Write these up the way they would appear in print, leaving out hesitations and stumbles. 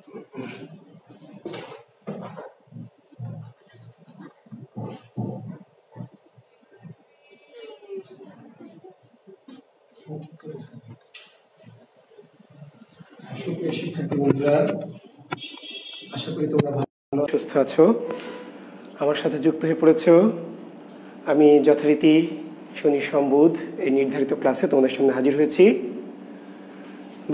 সুপ্রিয় শিক্ষার্থী বন্ধুরা, আশা করি তোমরা ভালো সুস্থ আছো, আমার সাথে যুক্ত হয়ে পড়েছ। আমি যথারীতি শনি সম্বুধ এই নির্ধারিত ক্লাসে তোমাদের সামনে হাজির হয়েছি।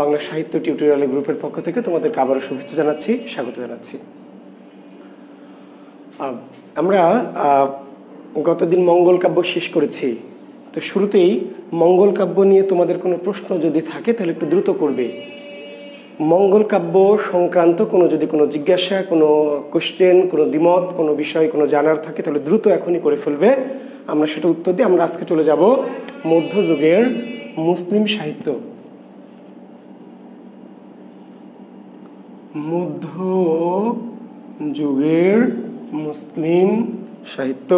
বাংলা সাহিত্য টিউটোরিয়াল গ্রুপের পক্ষ থেকে তোমাদেরকে আবারও শুভেচ্ছা জানাচ্ছি, স্বাগত জানাচ্ছি। আমরা গতদিন মঙ্গল কাব্য শেষ করেছি, তো শুরুতেই মঙ্গল কাব্য নিয়ে তোমাদের কোনো প্রশ্ন যদি থাকে তাহলে একটু দ্রুত করবে। মঙ্গল কাব্য সংক্রান্ত যদি কোনো জিজ্ঞাসা, কোনো কোশ্চেন, কোনো দ্বিমত, কোনো বিষয় কোনো জানার থাকে তাহলে দ্রুত এখনই করে ফেলবে, আমরা সেটা উত্তর দিই। আমরা আজকে চলে যাব মধ্যযুগের মুসলিম সাহিত্য। মধ্যযুগের মুসলিম সাহিত্য।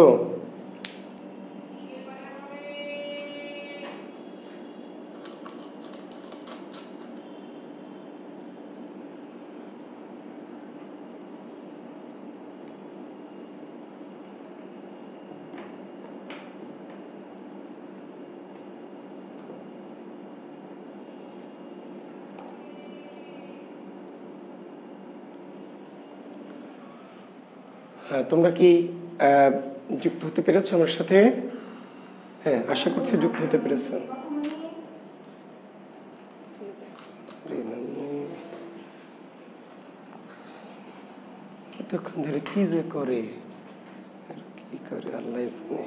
তোমরা কি যুক্ত হতে পেরেছো আমার সাথে? হ্যাঁ, আশা করছি যুক্ত হতে পেরেছ। এতক্ষণ ধরে কি যে করে কি করে আল্লাহ জানে।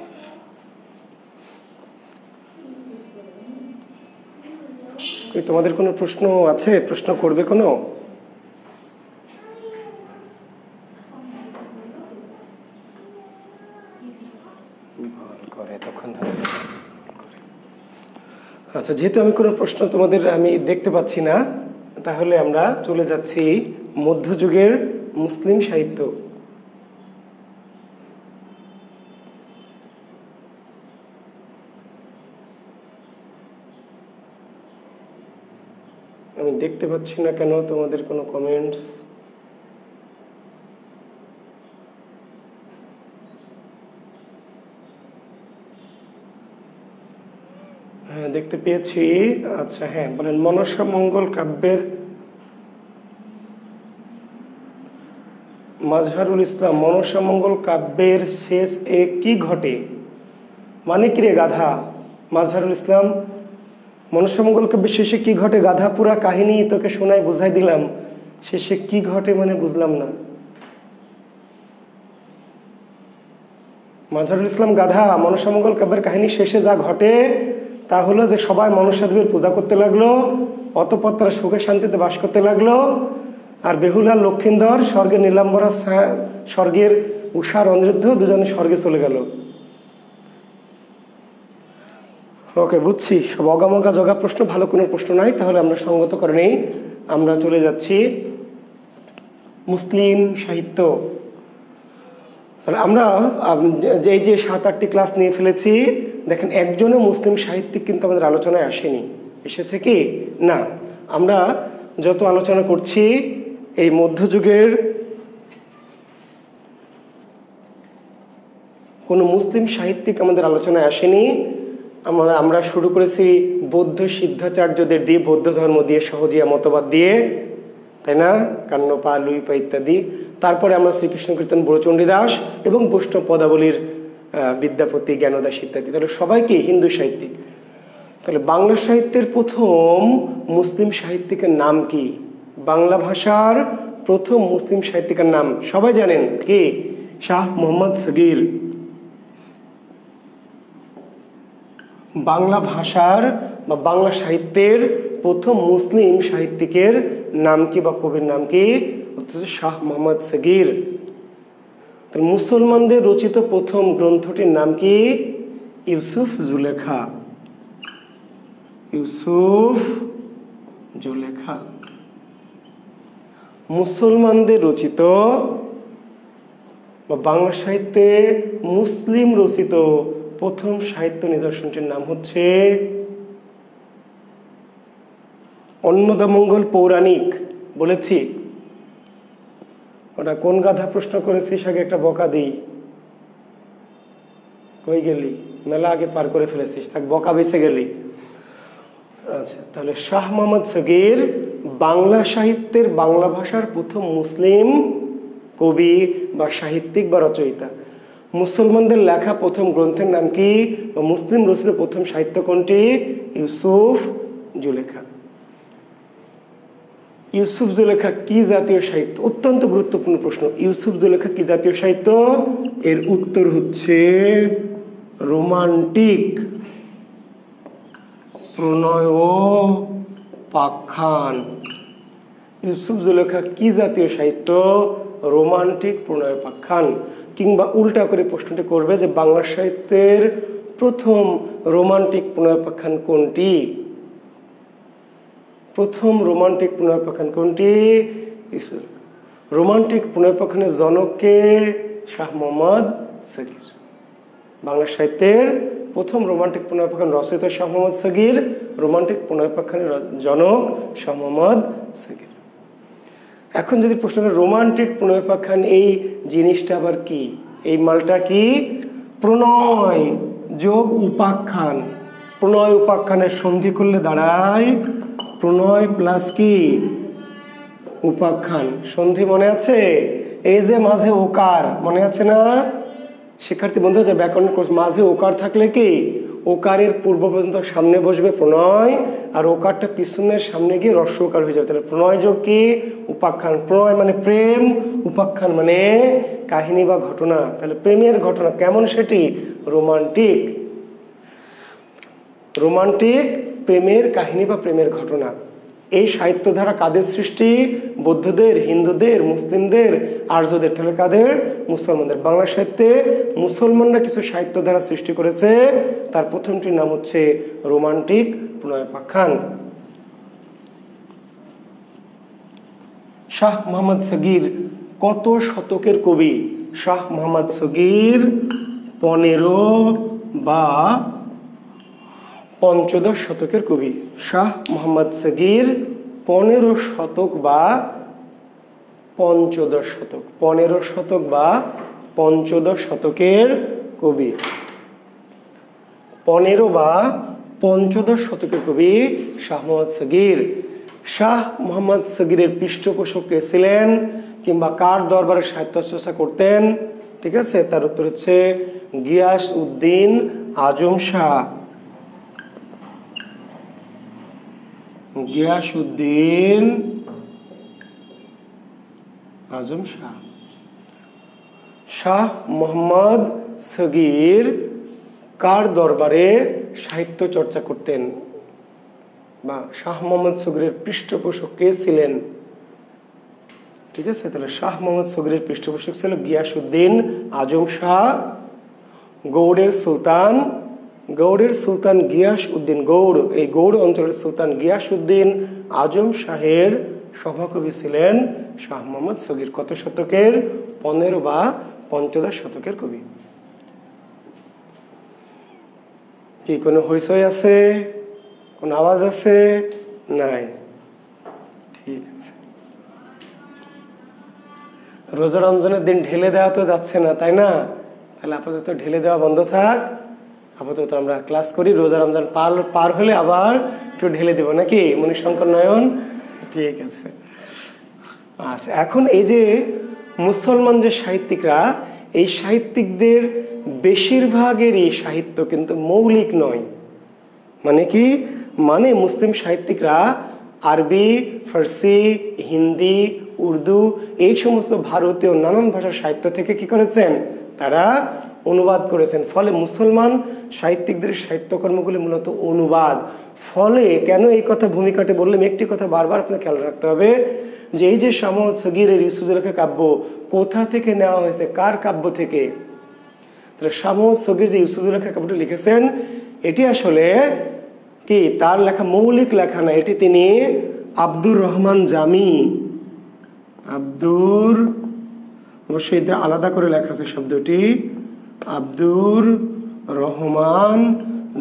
তোমাদের কোনো প্রশ্ন আছে? প্রশ্ন করবে কোনো? আচ্ছা, যেহেতু আমি কোনো প্রশ্ন তোমাদের আমি দেখতে পাচ্ছি না, তাহলে আমরা চলে যাচ্ছি মধ্যযুগের মুসলিম সাহিত্য। আমি দেখতে পাচ্ছি না কেন তোমাদের কোনো কমেন্টস। হ্যাঁ, দেখতে পেয়েছি। আচ্ছা, হ্যাঁ বলেন। মনসা মঙ্গল কাব্যের মাজহারুল ইসলাম, মনসা মঙ্গল কাব্যের শেষ এ কি ঘটে? মানে কি রে গাধা? মাজহারুল ইসলাম, মনসা মঙ্গল কাব্যের শেষে কি ঘটে? গাধা, পুরা কাহিনী তোকে শোনায় বুঝাই দিলাম, শেষে কি ঘটে মানে বুঝলাম না। মাজহারুল ইসলাম গাধা, মনসা মঙ্গল কাব্যের কাহিনী শেষে যা ঘটে তা হলো যে সবাই মনসা দেবীর পূজা করতে লাগলো, অতঃপর তারা সুখে শান্তিতে বাস করতে লাগলো, আর বেহুলা লক্ষিন্দর স্বর্গের নীলাম্বরা স্বর্গের উষার অনিরুদ্ধ দুজনে স্বর্গে চলে গেল। ওকে, বুঝছি। সব অগামগা জগা প্রশ্ন, ভালো কোনো প্রশ্ন নাই, তাহলে আমরা সঙ্গত করে নেই। আমরা চলে যাচ্ছি মুসলিম সাহিত্য। তাহলে আমরা এই যে 7-8টি ক্লাস নিয়ে ফেলেছি, দেখেন একজনও মুসলিম সাহিত্যিক কিন্তু আমাদের আলোচনায় আসেনি। এসেছে কি না? আমরা যত আলোচনা করছি এই মধ্যযুগের কোনো মুসলিম সাহিত্যিক আমাদের আলোচনায় আসেনি। আমরা শুরু করেছি বৌদ্ধ সিদ্ধাচার্যদের দিয়ে, বৌদ্ধ ধর্ম দিয়ে, সহজিয়া মতবাদ দিয়ে, তাই না? কান্নপা, লুইপা ইত্যাদি। তারপরে আমরা শ্রীকৃষ্ণ কীর্তন, বুড়োচণ্ডী দাস এবং বৈষ্ণব পদাবলীর বিদ্যাপতি, জ্ঞানদাস ইত্যাদি। তাহলে সবাইকে হিন্দু সাহিত্যিক। তাহলে বাংলা সাহিত্যের প্রথম মুসলিম সাহিত্যিকের নাম কি? বাংলা ভাষার প্রথম মুসলিম সাহিত্যিকের নাম সবাই জানেন কি? শাহ মোহাম্মদ সগীর। বাংলা ভাষার বা বাংলা সাহিত্যের প্রথম মুসলিম সাহিত্যিকের নাম কি বা কবির নাম কি? শাহ মোহাম্মদ সগীর। মুসলমানদের রচিত প্রথম গ্রন্থটির নাম কি? ইউসুফ জুলেখা। ইউসুফ জুলেখা। মুসলমানদের রচিত বা বাংলা সাহিত্যে মুসলিম রচিত প্রথম সাহিত্য নিদর্শনটির নাম হচ্ছে অন্নদামঙ্গল পৌরাণিক। বলেছি ওটা কোন গাধা প্রশ্ন করেছিস আগে একটা বকা দিই। কই গেলি? মেলা আগে পার করে ফেলেছিস, থাক বকা বেঁচে গেলি। আচ্ছা, তাহলে শাহ মোহাম্মদ সগীর বাংলা সাহিত্যের, বাংলা ভাষার প্রথম মুসলিম কবি বা সাহিত্যিক বা রচয়িতা। মুসলমানদের লেখা প্রথম গ্রন্থের নাম কি, বা মুসলিম রচিত প্রথম সাহিত্য কোনটি? ইউসুফ জুলেখা। ইউসুফ জুলেখা কি জাতীয় সাহিত্য? অত্যন্ত গুরুত্বপূর্ণ প্রশ্ন। ইউসুফ জুলেখা কি জাতীয় সাহিত্য? এর উত্তর হচ্ছে রোমান্টিক প্রণয়োপাখ্যান। ইউসুফ জুলেখা কি জাতীয় সাহিত্য? রোমান্টিক প্রণয়োপাখ্যান। কিংবা উল্টা করে প্রশ্নটি করবে যে বাংলা সাহিত্যের প্রথম রোমান্টিক প্রণয়োপাখ্যান কোনটি? প্রথম রোমান্টিক প্রণয়োপাখ্যান কোনটি? রোমান্টিক প্রণয়োপাখ্যানের জনককে? শাহ মোহাম্মদ সগীর। বাংলা সাহিত্যের প্রথম রোমান্টিক প্রণয়োপাখ্যান রচয়িত শাহ মোহাম্মদ সগীর, রোমান্টিক প্রণয়োপাখ্যানের জনক শাহ মোহাম্মদ সগীর। এখন যদি প্রশ্ন করে রোমান্টিক প্রণয়োপাখ্যান এই জিনিসটা আবার কি, এই মালটা কি? প্রণয় যোগ উপাখ্যান। প্রণয় উপাখ্যানের সন্ধি করলে দাঁড়ায় প্রণয় প্লাস কি? উপাখ্যান। সন্ধি মনে আছে? এই যে মাঝে ওকার, মনে আছে না শিক্ষার্থী বন্ধু? যে ব্যাকরণ কোর্স, মাঝে ওকার থাকলে কি ওকারের পূর্ব পর্যন্ত সামনে বসবে প্রণয়, আর ওকারটা পিছনের সামনে গিয়ে হ্রস্ব ওকার হয়ে যাবে। তাহলে প্রণয় যোগ কি? উপাখ্যান। প্রণয় মানে প্রেম, উপাখ্যান মানে কাহিনী বা ঘটনা। তাহলে প্রেমের ঘটনা কেমন সেটি? রোমান্টিক। রোমান্টিক প্রেমের কাহিনী বা প্রেমের ঘটনা। এই সাহিত্য ধারা কাদের সৃষ্টি? বৌদ্ধদের, হিন্দুদের, মুসলিমদের, আর্যদের। তাহলে কাদের? মুসলমানদের। বাংলা সাহিত্যে মুসলমানরা কিছু সাহিত্য ধারা সৃষ্টি করেছে, তার প্রথমটির নাম হচ্ছে রোমান্টিক প্রণয়োপাখ্যান। শাহ মোহাম্মদ সগীর কত শতকের কবি? শাহ মোহাম্মদ সগীর 15 বা 15 শতকের কবি। শাহ মোহাম্মদ সগীর 15 শতক বা 15 শতক, 15 শতক বা 15 শতকের কবি। 15 বা 15 শতকের কবি শাহ মোহাম্মদ সগীর। শাহ মোহাম্মদ সগীরের পৃষ্ঠপোষক কে ছিলেন, কিংবা কার দরবারে সাহিত্য চর্চা করতেন? ঠিক আছে, তার উত্তর হচ্ছে গিয়াস উদ্দিন আজম শাহ। গিয়াস উদ্দিন আজম শাহ। শাহ মোহাম্মদ সগীর কার দরবারে সাহিত্য চর্চা করতেন, বা শাহ মোহাম্মদ সগীরের পৃষ্ঠপোষক কে ছিলেন? ঠিক আছে, তাহলে শাহ মোহাম্মদ সগীরের পৃষ্ঠপোষক ছিল গিয়াস উদ্দিন আজম শাহ। গৌড়ের সুলতান, গৌড়ের সুলতান গিয়াস উদ্দিন, গৌড়, এই গৌড় অঞ্চলের সুলতান গিয়াস উদ্দিন আজম শাহের সভাকবি ছিলেন শাহ মোহাম্মদ সগীর। কত শতকের? 15 বা 15 শতকের কবি। কি কোনো হইচই আছে? কোন আওয়াজ আছে? নাই। ঠিক আছে, রোজা রমজানের দিন ঢেলে দেওয়া তো যাচ্ছে না, তাই না? তাহলে আপাতত ঢেলে দেওয়া বন্ধ থাক। আপাতত আমরা ক্লাস করি, রোজা রমজান পার হলে আবার একটু ঢেলে দেবো, নাকি মণিশঙ্কর নয়ন? ঠিক আছে। আচ্ছা, এখন এই যে মুসলমান যে সাহিত্যিকরা, এই সাহিত্যিকদের বেশিরভাগেরই সাহিত্য কিন্তু মৌলিক নয়। মানে কি? মানে মুসলিম সাহিত্যিকরা আরবি, ফার্সি, হিন্দি, উর্দু এই সমস্ত ভারতীয় নানান ভাষার সাহিত্য থেকে কি করেছেন? তারা অনুবাদ করেছেন। ফলে মুসলমান সাহিত্যিকদের সাহিত্যকর্মগুলি মূলত অনুবাদ। ফলে কেন এই কথা ভূমিকাটে বললাম, একটি কথা বারবার আপনাকে খেয়াল রাখতে হবে, যে এই যে শাহ মোহাম্মদ সগীরের ইউসুফ জুলেখা কাব্য কোথা থেকে নেওয়া হয়েছে, কার কাব্য থেকে? তাহলে শাহ মোহাম্মদ সগীর যে ইউসুফ জুলেখা কাব্যটি লিখেছেন, এটি আসলে কি তার লেখা মৌলিক লেখা না, এটি তিনি আব্দুর রহমান জামি, আব্দুর, অবশ্যই এটা আলাদা করে লেখা আছে শব্দটি, আব্দুর রহমান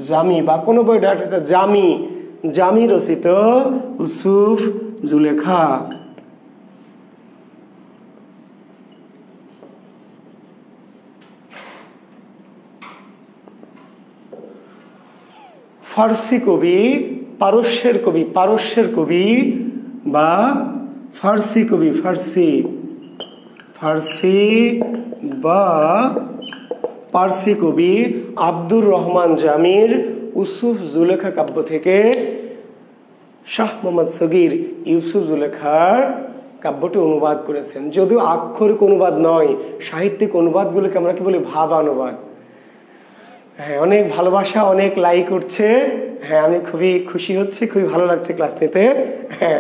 জামি, বা কোনো বই ডাটা জামি, জামি রচিত ইউসুফ জুলেখা। ফার্সি কবি, পারস্যের কবি বা ফার্সি কবি, ফার্সি বা পার্সি কবি আব্দুর রহমান জামির ইউসুফ জুলেখা কাব্য থেকে শাহ মোহাম্মদ সগীর ইউসুফ জুলেখার কাব্যটি অনুবাদ করেছেন। যদিও আক্ষরিক অনুবাদ নয়, সাহিত্যিক অনুবাদগুলোকে আমরা কি বলি, ভাবানুবাদ। হ্যাঁ, অনেক ভালোবাসা, অনেক লাইক উঠছে। হ্যাঁ, আমি খুবই খুশি হচ্ছি, খুবই ভালো লাগছে ক্লাস নিতে। হ্যাঁ,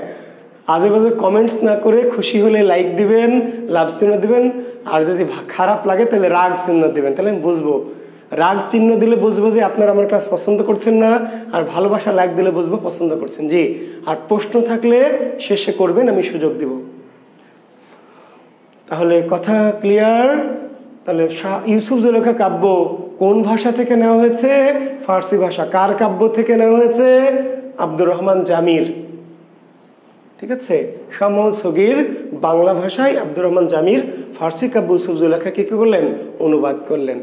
আজেবাজে কমেন্টস না করে খুশি হলে লাইক দিবেন, লাভ চিহ্ন দিবেন, আর যদি খারাপ লাগে তাহলে রাগ চিহ্ন দিবেন, তাহলে আমি বুঝবো। রাগ চিহ্ন দিলে বুঝবো যে আপনারা আমার ক্লাস পছন্দ করছেন না, আর ভালোবাসা লাইক দিলে বুঝবো পছন্দ করছেন। জি, আর প্রশ্ন থাকলে শেষে করবেন, আমি সুযোগ দিব। তাহলে কথা ক্লিয়ার? তাহলে ইউসুফ জুলেখা কাব্য কোন ভাষা থেকে নেওয়া হয়েছে? ফার্সি ভাষা। কার কাব্য থেকে নেওয়া হয়েছে? আব্দুর রহমান জামির। ঠিক আছে, শাহ মোহাম্মদ সগীর বাংলা ভাষায়, আব্দুর রহমান জামির ফার্সি কাব্য ইউসুফ জুলেখাকে কি করলেন? অনুবাদ করলেন।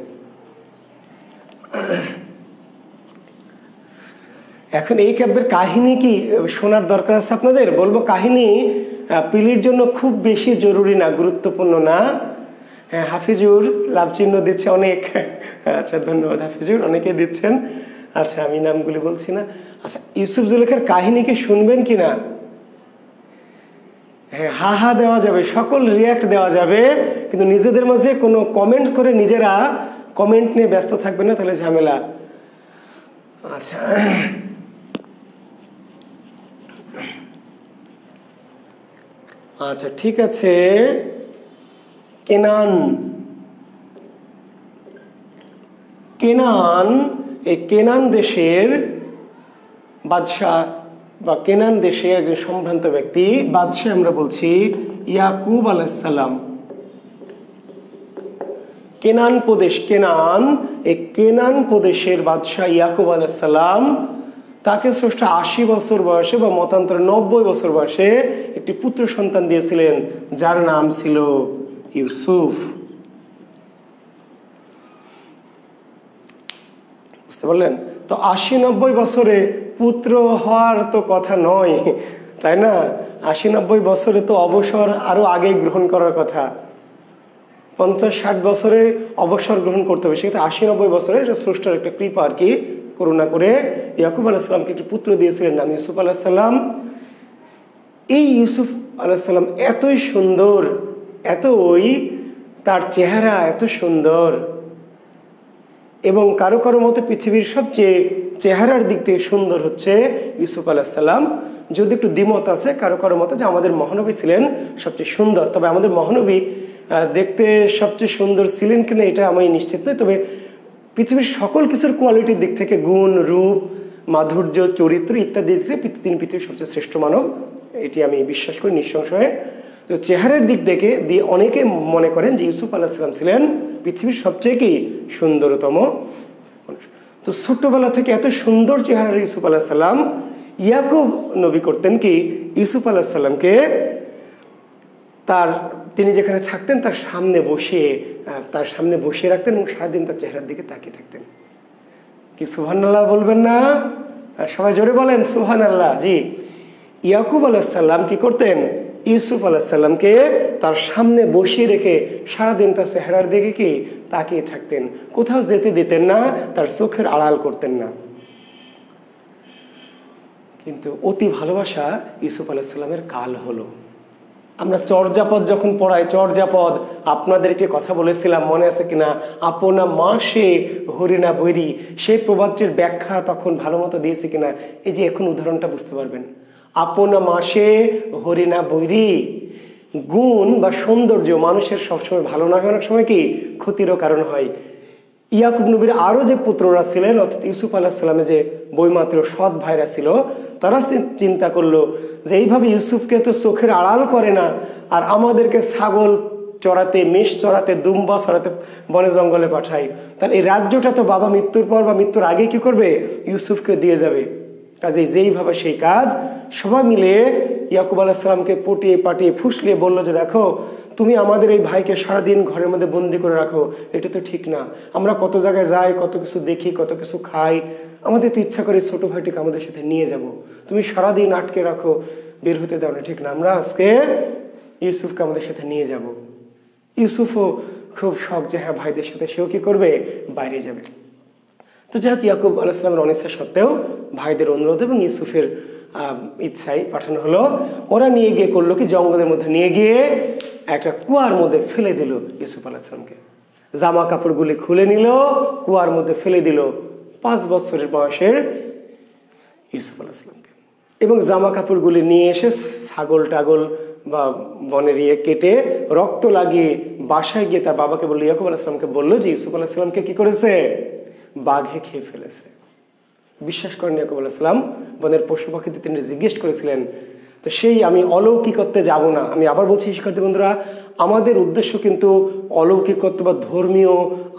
এখন এই কাব্যের কাহিনী কি শোনার দরকার আছে আপনাদের? বলবো কাহিনী পিলির জন্য খুব বেশি জরুরি না, গুরুত্বপূর্ণ না। হ্যাঁ, হাফিজুর লাভ চিহ্ন দিচ্ছে অনেক। আচ্ছা, ধন্যবাদ হাফিজুর, অনেকে দিচ্ছেন। আচ্ছা, আমি নামগুলি বলছি না। আচ্ছা, ইউসুফ জুলেখার কাহিনী কি শুনবেন কিনা? হ্যাঁ, হা হা দেওয়া যাবে, সকল রিয়াক্ট দেওয়া যাবে, কিন্তু নিজেদের মাঝে কোনো কমেন্ট করে নিজেরা কমেন্ট নিয়ে ব্যস্ত থাকবেন না, তাহলে ঝামেলা। আচ্ছা, আচ্ছা ঠিক আছে। কেনান, এই কেনান দেশের বাদশাহ বা কেনান দেশের একজন সম্ভ্রান্ত ব্যক্তি, বাদশাহ আমরা বলছি ইয়াকুব আলাইহিস সালাম। কেনান প্রদেশ, এই কেনান প্রদেশের বাদশাহ ইয়াকুব আলাইহিস সালাম, তাকে স্রষ্টা 80 বছর বয়সে বা মতান্তরে 90 বছর বয়সে একটি পুত্র সন্তান দিয়েছিলেন, যার নাম ছিল ইউসুফ। বুঝতে পারলেন? তো 80-90 বছরে পুত্র হওয়ার তো কথা নয়, তাই না? 80-90 বছরে তো অবসর আরো আগে গ্রহণ করার কথা। 50-60 বছরে অবসর গ্রহণ করতে হবে, সেক্ষেত্রে 80-90 বছরে এটা স্রষ্টার একটা কৃপা আর কি, করুণা করে ইয়াকুব আলাইহিস সালামকে একটি পুত্র দিয়েছিলেন, নাম ইউসুফ আলাইহিস সালাম। এই ইউসুফ আলাইহিস সালাম এতই সুন্দর, তার চেহারা এত সুন্দর, এবং কারো কারো মতে পৃথিবীর সবচেয়ে চেহারার দিক থেকে সুন্দর হচ্ছে ইউসুফ আলাইহিস সালাম। যদি একটু দ্বিমত আছে কারো কারো মতে যে আমাদের মহানবী ছিলেন সবচেয়ে সুন্দর, তবে আমাদের মহানবী দেখতে সবচেয়ে সুন্দর ছিলেন কিনা এটা আমি নিশ্চিত নই। তবে পৃথিবীর সকল কিছুর কোয়ালিটির দিক থেকে, গুণ, রূপ, মাধুর্য, চরিত্র ইত্যাদি দিক থেকে তিনি পৃথিবীর সবচেয়ে শ্রেষ্ঠ মানব, এটি আমি বিশ্বাস করি নিঃসংশয়ে। তো চেহারার দিক থেকে অনেকে মনে করেন যে ইউসুফ আলাইহিস সালাম ছিলেন পৃথিবীর সবচেয়ে কি সুন্দরতম। তো ছোট্টবেলা থেকে এত সুন্দর চেহারার ইউসুফ আলাইহিস সালাম, ইয়াকুব নবী করতেন কি ইউসুফ আলাইহিস সালামকে তিনি যেখানে থাকতেন তার সামনে বসিয়ে রাখতেন এবং সারাদিন তার চেহারার দিকে তাকিয়ে থাকতেন। কি সুবহানাল্লাহ বলবেন না? সবাই জোরে বলেন সুবহানাল্লাহ। জি, ইয়াকুব আলাইহিস সালাম কি করতেন? ইউসুফ আলাইহিস সালামকে তার সামনে বসিয়ে রেখে সারাদিন তার চেহারার দিকে কি তাকিয়ে থাকতেন, কোথাও যেতে দিতেন না, তার চোখের আড়াল করতেন না। কিন্তু অতি ভালোবাসা ইউসুফ আলাইহিস সালামের কাল হলো। আমরা চর্যাপদ যখন পড়াই, চর্যাপদ আপনাদেরকে কথা বলেছিলাম, মনে আছে কিনা? আপনা মাসে হরিণা বৈরি, সেই প্রবাদটির ব্যাখ্যা তখন ভালো মতো দিয়েছি কিনা, এই যে এখন উদাহরণটা বুঝতে পারবেন। আপনা মাসে হরিণা বৈরি, গুণ বা সৌন্দর্য মানুষের সবসময় ভালো না হয়, অনেক সময় কি ক্ষতিরও কারণ হয়। ইয়াকুব নবীর আরো যে পুত্ররা ছিলেন, অর্থাৎ ইউসুফ আলাইহিস সালামের যে বইমাত্র সৎ ভাইরা ছিল, তারা চিন্তা করলো যে এইভাবে ইউসুফকে তো চোখের আড়াল করে না, আর আমাদেরকে ছাগল চড়াতে, মেষ চড়াতে, দুম্বা চড়াতে বনে জঙ্গলে পাঠায়, তাহলে এই রাজ্যটা তো বাবা মৃত্যুর পর বা মৃত্যুর আগে কি করবে? ইউসুফকে দিয়ে যাবে। কাজে যেইভাবে সেই কাজ, সবাই মিলে ইয়াকুব আলাইহিস সালামকে পটিয়ে পাটিয়ে ফুসলিয়ে বললো যে দেখো, তুমি আমাদের এই ভাইকে সারাদিন ঘরের মধ্যে বন্দি করে রাখো, এটা তো ঠিক না। আমরা কত জায়গায় যাই, কত কিছু দেখি, কত কিছু খাই, আমাদের তো ইচ্ছা করে ছোট ভাইটিকে আমাদের সাথে নিয়ে যাব, তুমি সারাদিন আটকে রাখো, বের হতে দাও না, ঠিক না, আমরা আজকে ইউসুফকে আমাদের সাথে নিয়ে যাব। ইউসুফও খুব শখ যে হ্যাঁ ভাইদের সাথে সেও কি করবে, বাইরে যাবে। তো যাই হোক, ইয়াকুব আলাইহিস সালামের অনিচ্ছা সত্ত্বেও ভাইদের অনুরোধ এবং ইউসুফের ইচ্ছায় পাঠানো হলো। ওরা নিয়ে গিয়ে করলো কি, জঙ্গলের মধ্যে নিয়ে গিয়ে একটা কুয়ার মধ্যে ফেলে দিল ইউসুফ আলাইহিস সালামকে। জামা কাপড়গুলি খুলে নিল, কুয়ার মধ্যে ফেলে দিল 5 বছরের বয়সের ইউসুফ আলাইহিস সালামকে। এবং জামা কাপড়গুলি নিয়ে এসে ছাগল টাগল বা বনের কেটে রক্ত লাগিয়ে বাসায় গিয়ে তার বাবাকে বললো, ইয়াকুব আলাইহিস সালামকে বললো যে ইউসুফ আলাইহিস সালামকে কি করেছে, বাঘে খেয়ে ফেলেছে। বিশ্বাস করেন ইয়াকুব আলাইহিস সালাম বনের পশু পাখিদের তিনি জিজ্ঞেস করেছিলেন। তো সেই আমি অলৌকিকত্বে যাব না, আমি আবার বলছি শিক্ষার্থী বন্ধুরা, আমাদের উদ্দেশ্য কিন্তু অলৌকিকত্ব বা ধর্মীয়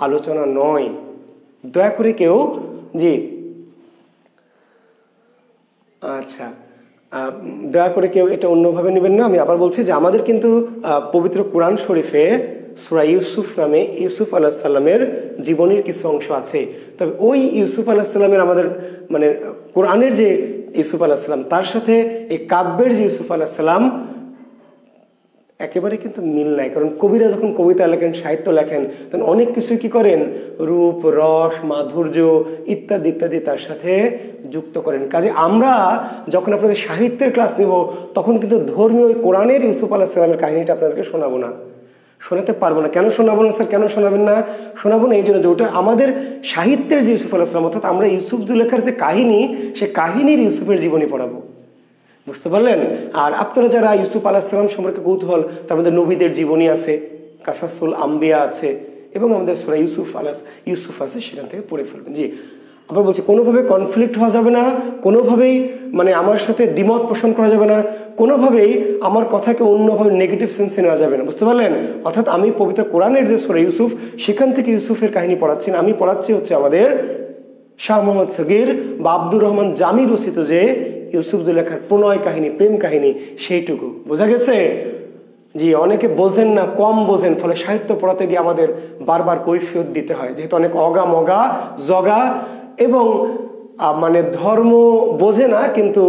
আলোচনা নয়, দয়া করে কেউ জি আচ্ছা দয়া করে কেউ এটা অন্যভাবে নেবেন না। আমি আবার বলছি যে আমাদের কিন্তু পবিত্র কোরআন শরীফে সূরা ইউসুফ নামে ইউসুফ আলাইহিস সালামের জীবনীর কিছু অংশ আছে। তবে ওই ইউসুফ আলাইহিস সালামের আমাদের মানে কোরআনের যে ইউসুফ আলাইহিস সালাম তার সাথে এই কাব্যের যে ইউসুফ আলাইহিস সালাম একেবারে কিন্তু মিল নাই। কারণ কবিরা যখন কবিতা লেখেন, সাহিত্য লেখেন, তখন অনেক কিছু কি করেন, রূপ রস মাধুর্য ইত্যাদি ইত্যাদি তার সাথে যুক্ত করেন। কাজে আমরা যখন আপনাদের সাহিত্যের ক্লাস নিব তখন কিন্তু ধর্মীয় ওই কোরআনের ইউসুফ আলাইহিস সালামের কাহিনীটা আপনাদেরকে শোনাবো না, শোনাতে পারবো না। কেন শোনাবো না স্যার, কেন শোনাবেন না? শোনাবো না এই জন্য যে ওটা আমাদের সাহিত্যের যে ইউসুফ আলাইহিস সালাম, অর্থাৎ আমরা ইউসুফ জুলেখার যে কাহিনী, সে কাহিনীর ইউসুফের জীবনী পড়াবো, বুঝতে পারলেন? আর আপনারা যারা ইউসুফ আলাইহিস সালাম সম্পর্কে কৌতূহল, তার মধ্যে নবীদের জীবনী আছে, কাসাসুল আম্বিয়া আছে এবং আমাদের সূরা ইউসুফ আছে, সেখান থেকে পড়ে ফেলবেন। জি আবার বলছি, কোনোভাবে কনফ্লিক্ট হওয়া যাবে না, কোনোভাবেই মানে আমার সাথে দ্বিমত পোষণ করা যাবে না, কোনোভাবেই আমার কথাকে অন্যভাবে নেগেটিভ সেন্সে নেওয়া যাবে না, বুঝতে পারলেন? অর্থাৎ আমি পবিত্র কোরআনের যে সূরা ইউসুফ, সেখান থেকে ইউসুফের কাহিনী পড়াচ্ছি না, আমি পড়াচ্ছি হচ্ছে আমাদের শাহ মোহাম্মদ সগীর বা আব্দুর রহমান জামি রচিত যে ইউসুফ জুলেখার প্রণয় কাহিনী, প্রেম কাহিনী, সেইটুকু। বোঝা গেছে? জি, অনেকে বোঝেন না, কম বোঝেন, ফলে সাহিত্য পড়াতে গিয়ে আমাদের বারবার কৈফিয়ত দিতে হয়, যেহেতু অনেক অগা মগা জগা এবং মানে ধর্ম বোঝে না কিন্তু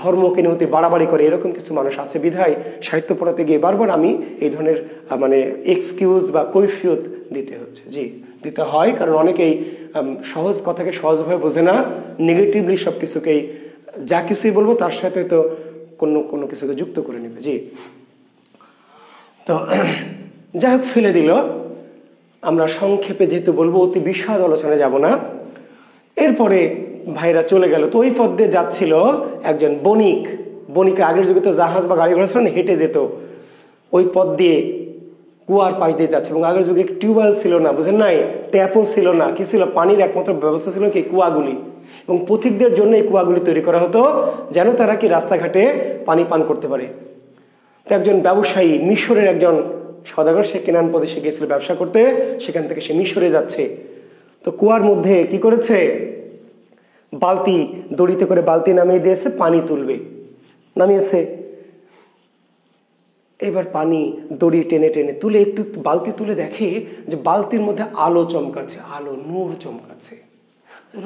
ধর্মকে নিয়ে বাড়াবাড়ি করে, এরকম কিছু মানুষ আছে। বিধায় সাহিত্য পড়াতে গিয়ে বারবার আমি এই ধরনের মানে এক্সকিউজ বা কৈফিয়ত দিতে হচ্ছে। জি দিতে হয়, কারণ অনেকেই সহজ কথাকে সহজভাবে বোঝে না, নেগেটিভলি সব কিছুকেই, যা কিছুই বলবো তার সাথে তো কোনো কিছুকে যুক্ত করে নেবে। জি, তো যাই হোক, ফেলে দিল। আমরা সংক্ষেপে যেহেতু বলবো, অতি বিশদ আলোচনায় যাব না। এরপরে ভাইরা চলে গেল। তো ওই পথ দিয়ে যাচ্ছিল একজন বণিক, আগের যুগে তো জাহাজ বা গাড়ি ঘোড়া ছিল না, হেঁটে যেত। ওই পথ দিয়ে কুয়ার পাশ দিয়ে যাচ্ছে, এবং আগের যুগে টিউবওয়েল ছিল না, বুঝেন নাই, ট্যাপও ছিল না, কি ছিল, পানির একমাত্র ব্যবস্থা ছিল কি, কুয়াগুলি। এবং পথিকদের জন্য এই কুয়াগুলি তৈরি করা হতো যেন তারা কি রাস্তাঘাটে পানি পান করতে পারে। তো একজন ব্যবসায়ী, মিশরের একজন সওদাগর, সে কেনান প্রদেশে গিয়েছিল ব্যবসা করতে, সেখান থেকে সে মিশরে যাচ্ছে। তো কুয়ার মধ্যে কি করেছে, বালতি, দড়িতে করে বালতি নামিয়ে দিয়েছে, পানি তুলবে, নামিয়েছে। এবার পানি দড়ি টেনে টেনে তুলে, একটু বালতি তুলে দেখে যে বালতির মধ্যে আলো চমকাচ্ছে, আলো নূর চমকাচ্ছে।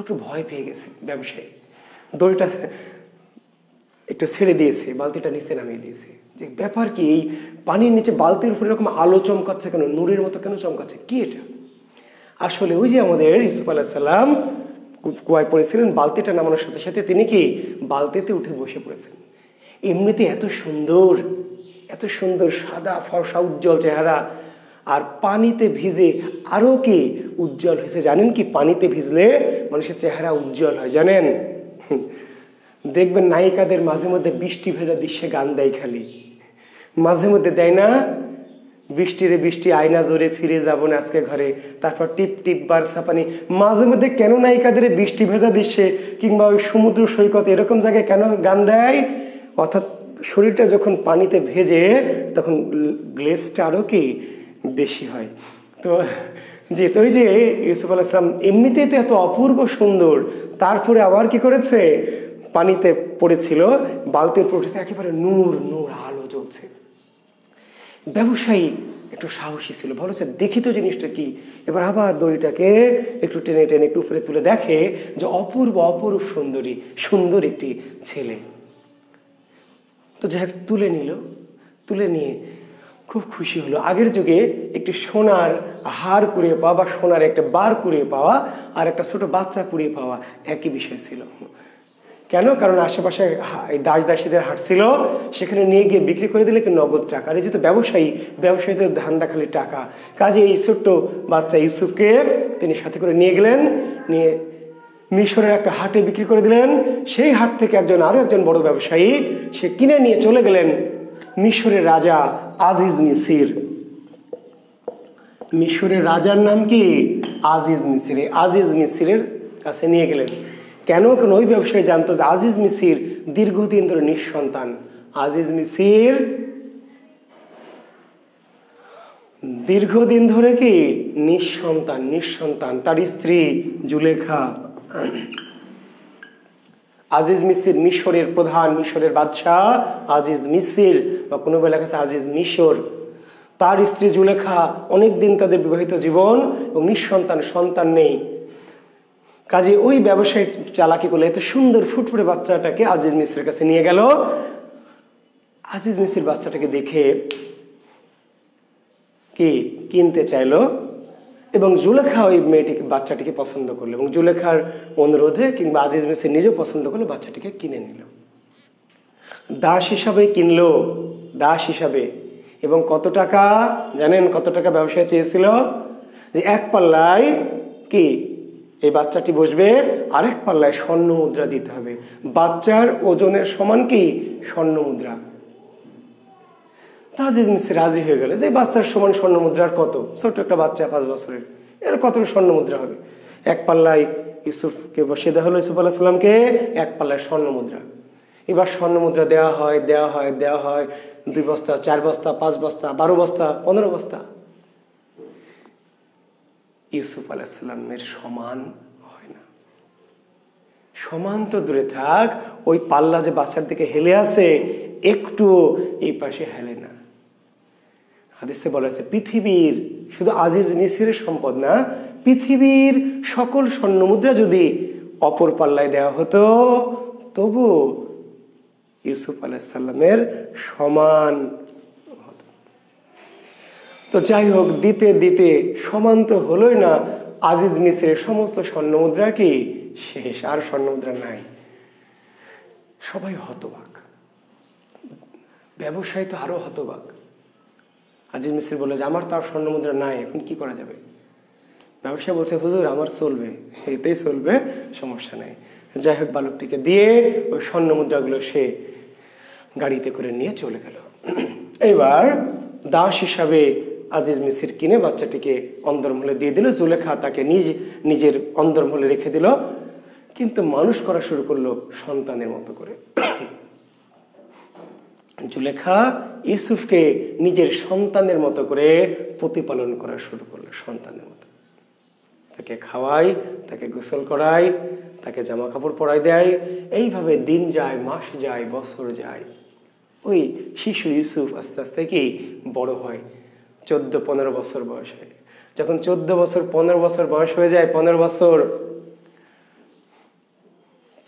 একটু ভয় পেয়ে গেছে ব্যবসায়ী, দড়িটা একটু ছেড়ে দিয়েছে, বালতিটা নিচে নামিয়ে দিয়েছে। যে ব্যাপার কি, এই পানির নিচে বালতির উপরে এরকম আলো চমকাচ্ছে কেন, নূরের মতো কেন চমকাচ্ছে, কি এটা? আসলে ওই যে আমাদের ইউসুফ আলাইহিস সালাম কুয়ায় পড়েছিলেন, বালতিটা নামানোর সাথে সাথে তিনি কি বালতিতে উঠে বসে পড়েছেন। এমনিতে এত সুন্দর সাদা ফর্সা উজ্জ্বল চেহারা, আর পানিতে ভিজে আরো কি উজ্জ্বল হয়েছে। জানেন কি, পানিতে ভিজলে মানুষের চেহারা উজ্জ্বল হয়, জানেন? দেখবেন নায়িকাদের মাঝে মধ্যে বৃষ্টি ভেজা দৃশ্যে গান দেয়, খালি মাঝে মধ্যে দেয় না, বৃষ্টি রে বৃষ্টি আয়না জোরে ফিরে যাবো না আজকে ঘরে, তারপর টিপ টিপ বারসা পানি। মাঝে মধ্যে কেন নায়িকাদের বৃষ্টি ভেজা দৃশ্যে কিংবা ওই সমুদ্র সৈকত এরকম জায়গায় কেন গান দেয়? অর্থাৎ শরীরটা যখন পানিতে ভেজে তখন গ্লেজটা আরো কি বেশি হয়। তো ওই যে ইউসুফ আলাইহিস সালাম এমনিতেই তো এত অপূর্ব সুন্দর, তারপরে আবার কি করেছে, পানিতে পড়েছিল, বালতির উপর উঠেছে, একেবারে নূর আলো জ্বলছে। ব্যবসায়ী একটু সাহসী ছিল, ভালো হচ্ছে দেখি তো জিনিসটা কি। এবার আবার দড়িটাকে একটু টেনে টেনে একটু উপরে তুলে দেখে যে অপূর্ব অপরূপ সুন্দরী, সুন্দর একটি ছেলে। তো যাই হোক তুলে নিল, তুলে নিয়ে খুব খুশি হলো। আগের যুগে একটি সোনার হার কুড়িয়ে পাওয়া বা সোনার একটা বার কুড়িয়ে পাওয়া আর একটা ছোট বাচ্চা কুড়িয়ে পাওয়া একই বিষয় ছিল। কেন? কারণ আশেপাশে দাস দাসীদের হাট ছিল, সেখানে নিয়ে গিয়ে বিক্রি করে দিলে কি নগদ টাকা। আর এই যেহেতু ব্যবসায়ী, ব্যবসায়ীদের ধান্দা খালি টাকা, কাজে এই ছোট্ট বাচ্চা ইউসুফকে তিনি সাথে করে নিয়ে গেলেন, নিয়ে মিশরের একটা হাটে বিক্রি করে দিলেন। সেই হাট থেকে আরো একজন বড় ব্যবসায়ী সে কিনে নিয়ে চলে গেলেন মিশরের রাজা আজিজ মিসির। মিশরের রাজার নাম কি? আজিজ মিসির। আজিজ মিসিরের কাছে নিয়ে গেলেন। কেন? কারণ ওই ব্যবসায়ী জানতো যে আজিজ মিসির দীর্ঘদিন ধরে নিঃসন্তান। আজিজ মিসির দীর্ঘদিন ধরে কি নিঃসন্তান। তার স্ত্রী জুলেখা। আজিজ মিসির মিশরের প্রধান, মিশরের বাদশাহ আজিজ মিসির, বা কোনো বেলা কাছে আজিজ মিশর। তার স্ত্রী জুলেখা, অনেকদিন তাদের বিবাহিত জীবন এবং নিঃসন্তান, সন্তান নেই। কাজে ওই ব্যবসায়ী চালাকি করলে এত সুন্দর ফুটফুটে বাচ্চাটাকে আজিজ মিসিরের কাছে নিয়ে গেল। আজিজ মিসির বাচ্চাটাকে দেখে কি কিনতে চাইলো এবং জুলেখা ওই বাচ্চাটিকে পছন্দ করলো এবং জুলেখার অনুরোধে কিংবা আজিজ মিসির নিজেও পছন্দ করলো, বাচ্চাটিকে কিনে নিল। দাস হিসাবে কিনলো, দাস হিসাবে। এবং কত টাকা জানেন? কত টাকা ব্যবসায় চেয়েছিল? যে এক পাল্লায় কি এই বাচ্চাটি বসবে, আরেক পাল্লায় স্বর্ণ মুদ্রা দিতে হবে। বাচ্চার ওজনের সমান কি স্বর্ণ মুদ্রা। আজিজ মিসির রাজি হয়ে গেল যে বাচ্চার সমান স্বর্ণ মুদ্রার কত, ছোট একটা বাচ্চা 5 বছরের, এর কত স্বর্ণ মুদ্রা হবে। এক পাল্লায় ইউসুফকে বসিয়ে দেওয়া হলো, ইউসুফ আলাইহিস সালামকে এক পাল্লায় স্বর্ণ মুদ্রা। এবার স্বর্ণ মুদ্রা দেওয়া হয় 2 বস্তা, 4 বস্তা, 5 বস্তা, 12 বস্তা, 15 বস্তা। ইউসুফ আলাইহিস সালামের সমান হয় না। সমান তো দূরে থাক, ওই পাল্লা যে বাচ্চার দিকে হেলে আছে একটু এই পাশে হেলে না। হাদিসে বলা হয়েছে পৃথিবীর শুধু আজিজ মিসিরের সম্পদ না, পৃথিবীর সকল স্বর্ণ মুদ্রা যদি অপর পাল্লায় দেওয়া হতো তবু ইউসুফ আলাইহিস সালামের সমান হতো। তো যাই হোক, দিতে দিতে সমান তো হলোই না। আজিজ মিসিরের সমস্ত স্বর্ণ মুদ্রা কি শেষ, আর স্বর্ণ মুদ্রা নাই। সবাই হতবাক, ব্যবসায়ী তো আরো হতবাক। আজিজ মিসির বলে যে আমার তো আর স্বর্ণ মুদ্রা নাই, এখন কি করা যাবে? ব্যবসায়ী বলছে হুজুর আমার চলবে, এতেই চলবে, সমস্যা নাই। যাই হোক, বালকটিকে দিয়ে ওই স্বর্ণ মুদ্রাগুলো সে গাড়িতে করে নিয়ে চলে গেল। এবার দাস হিসাবে আজিজ মিসির কিনে বাচ্চাটিকে অন্দরমহলে দিয়ে দিল। জুলেখা তাকে নিজের অন্দরমহলে রেখে দিল, কিন্তু মানুষ করা শুরু করলো সন্তানের মতো করে। জুলেখা ইউসুফকে নিজের সন্তানের মতো করে প্রতিপালন করা শুরু করলো, সন্তানের মতো। তাকে খাওয়ায়, তাকে গোসল করায়, তাকে জামা কাপড় পরাই দেয়। এইভাবে দিন যায়, মাস যায়, বছর যায়। ওই শিশু ইউসুফ আস্তে আস্তে কি বড় হয়, 14-15 বছর বয়স হয়। যখন 14 বছর 15 বছর বয়স হয়ে যায়, 15 বছর,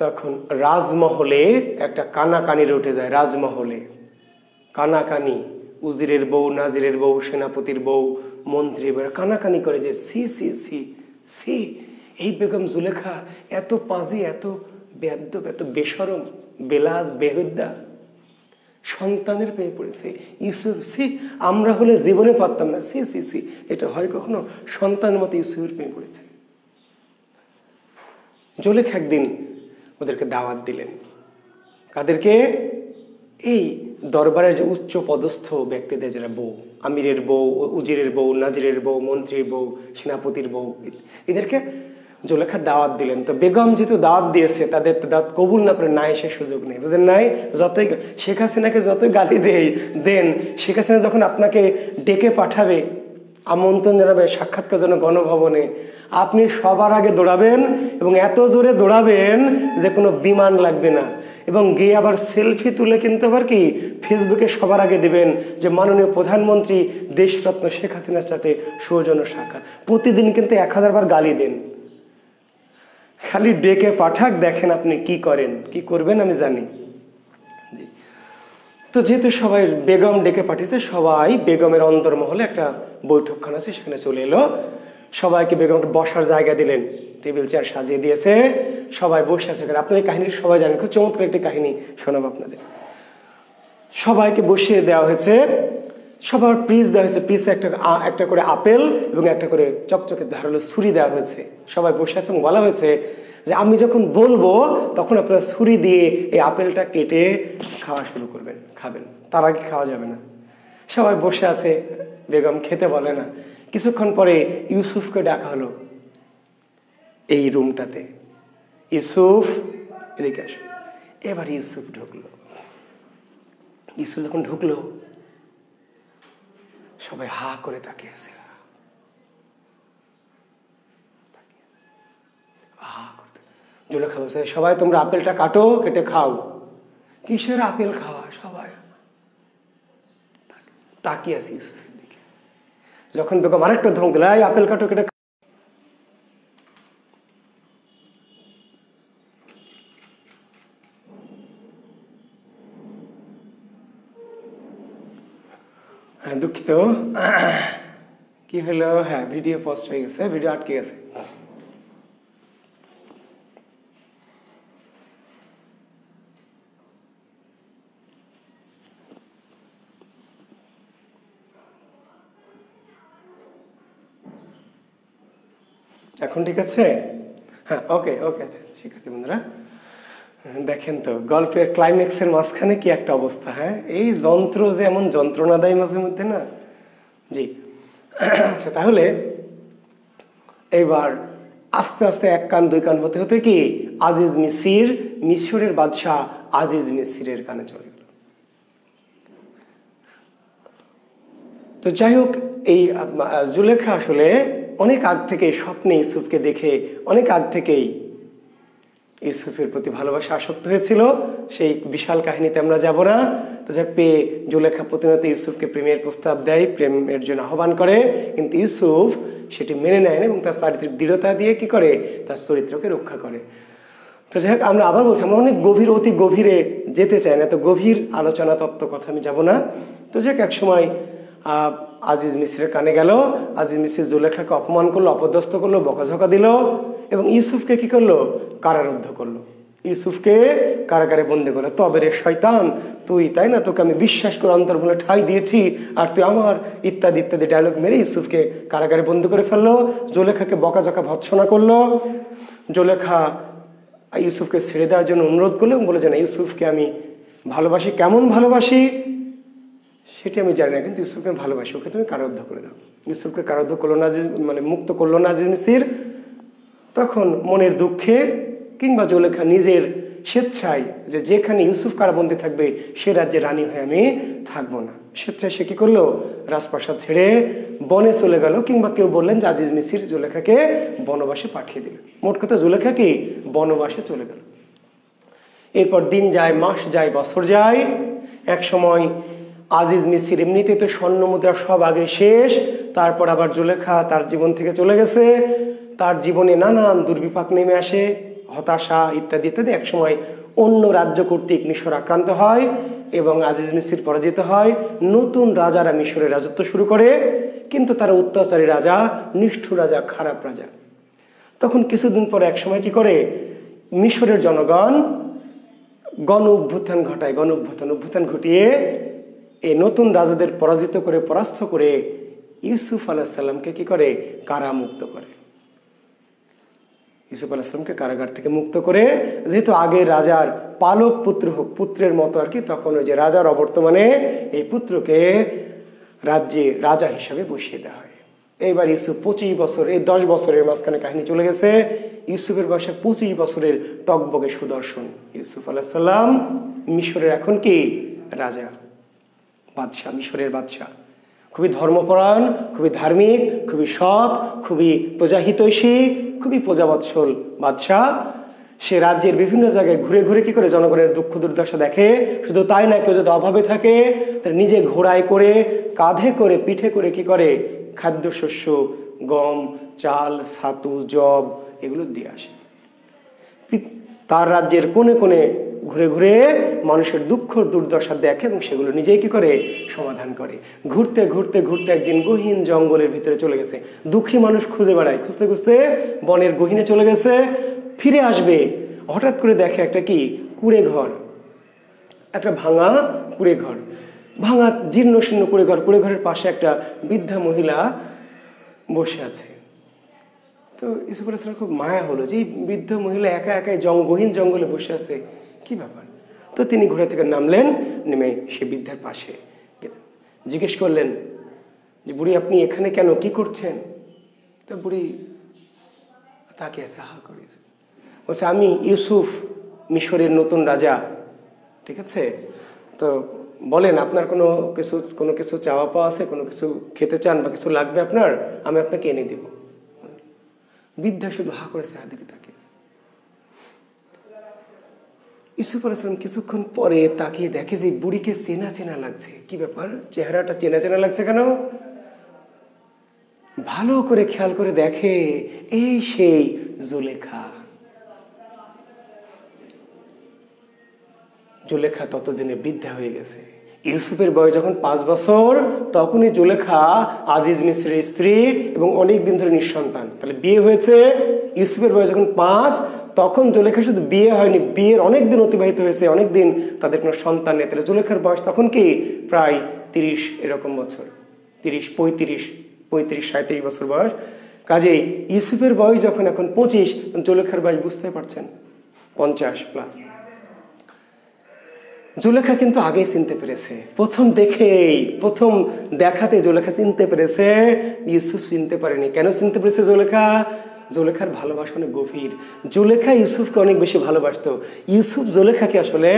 তখন রাজমহলে একটা কানাকানি উঠে যায়। রাজমহলে কানাকানি, উজিরের বউ, নাজিরের বউ, সেনাপতির বউ, মন্ত্রী কানাকানি করে যে সি সি সি সি, এই বেগম জুলেখা এত পাজি, এত বেয়াদব, এত বেশরম, বেলাজ, বেহুদ্দা, সন্তানের পেয়ে পড়েছে। ইউসুফ, সি, আমরা হলে জীবনে পারতাম না, সি সি সি, এটা হয় কখনো? সন্তানের মতো ইউসুফের পেয়ে পড়েছে। জুলেখা একদিন ওদেরকে দাওয়াত দিলেন। কাদেরকে? এই দরবারের যে উচ্চ পদস্থ ব্যক্তিদের, যারা বউ, আমিরের বউ, উজিরের বউ, নাজিরের বউ, মন্ত্রীর বউ, সেনাপতির বউ, এদেরকে জুলেখা দাওয়াত দিলেন। তো বেগম যেহেতু দাওয়াত দিয়েছে, তাদের তো দাওয়াত কবুল না করে না এসে সুযোগ নেই, বুঝলেন? নাই, যতই শেখ হাসিনাকে যতই গালি দেন, শেখ হাসিনা যখন আপনাকে ডেকে পাঠাবে, আমন্ত্রণ জানাবে সাক্ষাৎকার জন্য গণভবনে, আপনি সবার আগে দৌড়াবেন এবং এত জোরে দৌড়াবেন যে কোনো বিমান লাগবে না, এবং গিয়ে আবার সেলফি তুলে কিন্তু আবার কি ফেসবুকে সবার আগে দেবেন যে মাননীয় প্রধানমন্ত্রী দেশরত্ন শেখ হাসিনার সাথে সৌজন্য সাক্ষাৎ। প্রতিদিন কিন্তু 1000 বার গালি দেন, খালি ডেকে পাঠাক, দেখেন আপনি কি করেন, কি করবেন আমি জানি। তো যেহেতু সবাই বেগম ডেকে পাঠিয়েছে, সবাই বেগমের অন্তর্মহলে একটা বৈঠকখানা আছে, সেখানে চলে এলো। সবাইকে বেগম বসার জায়গা দিলেন, টেবিল চেয়ার সাজিয়ে দিয়েছে, সবাই বসে আছে। আপনার এই কাহিনী সবাই জানেন, খুব চমৎকার একটি কাহিনী শোনাবো আপনাদের। সবাইকে বসিয়ে দেওয়া হয়েছে, সবার পিস দেওয়া হয়েছে, পিসে একটা করে আপেল এবং একটা করে চকচকে ধারালো ছুরি দেওয়া হয়েছে। সবাই বসে আছে এবং বলা হয়েছে যে আমি যখন বলবো তখন আপনারা ছুরি দিয়ে এই আপেলটা কেটে খাওয়া শুরু করবেন, খাবেন, তার আগে খাওয়া যাবে না। সবাই বসে আছে, বেগম খেতে বলে না। কিছুক্ষণ পরে ইউসুফকে ডাকা হলো এই রুমটাতে। ইউসুফ এদিকে আসো। এবার ইউসুফ ঢুকলো। ইউসুফ যখন ঢুকলো সবাই হা করে তাকিয়ে আছে, জুলেখা বলছে সবাই তোমরা আপেলটা কাটো, কেটে খাও। কিসের আপেল খাওয়া? সবাই তাকিয়ে আছে ইউসুফের দিকে। যখন বেগম আরেকটা ধমক দিল, এই আপেল কাটো, কেটে হ্যাঁ দুঃখিত, কি হলো? হ্যাঁ ভিডিও পোস্ট হয়ে গেছে, ভিডিও আটকে গেছে। এখন ঠিক আছে? হ্যাঁ ওকে ওকে শিক্ষার্থী বন্ধুরা, দেখেন তো গল্পের ক্লাইম্যাক্সের মাঝখানে কি একটা অবস্থা। হ্যাঁ এই যন্ত্র যে এমন যন্ত্রণা দেয় মাঝে মধ্যে না। জি আচ্ছা, তাহলে এইবার আস্তে আস্তে 1 কান 2 কান হতে হতে কি আজিজ মিসির, মিশরের বাদশাহ আজিজ মিসিরের কানে চলে গেল। তো যাই হোক, এই জুলেখা আসলে অনেক আগ থেকে স্বপ্নে ইউসুফকে দেখে অনেক আগ থেকেই ইউসুফের প্রতি ভালোবাসা আসক্ত হয়েছিল। সেই বিশাল কাহিনীতে আমরা যাব না। তো যাক, পেয়ে জুলেখা প্রতিনিয়ত ইউসুফকে প্রেমের প্রস্তাব দেয়, প্রেমের জন্য আহ্বান করে, কিন্তু ইউসুফ সেটি মেনে নেয় না এবং তার চারিত্রিক দৃঢ়তা দিয়ে কি করে, তার চরিত্রকে রক্ষা করে। তো যাই হোক, আমরা আবার বলছি আমরা অনেক গভীর, অতি গভীরে যেতে চাই না, তো গভীর আলোচনা তত্ত্ব কথা আমি যাব না। তো যাক, এক সময় আজিজ মিসিরের কানে গেল, আজিজ মিসির জুলেখাকে অপমান করলো, অপদস্থ করলো, বকাঝকা দিল এবং ইউসুফকে কি করলো, কারারুদ্ধ করলো, ইউসুফকে কারাগারে বন্দি করলো। তবে রে শয়তান, তুই তাই না, তোকে আমি বিশ্বাস করে অন্তর্মূলে ঠাঁই দিয়েছি আর তুই আমার, ইত্যাদি ইত্যাদি ডায়লগ মেরে ইউসুফকে কারাগারে বন্দি করে ফেললো। জুলেখাকে বকাঝকা ভৎসনা করলো। জুলেখা ইউসুফকে ছেড়ে দেওয়ার জন্য অনুরোধ করলো এবং বলে যে না, ইউসুফকে আমি ভালোবাসি, কেমন ভালোবাসি সেটি আমি জানি না, কিন্তু ইউসুফকে আমি ভালোবাসি, ওকে তুমি কারারুদ্ধ করে দাও। ইউসুফকে কারারুদ্ধ করলো না, মানে মুক্ত করলো না আজিজ মিসির। তখন মনের দুঃখে কিংবা জুলেখা নিজের স্বেচ্ছায় যে যেখানে ইউসুফ কারাবন্দী থাকবে সে রাজ্যে রানী হয়ে আমি থাকবো না, স্বেচ্ছায় সে কি করলো, রাজপ্রাসাদ ছেড়ে বনে চলে গেল। কিংবা কেউ বললেন যে আজিজ মিসির জুলেখাকে বনবাসে পাঠিয়ে দিল। মোট কথা জুলেখা কি বনবাসে চলে গেল। এরপর দিন যায়, মাস যায়, বছর যায়। এক সময় আজিজ মিসির এমনিতে তো স্বর্ণ মুদ্রা সব আগে শেষ, তারপর আবার জুলেখা তার জীবন থেকে চলে গেছে। তার জীবনে নানান দুর্বিপাক নেমে আসে, হতাশা ইত্যাদি ইত্যাদি। এক সময় অন্য রাজ্য কর্তৃক মিশর আক্রান্ত হয় এবং আজিজ মিসির পরাজিত হয়। নতুন রাজারা মিশরের রাজত্ব শুরু করে, কিন্তু তারা অত্যাচারী রাজা, নিষ্ঠুর রাজা, খারাপ রাজা। তখন কিছুদিন পরে এক সময় কি করে, মিশরের জনগণ গণ অভ্যুত্থান ঘটায়। অভ্যুত্থান ঘটিয়ে এই নতুন রাজাদের পরাজিত করে, পরাস্ত করে ইউসুফ আলাইহিস সালামকে কি করে, কারামুক্ত করে। ইউসুফ আলাইহিস সালামকে কারাগার থেকে মুক্ত করে, যেহেতু আগে রাজার পালক পুত্র হোক, পুত্রের মতো আর কি, তখন ওই যে রাজার অবর্তমানে এই পুত্রকে রাজ্যে রাজা হিসাবে বসিয়ে দেওয়া হয়। এইবার ইউসুফ 25 বছর, এই 10 বছরের মাঝখানে কাহিনী চলে গেছে। ইউসুফের বয়সে 25 বছরের টকবগে সুদর্শন ইউসুফ আলাইহিস সালাম মিশরের এখন কি রাজা, বাদশাহ, মিশরের বাদশাহ। খুবই ধর্মপরায়ণ, খুবই ধার্মিক, খুবই সৎ, খুবই প্রজাহিতৈষী, খুবই প্রজাবৎসল বাদশাহ। সে রাজ্যের বিভিন্ন জায়গায় ঘুরে ঘুরে কি করে জনগণের দুঃখ দুর্দশা দেখে। শুধু তাই না, কেউ যদি অভাবে থাকে তাহলে নিজে ঘোড়ায় করে, কাঁধে করে, পিঠে করে কি করে খাদ্যশস্য, গম, চাল, ছাতু, জব এগুলো দিয়ে আসে। তার রাজ্যের কোণে কোণে ঘুরে ঘুরে মানুষের দুঃখ দুর্দশা দেখে এবং সেগুলো নিজেই কি করে সমাধান করে। ঘুরতে ঘুরতে ঘুরতে একদিন গহীন জঙ্গলের ভিতরে চলে গেছে। দুঃখী মানুষ খুঁজে বেড়ায়, খুঁজতে খুঁজতে বনের গহীনে চলে গেছে। ফিরে আসবে, হঠাৎ করে দেখে একটা কি কুড়ে ঘর, একটা ভাঙা কুড়ে ঘর, ভাঙা জীর্ণ শীর্ণ কুড়ে ঘর। কুড়ে ঘরের পাশে একটা বৃদ্ধা মহিলা বসে আছে। তো ইউসুফ আলাইহিস সালাম খুব মায়া হলো যে এই বৃদ্ধ মহিলা একা একাই গহীন জঙ্গলে বসে আছে, কি ব্যাপার। তো তিনি ঘোড়া থেকে নামলেন, নেমে সে বৃদ্ধার পাশে জিজ্ঞেস করলেন যে বুড়ি আপনি এখানে কেন, কি করছেন? তো বুড়ি তাকে এসে হা করেছে, বলছে আমি ইউসুফ, মিশরের নতুন রাজা। ঠিক আছে, তো বলেন আপনার কোনো কিছু চাওয়া পাওয়া আছে, কোনো কিছু খেতে চান বা কিছু লাগবে আপনার, আমি আপনাকে এনে দেব। বৃদ্ধা শুধু হা করেছে, আর দিকে তাকিয়ে। ইউসুফ আলাইহিস সালাম কিছুক্ষণ পরে তাকিয়ে দেখে যে বুড়িকে চেনা চেনা লাগছে। কি ব্যাপার, চেহারাটা চেনা চেনা লাগছে কেন? ভালো করে খেয়াল করে দেখে, এই সেই জুলেখা। জুলেখা ততদিনে বৃদ্ধা হয়ে গেছে। ইউসুফের বয়স যখন 5 বছর, তখনই জুলেখা আজিজ মিসরের স্ত্রী এবং অনেক দিন ধরে নিঃসন্তান। তাহলে বিয়ে হয়েছে ইউসুফের বয়স যখন 5, তখন জুলেখা শুধু বিয়ে হয়নি, বিয়ের অনেক দিন অতিবাহিত হয়েছে, অনেক দিন তাদের কোনো সন্তান নেই। তাহলে জুলেখার বয়স তখন কি প্রায় 30 এরকম বছর, 30, 35, 37 বছর বয়স। কাজেই ইউসুফের বয়স যখন এখন 25, জুলেখার বয়স বুঝতে পারছেন 50+। জুলেখা কিন্তু আগেই চিনতে পেরেছে, প্রথম দেখাতে জুলেখা চিনতে পেরেছে, ইউসুফ চিনতে পারেনি। কেন চিনতে পেরেছে জুলেখা? জুলেখার ভালোবাসা অনেক গভীর। জুলেখা ইউসুফকে অনেক বেশি ভালোবাসতো। ইউসুফ জুলেখাকে আসলে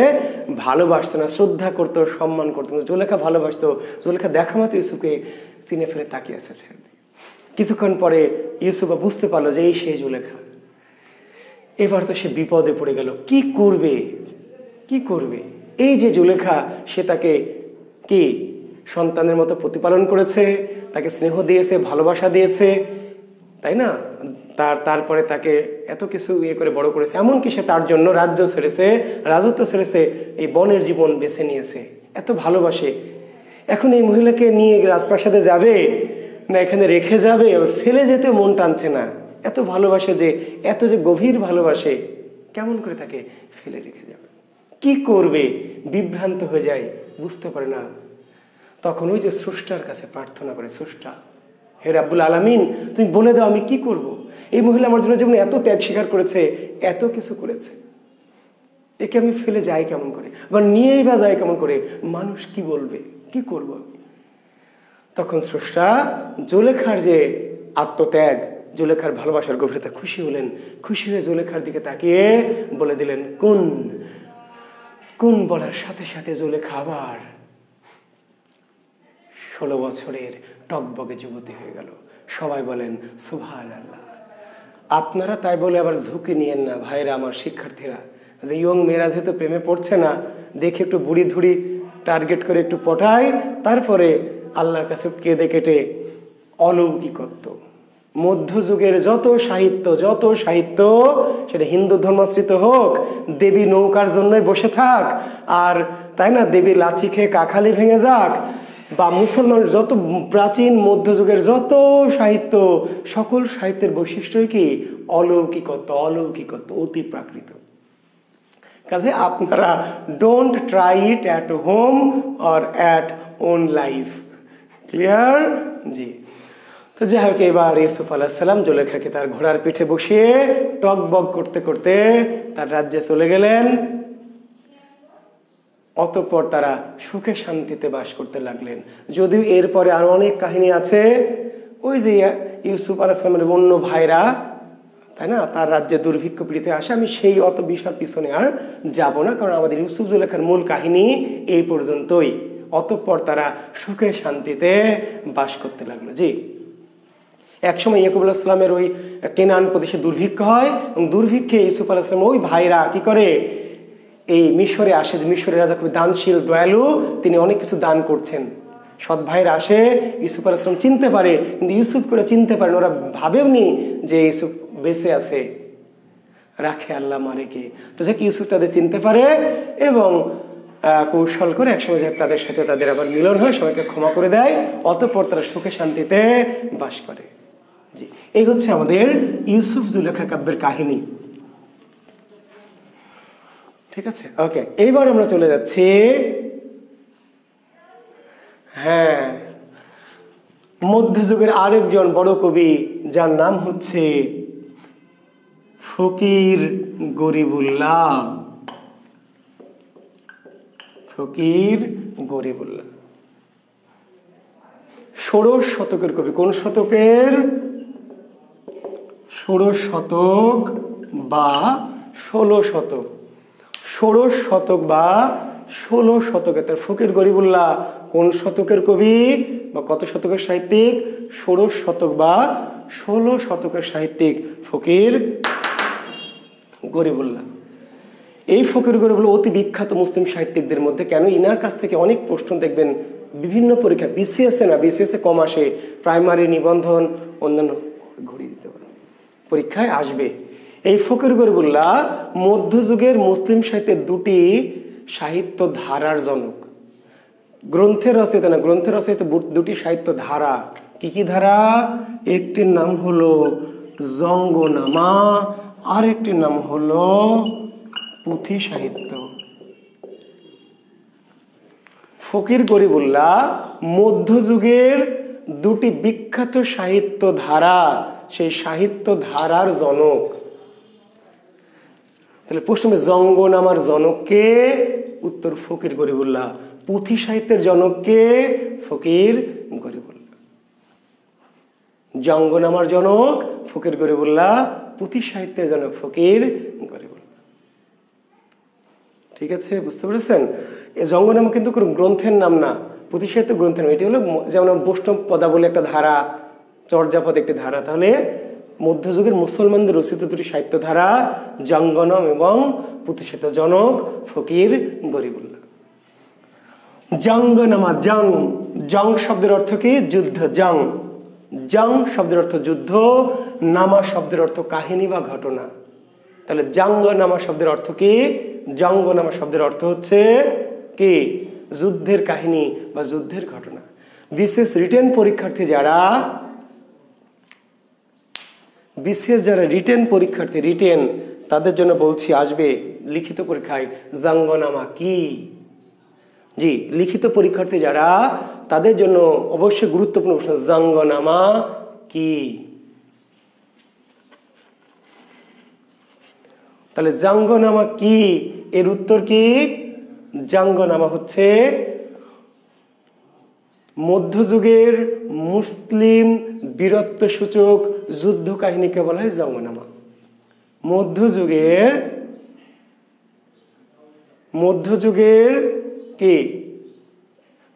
ভালোবাসতো না, শ্রদ্ধা করতো, সম্মান করতো। জুলেখা ভালোবাসতো। জুলেখা দেখা মাত্র ইউসুফকে চিনে ফেলে তাকিয়ে এসেছে। কিছুক্ষণ পরে ইউসুফ বুঝতে পারলো যে এই সেই জুলেখা। এবার তো সে বিপদে পড়ে গেল, কি করবে। এই যে জুলেখা, সে তাকে কি সন্তানের মতো প্রতিপালন করেছে, তাকে স্নেহ দিয়েছে, ভালোবাসা দিয়েছে, তাই না? তারপরে তাকে এত কিছু করে বড় করেছে, এমনকি সে তার জন্য রাজ্য ছেড়েছে, রাজত্ব ছেড়েছে, এই বনের জীবন বেছে নিয়েছে, এত ভালোবাসে। এখন এই মহিলাকে নিয়ে রাজপ্রাসাদে যাবে না এখানে রেখে যাবে, ফেলে যেতে মন টানছে না। এত ভালোবাসে, এত যে গভীর ভালোবাসে, কেমন করে তাকে ফেলে রেখে যাবে? কি করবে? বিভ্রান্ত হয়ে যায়, বুঝতে পারে না। তখন ওই যে স্রষ্টার কাছে প্রার্থনা করে, স্রষ্টা, হে রাব্বুল আলামিন, তুমি বলে দাও আমি কি করব। এই মহিলা আমার জন্য জীবনে এত ত্যাগ স্বীকার করেছে, এত কিছু করেছে, একে আমি ফেলে যাই কেমন করে, আবার নিয়েই বা যাই কেমন করে, মানুষ কি বলবে, কি করব আমি? তখন স্রষ্টা জুলেখার যে আত্মত্যাগ, জুলেখার ভালোবাসার গভীরতা খুশি হলেন। খুশি হয়ে জুলেখার দিকে তাকিয়ে বলে দিলেন কোন বলার সাথে সাথে জুলেখা আবার 16 বছরের টকবগে যুবতী হয়ে গেল। সবাই বলেন সুবহানাল্লাহ। আপনারা তাই বলে আবার ঝুঁকি নিয়েন না ভাইরা, আমার শিক্ষার্থীরা, যে ইয়ং মেয়েরা যেহেতু প্রেমে পড়ছে না, দেখে একটু বুড়ি ধুড়ি টার্গেট করে একটু পটায়, তারপরে আল্লাহর কাছে কেঁদে কেটে অলৌকিকত্ব। মধ্যযুগের যত সাহিত্য সেটা হিন্দু ধর্মাশ্রিত হোক, দেবী নৌকার জন্যই বসে থাক, আর তাই না দেবী লাথি খেয়ে কাখালি ভেঙে যাক, বা মুসলমান যত প্রাচীন মধ্যযুগের যত সাহিত্য, সকল সাহিত্যের বৈশিষ্ট্যই কি অলৌকিকত্ব, অতি প্রাকৃত। কাজে আপনারা don't try it at home or at own life. Clear? জি। তো যাই হোক, এবার ইউসুফ আলাইহিস সালাম জুলেখাকে তার ঘোড়ার পিঠে বসিয়ে টকবক করতে করতে তার রাজ্যে চলে গেলেন। অতঃপর তারা সুখে শান্তিতে বাস করতে লাগলেন। যদিও এরপরে আরো অনেক কাহিনী আছে, ওই যে ইউসুফ আলাইহিস সালামের অন্য ভাইরা, তাই না, তার রাজ্যে দুর্ভিক্ষ পীড়িত আসে, আমি সেই অত বিষয় পিছনে আর যাব না, কারণ আমাদের ইউসুফ জুলেখার মূল কাহিনী এই পর্যন্তই। অতঃপর তারা সুখে শান্তিতে বাস করতে লাগলো। জি। একসময় ইয়াকুব আলাইহিস সালামের ওই কেনান প্রদেশে দুর্ভিক্ষ হয় এবং দুর্ভিক্ষে ইউসুফ আলাইহিস সালাম ওই ভাইরা কি করে এই মিশরে আসে, যে মিশরের রাজা খুবই দানশীল দয়ালু, তিনি অনেক কিছু দান করছেন। সৎ ভাইরা আসে, ইউসুফ আলাইহিস সালাম চিনতে পারে, কিন্তু ইউসুফ করে চিনতে পারেন, ওরা ভাবেওনি যে ইউসুফ বেঁচে আছে, রাখে আল্লাহ মারেকে। তো যাকে ইউসুফ তাদের চিনতে পারে এবং কৌশল করে একসময় যাক তাদের সাথে তাদের আবার মিলন হয়, সবাইকে ক্ষমা করে দেয়, অতঃপর তারা সুখে শান্তিতে বাস করে। জি, এই হচ্ছে আমাদের ইউসুফ জুলেখা কাব্যের কাহিনী। ঠিক আছে, ওকে। এইবার আমরা চলে যাচ্ছি মধ্যযুগের আরেকজন বড় কবি, যার নাম হচ্ছে ফকির গরিবুল্লাহ। ফকির গরিবুল্লাহ ষোড়শ শতকের কবি। কোন শতকের? ষোড়শ শতক বা 16 শতক। ষোড়শ শতক বা 16 শতকে। তার ফকির গরিবুল্লাহ কোন শতকের কবি বা কত শতকের সাহিত্যিক? ষোড়শ শতক বা 16 শতকের সাহিত্যিক ফকির গরিবুল্লাহ। এই ফকির গরিবুল্লাহ অতি বিখ্যাত মুসলিম সাহিত্যিকদের মধ্যে। কেন? ইনার কাছ থেকে অনেক প্রশ্ন দেখবেন বিভিন্ন পরীক্ষা, বিসিএস না, বিসিএস কম আসে, প্রাইমারি, নিবন্ধন, অন্যান্য ঘুরিয়ে দিতে পারে, পরীক্ষায় আসবে। এই ফকির গরিবুল্লাহ মধ্যযুগের মুসলিম সাহিত্যের দুটি সাহিত্য ধারার জনক। গ্রন্থের রচয়িতা না, গ্রন্থের রচয়িতা দুটি সাহিত্য ধারা। কি কি ধারা? একটির নাম হলো জঙ্গনামা, আর একটির নাম হলো পুঁথি সাহিত্য। ফকির গরিবুল্লাহ মধ্যযুগের দুটি বিখ্যাত সাহিত্য ধারা, সেই সাহিত্য ধারার জনক। তাহলে প্রশ্নে জঙ্গনামার জনককে? উত্তর ফকির গরিবুল্লাহ। পুঁথি সাহিত্যের জনককে? ফকির গরিবুল্লাহ। জঙ্গনামার জনক ফকির গরিবুল্লাহ, পুঁথি সাহিত্যের জনক ফকির গরিবুল্লাহ। ঠিক আছে, বুঝতে পেরেছেন? এই জঙ্গনামা কিন্তু কোনো গ্রন্থের নাম না, পুঁথি সাহিত্য গ্রন্থের নাম। এটি হলো যেমন বৈষ্ণব পদাবলী একটা ধারা, চর্যাপদ একটি ধারা। তাহলে মধ্যযুগের মুসলমানদের রচিত দুটি সাহিত্য ধারা জঙ্গনাম এবং পুঁথি সাহিত্য, জনক ফকির গরিবুল্লাহ। জঙ্গনামা, জং, জং শব্দের অর্থ কি? যুদ্ধ। জং, জং শব্দের অর্থ যুদ্ধ, নামা শব্দের অর্থ কাহিনী বা ঘটনা। তাহলে জঙ্গনামা শব্দের অর্থ কি? জঙ্গনামা শব্দের অর্থ হচ্ছে কি? যুদ্ধের কাহিনী বা যুদ্ধের ঘটনা। বিশেষ রিটেন পরীক্ষার্থী যারা, বিশেষ যারা রিটেন পরীক্ষার্থী, রিটেন, তাদের জন্য বলছি আসবে লিখিত পরীক্ষায় জঙ্গনামা কি। জি, লিখিত পরীক্ষার্থী যারা, তাদের জন্য অবশ্যই গুরুত্বপূর্ণ প্রশ্ন, জঙ্গনামা কি। তাহলে জঙ্গনামা কি? এর উত্তর কি? জঙ্গনামা হচ্ছে মধ্যযুগের মুসলিম বীরত্ব সূচক যুদ্ধ কাহিনীকে বলা হয় জঙ্গনামা। মধ্যযুগের কি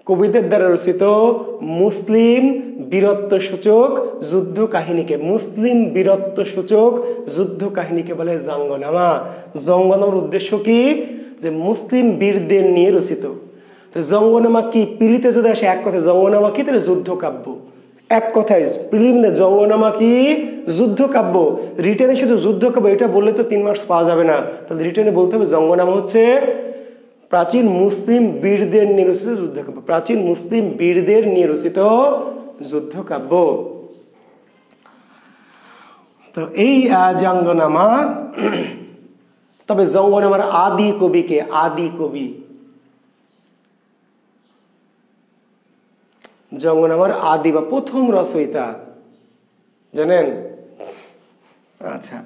কবিদের দ্বারা রচিত মুসলিম বীরত্ব সূচক যুদ্ধ কাহিনীকে, মুসলিম বীরত্ব সূচক যুদ্ধ কাহিনীকে বলে জঙ্গনামা। জঙ্গনামার উদ্দেশ্য কি? যে মুসলিম বীরদের নিয়ে রচিত। তো জঙ্গনামা কি? পিলিতে যদি আসে এক কথায় জঙ্গনামা কি, তাহলে যুদ্ধ কাব্য। এক কথায় প্রিলিমিনারি জঙ্গনামা কি? যুদ্ধ কাব্য। রিটেনে শুধু যুদ্ধ কাব্য এটা বললে তো 3 মার্কস পাওয়া যাবে না। তাহলে রিটেনে বলতে হবে জঙ্গনামা হচ্ছে প্রাচীন মুসলিম বীরদের নিয়ে রচিত যুদ্ধ কাব্য। প্রাচীন মুসলিম বীরদের নিয়ে রচিত যুদ্ধ কাব্য। তো এই জঙ্গনামা, তবে জঙ্গনামার আদি কবিকে? আদি কবি, জঙ্গনামার আদি বা প্রথম রচয়িতা জানেন? আচ্ছা,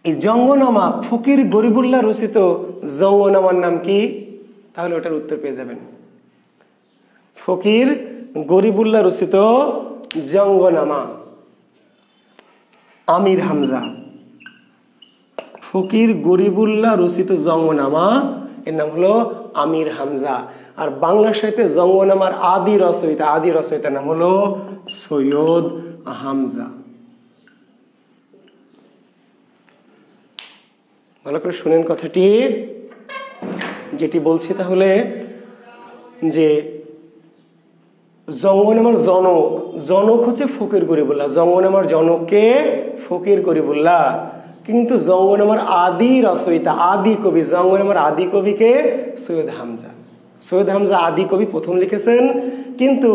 এই জঙ্গনামা ফকির গরিবুল্লাহ রচিত জঙ্গনামার নাম কি? তাহলে ওটার উত্তর পেয়ে যাবেন। ফকির গরিবুল্লাহ রচিত জঙ্গনামা আমির হামজা। ফকির গরিবুল্লাহ রচিত জঙ্গনামা, এর নাম হলো আমির হামজা। আর বাংলা সাহিত্যে জঙ্গনামার আদি রচয়িতার নাম হলো সৈয়দ হামজা। ভালো করে শুনেন কথাটি, যেটি বলছি তাহলে যে জঙ্গনামার জনক হচ্ছে ফকির গরিবুল্লাহ, জঙ্গনামার জনককে ফকির গরিবুল্লাহ, কিন্তু জঙ্গনামার আদি রচয়িতা আদি কবি, জঙ্গনামার আদি কবিকে সৈয়দ হামজা। সৈয়দ হামজা আদি কবি প্রথম লিখেছেন, কিন্তু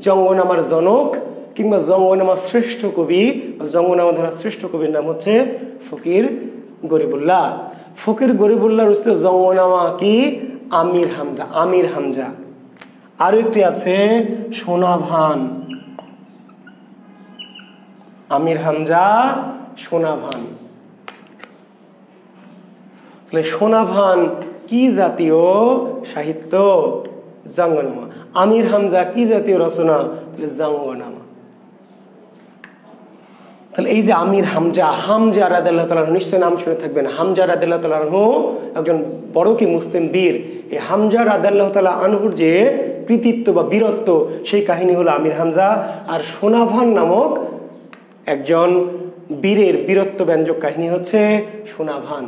জঙ্গনামার জনক কিংবা জঙ্গনামার শ্রেষ্ঠ কবি, জঙ্গনামা ধরা শ্রেষ্ঠ কবির নাম হচ্ছে ফকির গরিবুল্লাহ। ফকির গরিবুল্লাহ রচিত জঙ্গনামা কি? আমির হামজা। আরো একটি আছে সোনাভান, আমির হামজা সোনাভান। তাহলে সোনাভান কি জাতীয় সাহিত্য? জঙ্গনামা। আমির হামজা কি জাতীয় রচনা? তাহলে জঙ্গনামা। তাহলে এই যে আমির হামজা রাদিয়াল্লাহু তাআলা আনহু, নিশ্চয় নাম শুনে থাকবেন। হামজা রাদিয়াল্লাহু তাআলা আনহু একজন বড় কি মুসলিম বীর। এই হামজা রাদিয়াল্লাহু তাআলা আনহুর যে কৃতিত্ব বা বীরত্ব, সেই কাহিনী হলো আমির হামজা। আর সোনাভান নামক একজন বীরের বীরত্ব ব্যঞ্জক কাহিনী হচ্ছে সোনাভান।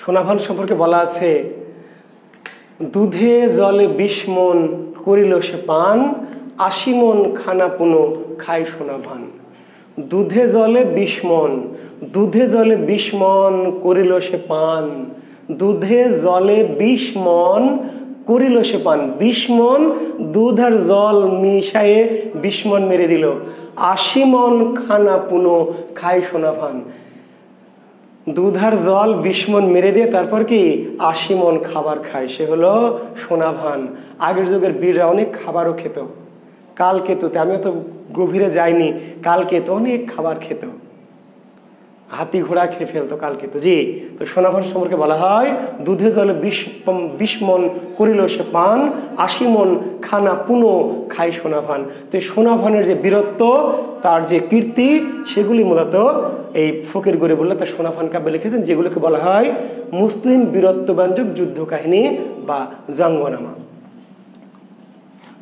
সোনাভান সম্পর্কে বলা আছে, দুধে জলে 20 মণ করিল সে পান, 80 মণ খানা পুনো খাই সোনাভান। দুধে জলে 20 মণ, দুধে জলে 20 মণ করিল সে পান, দুধে জলে 20 মণ করিল সে পান। 20 মণ দুধ আর জল মিশায়ে 20 মণ মেরে দিল, 80 মণ খানা পুনো খাই সোনাভান। দুধ আর জল 20 মণ মেরে দিয়ে তারপর কি 80 মণ খাবার খায়, সে হলো সোনাভান। আগের যুগের বীররা অনেক খাবারও খেত। কালকেতুতে, আমিও তো গভীরে যাইনি, কালকেতু অনেক খাবার খেত, হাতি ঘোড়া খেয়ে ফেলতো কালকেতু। জি, তো সোনাভান সম্পর্কে বলা হয়, দুধে জলে 20 মণ করিল সে পান, 80 মণ খানা পুনো খাই সোনাভান। তো এই সোনাভানের যে বীরত্ব, তার যে কীর্তি, সেগুলি মূলত এই ফকির গরিবুল্লাহ তার সোনাভান কাব্যে লিখেছেন, যেগুলোকে বলা হয় মুসলিম বীরত্বব্যঞ্জক যুদ্ধ কাহিনী বা জঙ্গনামা।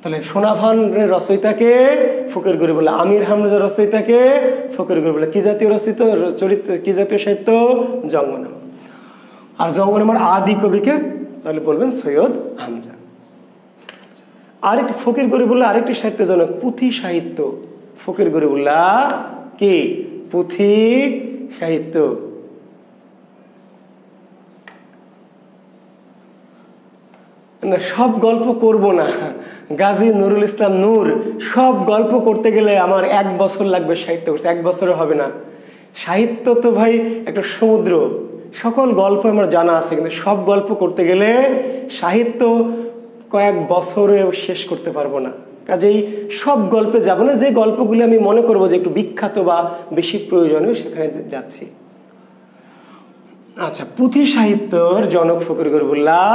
তাহলে সোনাভানের রচয়িতাকে ফকির গরিবুল্লাহ, আমির হামজার রচয়িতাকে ফকির গরিবুল্লাহ। কি জাতীয় রচিত চরিত্র, কি জাতীয় সাহিত্য? জঙ্গনামা। আর জঙ্গনামার আদি কবিকে তাহলে বলবেন সৈয়দ হামজা। আরেকটি ফকির গরিবুল্লাহ আরেকটি সাহিত্যের জনক, পুঁথি সাহিত্য। ফকির গরিবুল্লাহ কি? পুঁথি সাহিত্য। না, সব গল্প করব না, গাজী নুরুল ইসলাম নূর, সব গল্প করতে গেলে আমার 1 বছর লাগবে। সাহিত্য করছে 1 বছরে হবে না। সাহিত্য তো ভাই একটা সমুদ্র, সকল গল্প আমার জানা আছে, কিন্তু সব গল্প করতে গেলে সাহিত্য কয়েক বছরে শেষ করতে পারবো না। কাজেই সব গল্পে যাব না, যে গল্পগুলি আমি মনে করবো যে একটু বিখ্যাত বা বেশি প্রয়োজনীয় সেখানে যাচ্ছি। আচ্ছা, পুঁথি সাহিত্যর জনক ফকির গরিবুল্লাহ।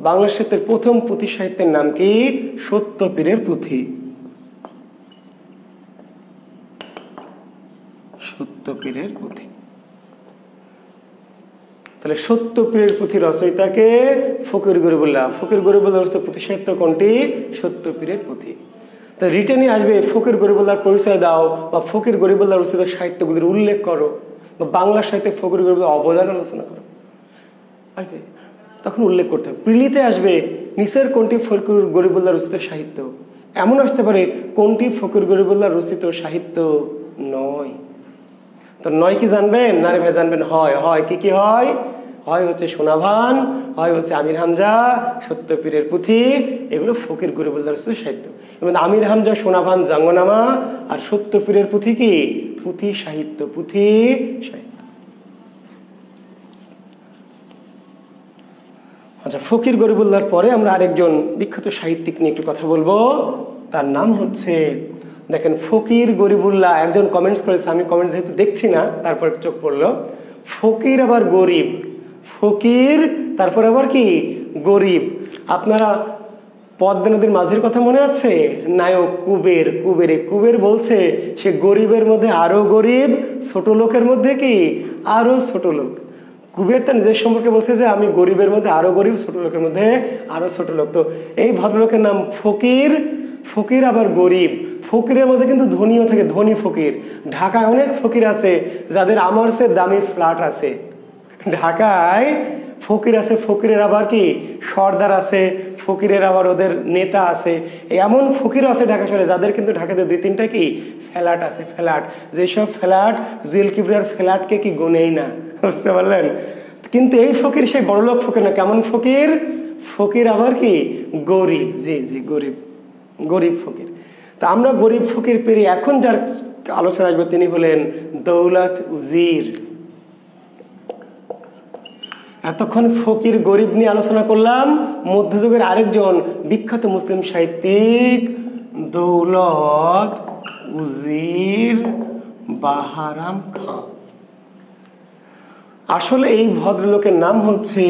বাংলা সাহিত্যের প্রথম পুঁথি সাহিত্যের নাম কি? সত্যপীরের পুঁথি। সত্যপীরের পুঁথি। তাহলে সত্যপীরের পুঁথি রচয়িতাকে ফকির গরিবুল্লাহ। ফকির গরিবুল্লাহ রচিত পুঁথি সাহিত্য কোনটি? সত্যপীরের পুঁথি। তা রিটেনে আসবে ফকির গরিবুল্লাহর পরিচয় দাও, বা ফকির গরিবুল্লাহ রচিত সাহিত্যগুলির উল্লেখ করো, বা বাংলা সাহিত্যে ফকির গরিবুল্লাহ অবদান আলোচনা করো, আসবে, তখন উল্লেখ করতে হবে। প্রিলিতে আসবে নিচের কোনটি ফকির গরিবুল্লাহ রচিত সাহিত্য। এমন আসতে পারে কোনটি ফকির গরিবুল্লাহ রচিত সাহিত্য নয়। তো নয় কি জানবেন? না রে ভাই জানবেন, হয়। হয় কি কি হয়? হয় হচ্ছে সোনাভান, হয় হচ্ছে আমির হামজা, সত্যপীরের পুঁথি, এগুলো ফকির গরিবুল্লাহ রচিত সাহিত্য। এবং আমির হামজা, সোনাভান, জঙ্গনামা, আর সত্যপীরের পুঁথি কি? পুঁথি সাহিত্য। পুঁথি সাহিত্য। আচ্ছা, ফকির গরিবুল্লাহর পরে আমরা আরেকজন বিখ্যাত সাহিত্যিক নিয়ে একটু কথা বলবো। তার নাম হচ্ছে, দেখেন, ফকির গরিবুল্লাহ। একজন কমেন্টস করেছে, আমি কমেন্টস যেহেতু দেখছি না, তারপর চোখ পড়লো, ফকির আবার গরিব, ফকির তারপর আবার কি? গরিব। আপনারা পদ্মা নদীর মাঝির কথা মনে আছে? নায়ক কুবের, কুবের বলছে সে গরিবের মধ্যে আরো গরিব, ছোট লোকের মধ্যে কি আরো ছোট লোক। কুবের তার নিজের সম্পর্কে বলছে যে আমি গরিবের মধ্যে আরো গরিব, ছোট লোকের মধ্যে আরো ছোট লোক। তো এই ভদ্রলোকের নাম ফকির, ফকির আবার গরিব। ফকিরের মাঝে কিন্তু ধনীও থাকে, ধনী ফকির। ঢাকায় অনেক ফকির আছে যাদের আমার চেয়ে দামি ফ্ল্যাট আছে। ঢাকায় ফকির আছে, ফকিরের আবার কি সর্দার আছে, ফকিরের আবার ওদের নেতা আছে। এমন ফকির আছে ঢাকা শহরে যাদের কিন্তু ঢাকাতে 2-3টা কি ফ্ল্যাট আছে। ফ্ল্যাট, যেসব ফ্ল্যাট জুয়েল কিবরিয়ার ফ্ল্যাটকে কি গুনেই না, বুঝতে পারলেন? কিন্তু এই ফকির সেই বড়লোক ফকির না। কেমন ফকির? ফকির আবার কি গরিব। জি জি, গরিব, গরিব ফকির। তা আমরা গরিব ফকির পেরিয়ে এখন যার আলোচনা আসবে তিনি হলেন দৌলত উজির। এতক্ষণ ফকির গরিব নিয়ে আলোচনা করলাম। মধ্যযুগের আরেকজন বিখ্যাত মুসলিম সাহিত্যিক দৌলত উজির বাহারাম খাঁ। আসলে এই ভদ্রলোকের নাম হচ্ছে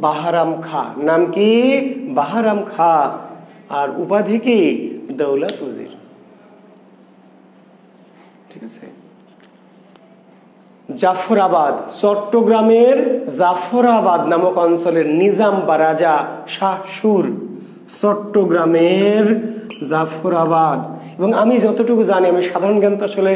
বাহারাম খাঁ। নাম কি? বাহারাম খাঁ। আর উপাধি কি? দৌলত উজির। ঠিক আছে। জাফরাবাদ, চট্টগ্রামের জাফরাবাদ নামক অঞ্চলের নিজাম বা রাজা শাহ সুর। চট্টগ্রামের জাফরাবাদ। এবং আমি যতটুকু জানি, আমি সাধারণ জ্ঞান তো আসলে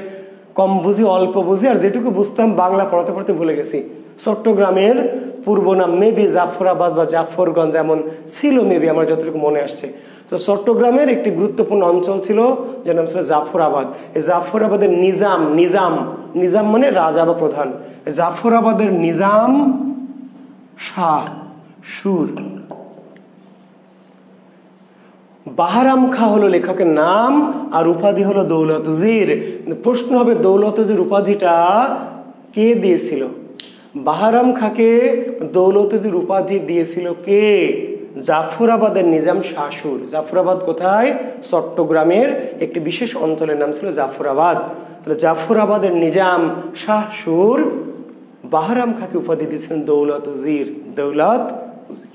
কম বুঝি, অল্প বুঝি, আর যেটুকু বুঝতাম বাংলা পড়াতে পড়তে ভুলে গেছি। চট্টগ্রামের পূর্ব নাম মেবি জাফরাবাদ বা জাফরগঞ্জ এমন ছিল, মেবি আমার যতটুকু মনে আসছে। তো চট্টগ্রামের একটি গুরুত্বপূর্ণ অঞ্চল ছিল যার নাম ছিল জাফরাবাদ। এই জাফরাবাদের নিজাম, নিজাম মানে রাজা বা প্রধান, জাফরাবাদের নিজাম শাহ সুর। বাহারাম খাঁ হলো লেখকের নাম, আর উপাধি হলো দৌলত উজির। প্রশ্ন হবে দৌলত উজির উপাধিটা কে দিয়েছিল? বাহারাম খাঁকে দৌলত উজির উপাধি দিয়েছিল কে? জাফরাবাদের নিজাম শাহ সুর। জাফরাবাদ কোথায়? চট্টগ্রামের একটি বিশেষ অঞ্চলের নাম ছিল জাফরাবাদ। তাহলে জাফরাবাদের নিজাম শাহ সুর বাহারাম খাঁকে উপাধি দিয়েছিলেন দৌলত উজির। দৌলত উজির।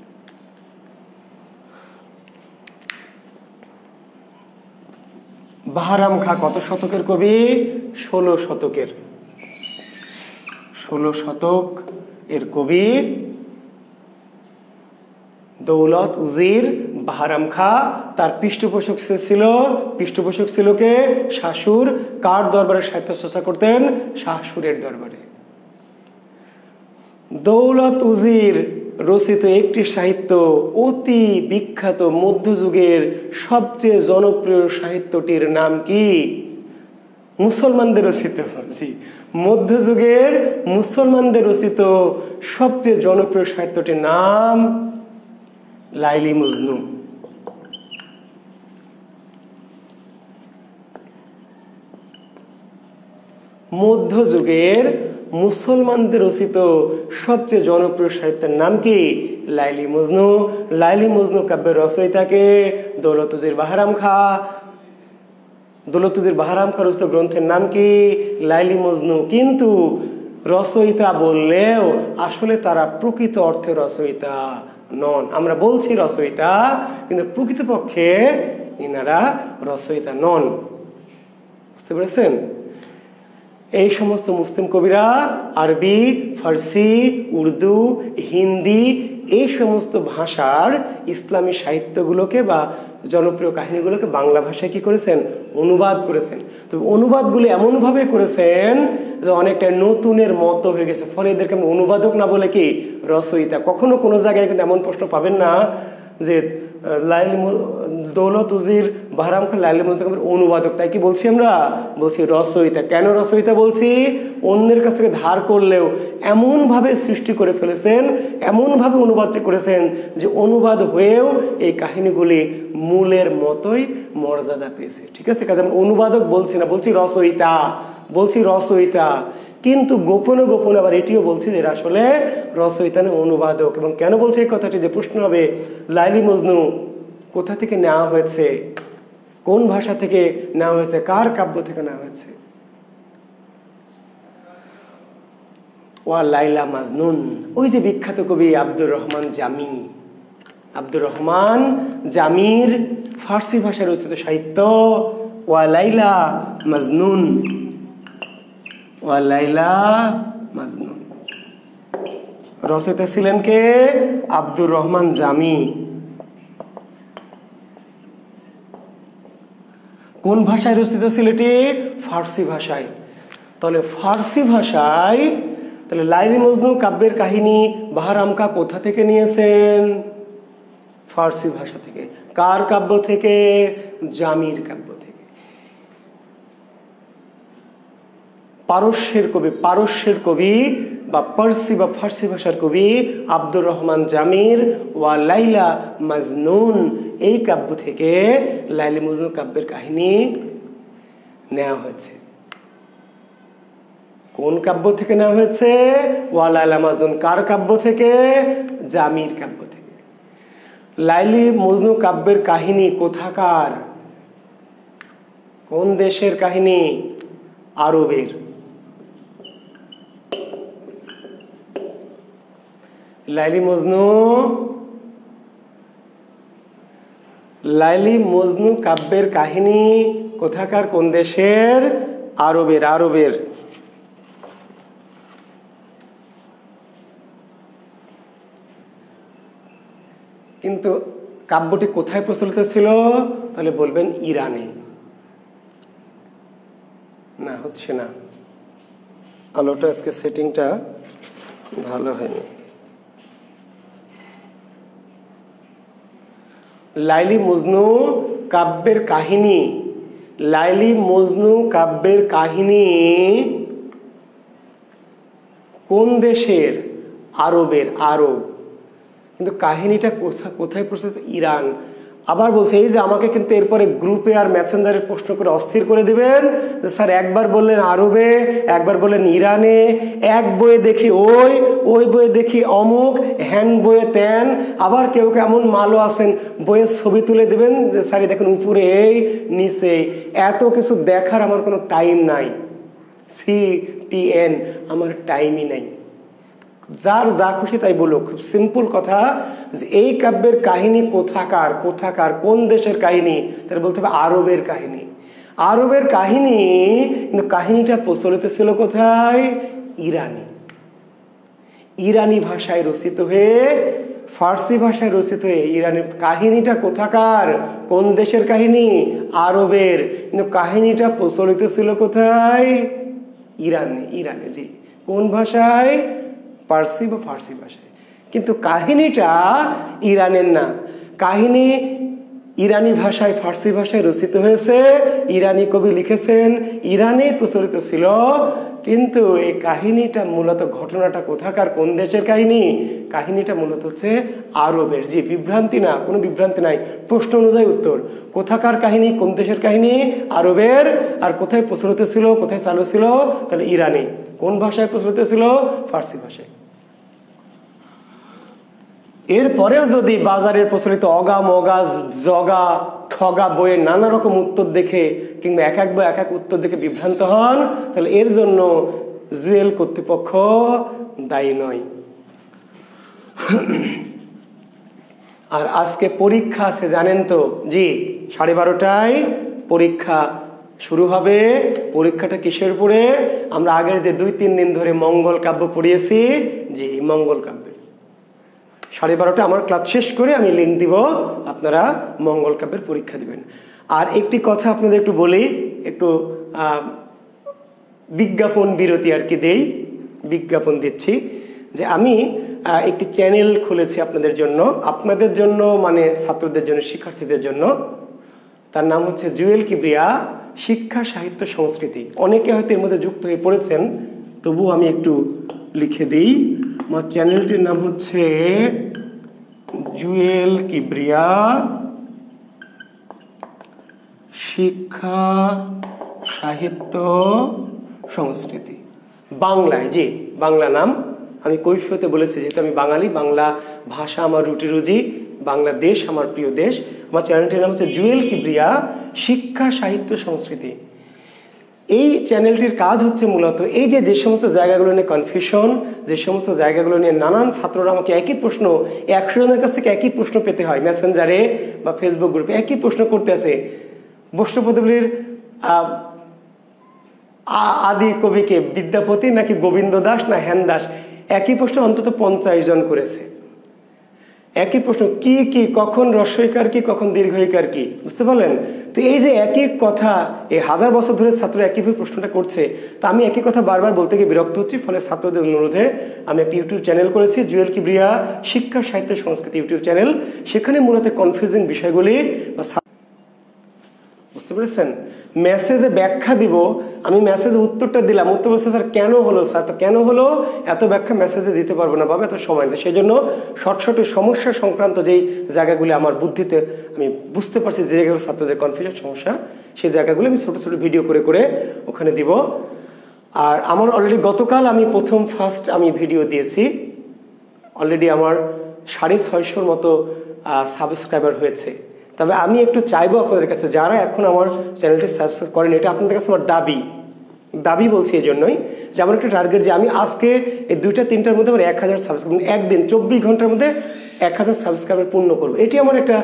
বাহারাম খাঁ কত শতকের কবি? 16 শতকের। 16 শতক এর কবি দৌলত উজির বাহারাম খাঁ। তার পৃষ্ঠপোষক ছিল কে? শাহ সুর। কার দরবারে সাহিত্য চর্চা করতেন? শাহ সুরের দরবারে। দৌলত উজির রচিত একটি সাহিত্য অতি বিখ্যাত, মধ্যযুগের সবচেয়ে জনপ্রিয় সাহিত্যটির নাম কি? মুসলমানদের রচিত, জি, মধ্যযুগের মুসলমানদের রচিত সবচেয়ে জনপ্রিয় সাহিত্যটির নাম লাইলি মজনু। মধ্যযুগের মুসলমানদের রচিত সবচেয়ে জনপ্রিয় সাহিত্যের নাম কি? লাইলি মজনু। লাইলি মজনু কাব্যের রচয়িতাকে? দৌলত উজির বাহারাম খাঁ। দৌলত উজির বাহারাম খাঁ রচিত গ্রন্থের নাম কি? লাইলি মজনু। কিন্তু রচয়িতা বললেও আসলে তারা প্রকৃত অর্থে রচয়িতা নন। আমরা বলছি রচয়িতা, কিন্তু প্রকৃতপক্ষে ইনারা রচয়িতা নন। বুঝতে পেরেছেন? এই সমস্ত মুসলিম কবিরা আরবি, ফার্সি, উর্দু, হিন্দি এই সমস্ত ভাষার ইসলামী সাহিত্যগুলোকে বা জনপ্রিয় কাহিনীগুলোকে বাংলা ভাষায় কি করেছেন? অনুবাদ করেছেন। তো অনুবাদগুলো এমনভাবে করেছেন যে অনেকটা নতুনের মতো হয়ে গেছে। ফলে এদেরকে আমি অনুবাদক না বলে কি রচয়িতা। কখনো কোনো জায়গায় কিন্তু এমন প্রশ্ন পাবেন না যে দৌলত উজির বাহারাম খাঁ লাইলি মজনু অনুবাদক। তাই কি বলছি আমরা? বলছি রচয়িতা। কেন রচয়িতা বলছি? অন্যের কাছ থেকে ধার করলেও এমনভাবে সৃষ্টি করে ফেলেছেন, এমনভাবে অনুবাদ করেছেন যে অনুবাদ হয়েও এই কাহিনীগুলি মূলের মতোই মর্যাদা পেয়েছে। ঠিক আছে? কাজে আমরা অনুবাদক বলছি না, বলছি রচয়িতা। কিন্তু গোপনে গোপনে আবার এটিও বলছি যে এরা আসলে রচয়িতা না, অনুবাদক। এবং কেন বলছি এই কথাটি? যে প্রশ্ন হবে লাইলি মজনু কোথা থেকে নেওয়া হয়েছে, কোন ভাষা থেকে নেওয়া হয়েছে, কার কাব্য থেকে নেওয়া হয়েছে? ওয়া লাইলা মাজনুন, ওই যে বিখ্যাত কবি আব্দুর রহমান জামি, আব্দুর রহমান জামির ফার্সি ভাষায় রচিত সাহিত্য ওয়া লাইলা মাজনুন, ওয়া লাইলা মাজনুন রচয়িতা ছিলেন কে? আব্দুর রহমান জামি। কোন ভাষায় রচিত ছিল এটি? ফার্সি ভাষায়। তাহলে ফার্সি ভাষায়, তাহলে লাইলি মজনু কাব্যের কাহিনী বাহারামকা কোথা থেকে নিয়েছেন? ফার্সি ভাষা থেকে। কার কাব্য থেকে? জামির কাব্য থেকে। পারস্যের কবি বা পার্সি বা ফার্সি ভাষার কবি আব্দুর রহমান জামির ওয়া লাইলা মাজনুন এই কাব্য থেকে লাইলি মজনু কাব্যের কাহিনী নেওয়া হয়েছে। কোন কাব্য থেকে নেওয়া হয়েছে? ওয়া লাইলা মাজনুন কার কাব্য থেকে? জামির কাব্য থেকে। লাইলি মজনু কাব্যের কাহিনী কোথাকার? কোন দেশের কাহিনী? আরবের। লাইলি মজনু কাব্যের কাহিনী কোথাকার? কোন দেশের? আরবের। কিন্তু কাব্যটি কোথায় প্রচলিত ছিল? তাহলে বলবেন ইরানে। না, হচ্ছে না, আলোটা আজকে সেটিংটা ভালো হয়নি। লাইলি মজনু কাব্যের কাহিনী, লাইলি মজনু কাব্যের কাহিনী কোন দেশের? আরবের। কিন্তু কাহিনীটা কোথায় প্রচলিত? ইরান। আবার বলছে এই যে আমাকে কিন্তু এরপরে গ্রুপে আর মেসেঞ্জারে প্রশ্ন করে অস্থির করে দিবেন যে স্যার একবার বললেন আরবে, একবার বললেন ইরানে, এক বইয়ে দেখি ওই বইয়ে দেখি অমুক, হ্যান বইয়ে তেন, আবার কেউ কেমন মালও আছেন বইয়ের ছবি তুলে দেবেন যে স্যার দেখুন উপরে এই নিচে। এত কিছু দেখার আমার কোনো টাইম নাই, CTN আমার টাইমই নাই। যার যা খুশি তাই বলুক। খুব সিম্পল কথা যে এই কাব্যের কাহিনী কোথাকার কোন দেশের কাহিনী? তাহলে বলতে হবে আরবের কাহিনী। আরবের কাহিনী, কিন্তু কাহিনীটা প্রচলিত ছিল কোথায়? ইরানি ভাষায় রচিত হয়ে, ফার্সি ভাষায় রচিত হয়ে ইরানের কাহিনীটা কোথাকার? কোন দেশের কাহিনী? আরবের। কিন্তু কাহিনীটা প্রচলিত ছিল কোথায়? ইরানে। জি। কোন ভাষায়? পার্সি বা ফার্সি ভাষায়। কিন্তু কাহিনীটা ইরানের না, কাহিনী ইরানি ভাষায়, ফার্সি ভাষায় রচিত হয়েছে, ইরানি কবি লিখেছেন, ইরানে প্রচলিত ছিল। কিন্তু এই কাহিনীটা মূলত, ঘটনাটা কোথাকার, কোন দেশের কাহিনী? কাহিনীটা মূলত হচ্ছে আরবের। জি, বিভ্রান্তি না, কোনো বিভ্রান্তি নাই, প্রশ্ন অনুযায়ী উত্তর। কোথাকার কাহিনী, কোন দেশের কাহিনী? আরবের। আর কোথায় প্রচলিত ছিল, কোথায় চালু ছিল? তাহলে ইরানে। কোন ভাষায় প্রচলিত ছিল? ফার্সি ভাষায়। এরপরেও যদি বাজারের প্রচলিত অগা মগা জগা ঠগা বইয়ের নানা রকম উত্তর দেখে কিংবা এক এক বই এক এক উত্তর দেখে বিভ্রান্ত হন, তাহলে এর জন্য জুয়েল কর্তৃপক্ষ দায়ী নয়। আর আজকে পরীক্ষা আছে জানেন তো? জি, 12:30টায় পরীক্ষা শুরু হবে। পরীক্ষাটা কিসের উপরে? আমরা আগের যে 2-3 দিন ধরে মঙ্গল কাব্য পড়িয়েছি, জি মঙ্গল কাব্যের 12:30 আমার ক্লাস শেষ করে আমি লিঙ্ক দিব, আপনারা মঙ্গল কাব্যের পরীক্ষা দিবেন। আর একটি কথা আপনাদের একটু বলি, একটু বিজ্ঞাপন বিরতি আর কি দেই, বিজ্ঞাপন দিচ্ছি যে আমি একটি চ্যানেল খুলেছি আপনাদের জন্য মানে ছাত্রদের জন্য, শিক্ষার্থীদের জন্য। তার নাম হচ্ছে জুয়েল কিবরিয়া শিক্ষা সাহিত্য সংস্কৃতি। অনেকে হয়তো এর মধ্যে যুক্ত হয়ে পড়েছেন, তবু আমি একটু লিখে দিই। আমার চ্যানেলটির নাম হচ্ছে জুয়েল কিবরিয়া শিক্ষা সাহিত্য সংস্কৃতি, বাংলায়। জি, বাংলা নাম। আমি কৈফিয়তে বলেছি যেহেতু আমি বাঙালি, বাংলা ভাষা আমার রুটি রুজি, বাংলাদেশ আমার প্রিয় দেশ। আমার চ্যানেলটির নাম হচ্ছে জুয়েল কিবরিয়া শিক্ষা সাহিত্য সংস্কৃতি। এই চ্যানেলটির কাজ হচ্ছে মূলত এই যে সমস্ত জায়গাগুলো নিয়ে কনফিউশন, যে সমস্ত জায়গাগুলো নিয়ে নানান ছাত্ররা আমাকে একই প্রশ্ন, 100 জনের কাছ থেকে একই প্রশ্ন পেতে হয় মেসেঞ্জারে বা ফেসবুক গ্রুপে, একই প্রশ্ন করতে আছে বৈষ্ণবপল্লীর আদি কবিকে বিদ্যাপতি নাকি গোবিন্দ দাস না হেন দাস, একই প্রশ্ন অন্তত 50 জন করেছে। একই প্রশ্ন, কি কি কখন রস্বইকার কি কখন দীর্ঘইকার কি, বুঝতে পারলেন? তো এই যে একই কথা এই 1000 বছর ধরে ছাত্র একইভাবে প্রশ্নটা করছে, তো আমি একই কথা বারবার বলতে গিয়ে বিরক্ত হচ্ছি। ফলে ছাত্রদের অনুরোধে আমি একটা ইউটিউব চ্যানেল করেছি, জুয়েল কিবরিয়া শিক্ষা সাহিত্য সংস্কৃতি ইউটিউব চ্যানেল। সেখানে মূলত কনফিউজিং বিষয়গুলি বুঝতে পেরেছেন, মেসেজে ব্যাখ্যা দিব, আমি মেসেজে উত্তরটা দিলাম, উত্তর বলছে স্যার কেন হলো, স্যার তো কেন হলো এত ব্যাখ্যা মেসেজে দিতে পারবো না বাবা, এত সময় নেই। সেই জন্য শর্ট সমস্যা সংক্রান্ত যেই জায়গাগুলি আমার বুদ্ধিতে আমি বুঝতে পারছি, যে জায়গাগুলো ছাত্রদের কনফিউশন সমস্যা, সেই জায়গাগুলো আমি ছোটো ছোটো ভিডিও করে করে ওখানে দিব। আর আমার অলরেডি গতকাল আমি ফার্স্ট আমি ভিডিও দিয়েছি, অলরেডি আমার 650 মতো সাবস্ক্রাইবার হয়েছে। তবে আমি একটু চাইবো আপনাদের কাছে, যারা এখন আমার চ্যানেলটি সাবস্ক্রাইব করেন, এটা আপনাদের কাছে আমার দাবি বলছি এই জন্যই যে আমার একটা টার্গেট, যে আমি আজকে এই 2-3টার মধ্যে আমার 1000 সাবস্ক্রাইব, একদিন 24 ঘন্টার মধ্যে 1000 সাবস্ক্রাইবার পূর্ণ করবো। এটি আমার একটা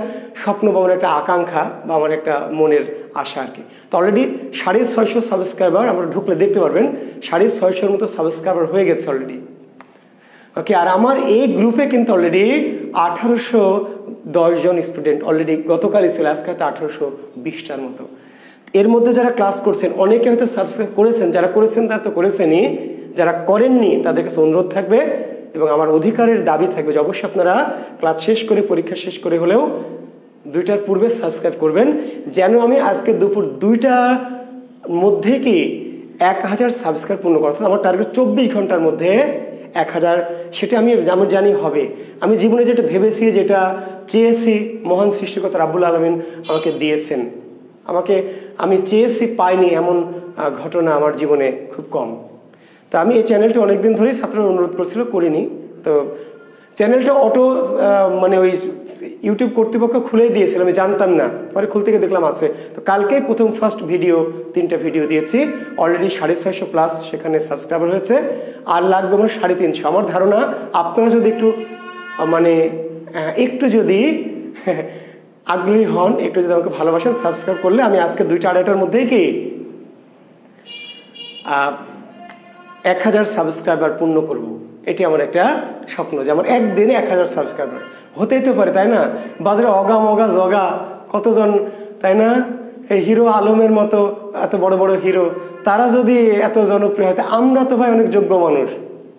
স্বপ্ন বা আমার একটা আকাঙ্ক্ষা বা আমার একটা মনের আশা আর কি। তো অলরেডি 650 সাবস্ক্রাইবার, আমরা ঢুকলে দেখতে পারবেন 650 মতো সাবস্ক্রাইবার হয়ে গেছে অলরেডি। ওকে, আর আমার এই গ্রুপে কিন্তু অলরেডি 1810 জন স্টুডেন্ট অলরেডি গতকালই ছিল, আজকে হয়তো 1820টার মতো। এর মধ্যে যারা ক্লাস করছেন অনেকে হয়তো সাবস্ক্রাইব করেছেন, যারা করেছেন তারা তো করেছেনই, যারা করেননি তাদের কাছে অনুরোধ থাকবে এবং আমার অধিকারের দাবি থাকবে যে অবশ্যই আপনারা ক্লাস শেষ করে, পরীক্ষা শেষ করে হলেও 2টার পূর্বে সাবস্ক্রাইব করবেন, যেন আমি আজকে দুপুর 2টার মধ্যে কি 1000 সাবস্ক্রাইব পূর্ণ করতে। আমার টার্গেট 24 ঘন্টার মধ্যে 1000, সেটা আমি জানি হবে। আমি জীবনে যেটা ভেবেছি, যেটা চেয়েছি, মহান সৃষ্টিকর্তা রাব্বুল আলামিন আমাকে দিয়েছেন। আমি চেয়েছি পাইনি এমন ঘটনা আমার জীবনে খুব কম। তো আমি এই চ্যানেলটা অনেকদিন ধরেই ছাত্ররা অনুরোধ করছিল, করিনি। তো চ্যানেলটা মানে ওই ইউটিউব কর্তৃপক্ষ খুলেই দিয়েছিল, আমি জানতাম না, পরে খুলতে গিয়ে দেখলাম আছে। তো কালকেই ফার্স্ট ভিডিও 3টা ভিডিও দিয়েছি, অলরেডি 650+ সেখানে সাবস্ক্রাইবার হয়েছে, আর লাগবে আমার 350। আমার ধারণা আপনারা যদি একটু যদি আগ্রহী হন, একটু যদি আমাকে ভালোবাসেন, সাবস্ক্রাইব করলে আমি আজকে 2টা-2:30টার মধ্যেই কি 1000 সাবস্ক্রাইবার পূর্ণ করব। এটি আমার একটা স্বপ্ন, যে আমার একদিনে 1000 সাবস্ক্রাইবার হতেই তো পারে, তাই না? বাজারে অগা জগা কতজন, তাই না? এই হিরো আলমের মতো এত বড় বড় হিরো, তারা যদি এত জনপ্রিয় হয়, আমরা তো ভাই অনেক যোগ্য মানুষ,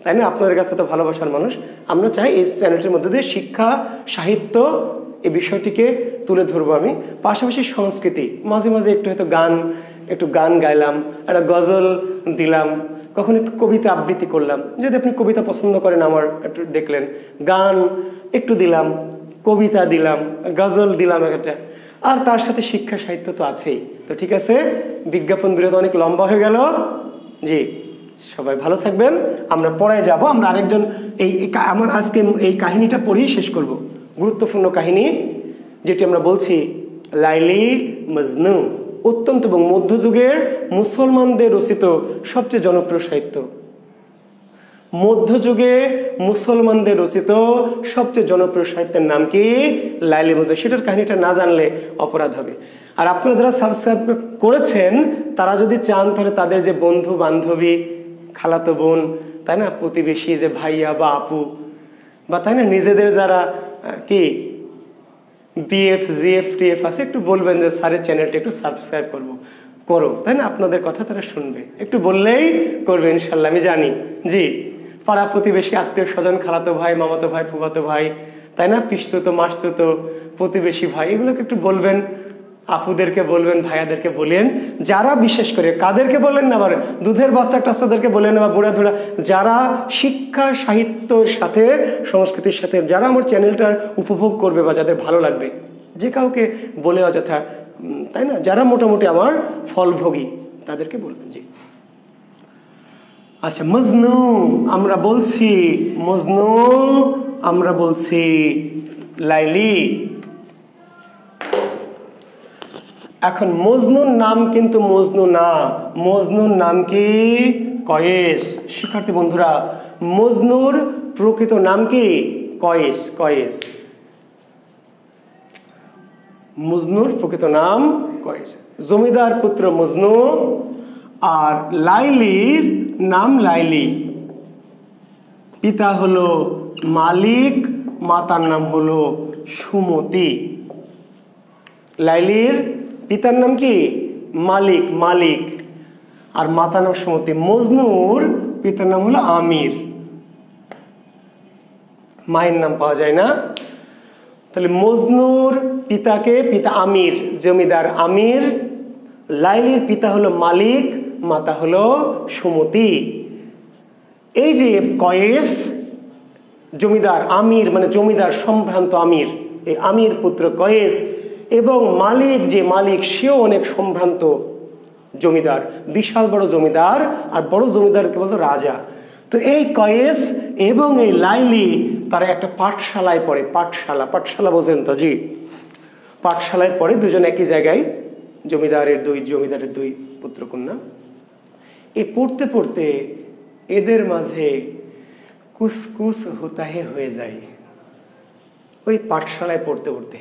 তাই না? আপনাদের কাছে তো ভালোবাসার মানুষ। আমরা চাই এই চ্যানেলটির মধ্যে দিয়ে শিক্ষা, সাহিত্য এই বিষয়টিকে তুলে ধরবো আমি, পাশাপাশি সংস্কৃতি, মাঝে মাঝে একটু গান গাইলাম, একটা গজল দিলাম, কখন একটু কবিতা আবৃত্তি করলাম, যদি আপনি কবিতা পছন্দ করেন আমার একটু দেখলেন, গান একটু দিলাম, কবিতা দিলাম, গজল দিলাম একটা, আর তার সাথে শিক্ষা সাহিত্য তো আছেই। তো ঠিক আছে, বিজ্ঞাপন বিরতি অনেক লম্বা হয়ে গেল। জি, সবাই ভালো থাকবেন। আমরা পড়ায় যাব, আমরা আরেকজন আমার আজকে এই কাহিনীটা পড়েই শেষ করব, গুরুত্বপূর্ণ কাহিনী যেটি আমরা বলছি লাইলি মজনু, অত্যন্ত এবং মধ্যযুগের মুসলমানদের রচিত সবচেয়ে জনপ্রিয় সাহিত্য। মধ্যযুগে মুসলমানদের রচিত সবচেয়ে জনপ্রিয় সাহিত্যের নাম কি? লাইলি মজনু। সেটার কাহিনীটা না জানলে অপরাধ হবে। আর আপনারা যারা সাবস্ক্রাইব করেছেন, তারা যদি চান তাহলে তাদের যে বন্ধু বান্ধবী, খালাতো বোন, তাই না, প্রতিবেশী, যে ভাইয়া বা আপু, বা তাই না, নিজেদের যারা কি বিএফ জিএফ টিএফ আছে, একটু বলবেন যে স্যারের চ্যানেলটা একটু সাবস্ক্রাইব করো, তাই না? আপনাদের কথা তারা শুনবে, একটু বললেই করবে ইনশাল্লাহ, আমি জানি। জি, পাড়া প্রতিবেশী, আত্মীয় স্বজন, খালাতো ভাই, মামাতো ভাই, ফুফাতো ভাই, তাই না, পিসতুতো মাসতুতো প্রতিবেশী ভাই, এগুলোকে একটু বলবেন, আপুদেরকে বলবেন, ভাইয়াদেরকে বলেন, যারা বিশেষ করে কাদেরকে বলেন না, আবার দুধের বাচ্চা টাচ্চাদেরকে বলেন, বা বুড়া ধুড়া, যারা শিক্ষা সাহিত্যের সাথে, সংস্কৃতির সাথে, যারা আমার চ্যানেলটার উপভোগ করবে বা যাদের ভালো লাগবে, যে কাউকে বলে অযথা, তাই না, যারা মোটামুটি আমার ফলভোগী, তাদেরকে বলবেন। জি, আচ্ছা, মজনু আমরা বলছি লাইলি। এখন মজনুর নাম কিন্তু মজনু না, মজনুর নাম কি? কয়েস। শিক্ষার্থী বন্ধুরা, মজনুর প্রকৃত নাম কি? কয়েস। কয়েস, মজনুর প্রকৃত নাম কয়েস। জমিদার পুত্র মজনু। আর লাইলির নাম লাইলি। পিতা হলো মালিক, মাতার নাম হলো সুমতি। লাইলির পিতার নাম কি? মালিক, মালিক, আর মাতার নাম সুমতি। মজনুর পিতার নাম হলো আমির, মায়ের নাম পাওয়া যায় না। তাহলে মজনুর পিতাকে পিতা আমির, জমিদার আমির। লাইলির পিতা হলো মালিক, মাতা হলো সুমতি। এই যে কয়েস, জমিদার আমির মানে জমিদার সম্ভ্রান্ত আমির, এই আমির পুত্র কয়েস, এবং মালিক যে মালিক সেও অনেক সম্ভ্রান্ত জমিদার, বিশাল বড় জমিদার। আর বড় জমিদারকে বলতো রাজা। তো এই কয়েস এবং এই লাইলি তারা একটা পাঠশালায় পড়ে। পাঠশালা, পাঠশালা বোঝেন তো? জি, পাঠশালায় পড়ে। দুজন একই জায়গায়, জমিদারের দুই পুত্রকন্যা। এই পড়তে পড়তে এদের মাঝে কুসকুস হোতাহে হয়ে যায়। ওই পাঠশালায় পড়তে পড়তে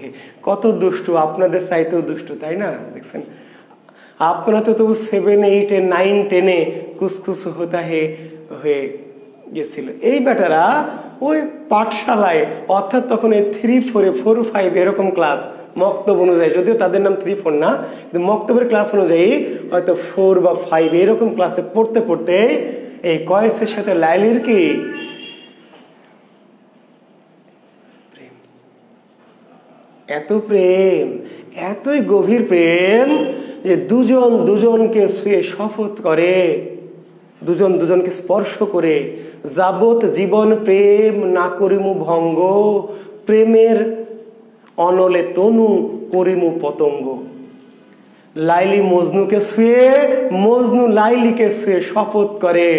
কত দুষ্টু, আপনাদের চাইতেও দুষ্টু, তাই না? দেখছেন, আপনারা তো তবু 7, 8, 9, 10 কুসকুস হোতাহে হয়ে গেছিল। এই বেটারা ওই পাঠশালায়, অর্থাৎ তখন এই 3, 4, 4, 5 এরকম ক্লাস, মক্তব অনুযায়ী, যদিও তাদের নাম 3, 4 না, কিন্তু মক্তবের ক্লাস অনুযায়ী হয়তো 4 বা 5 এরকম ক্লাসে পড়তে পড়তে এই কয়েসের সাথে লাইলির কি প্রেম। এত প্রেম, এতই গভীর প্রেম যে দুজন দুজনকে ছুঁয়ে শপথ করে, দুজন দুজনকে স্পর্শ করে, যাবত জীবন প্রেম না করিমু ভঙ্গ, প্রেমের অনলে তনু করিমু পতঙ্গ। লাইলি মজনুকে ছুঁয়ে, মজনু লাইলিকে ছুঁয়ে শপথ করে।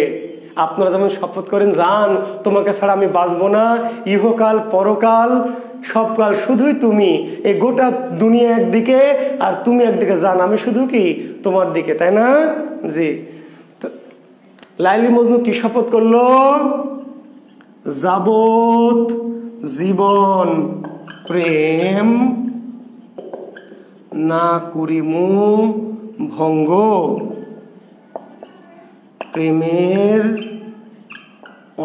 আপনারা যেমন শপথ করেন, জান তোমাকে ছাড়া আমি বাঁচবো না, ইহকাল পরকাল সবকাল শুধুই তুমি, এই গোটা দুনিয়া একদিকে আর তুমি একদিকে, জান আমি শুধু কি তোমার দিকে, তাই না? জি। লাইলি মজনু কি শপথ করলো? যাবত জীবন প্রেম না করিমু ভঙ্গ, প্রেমের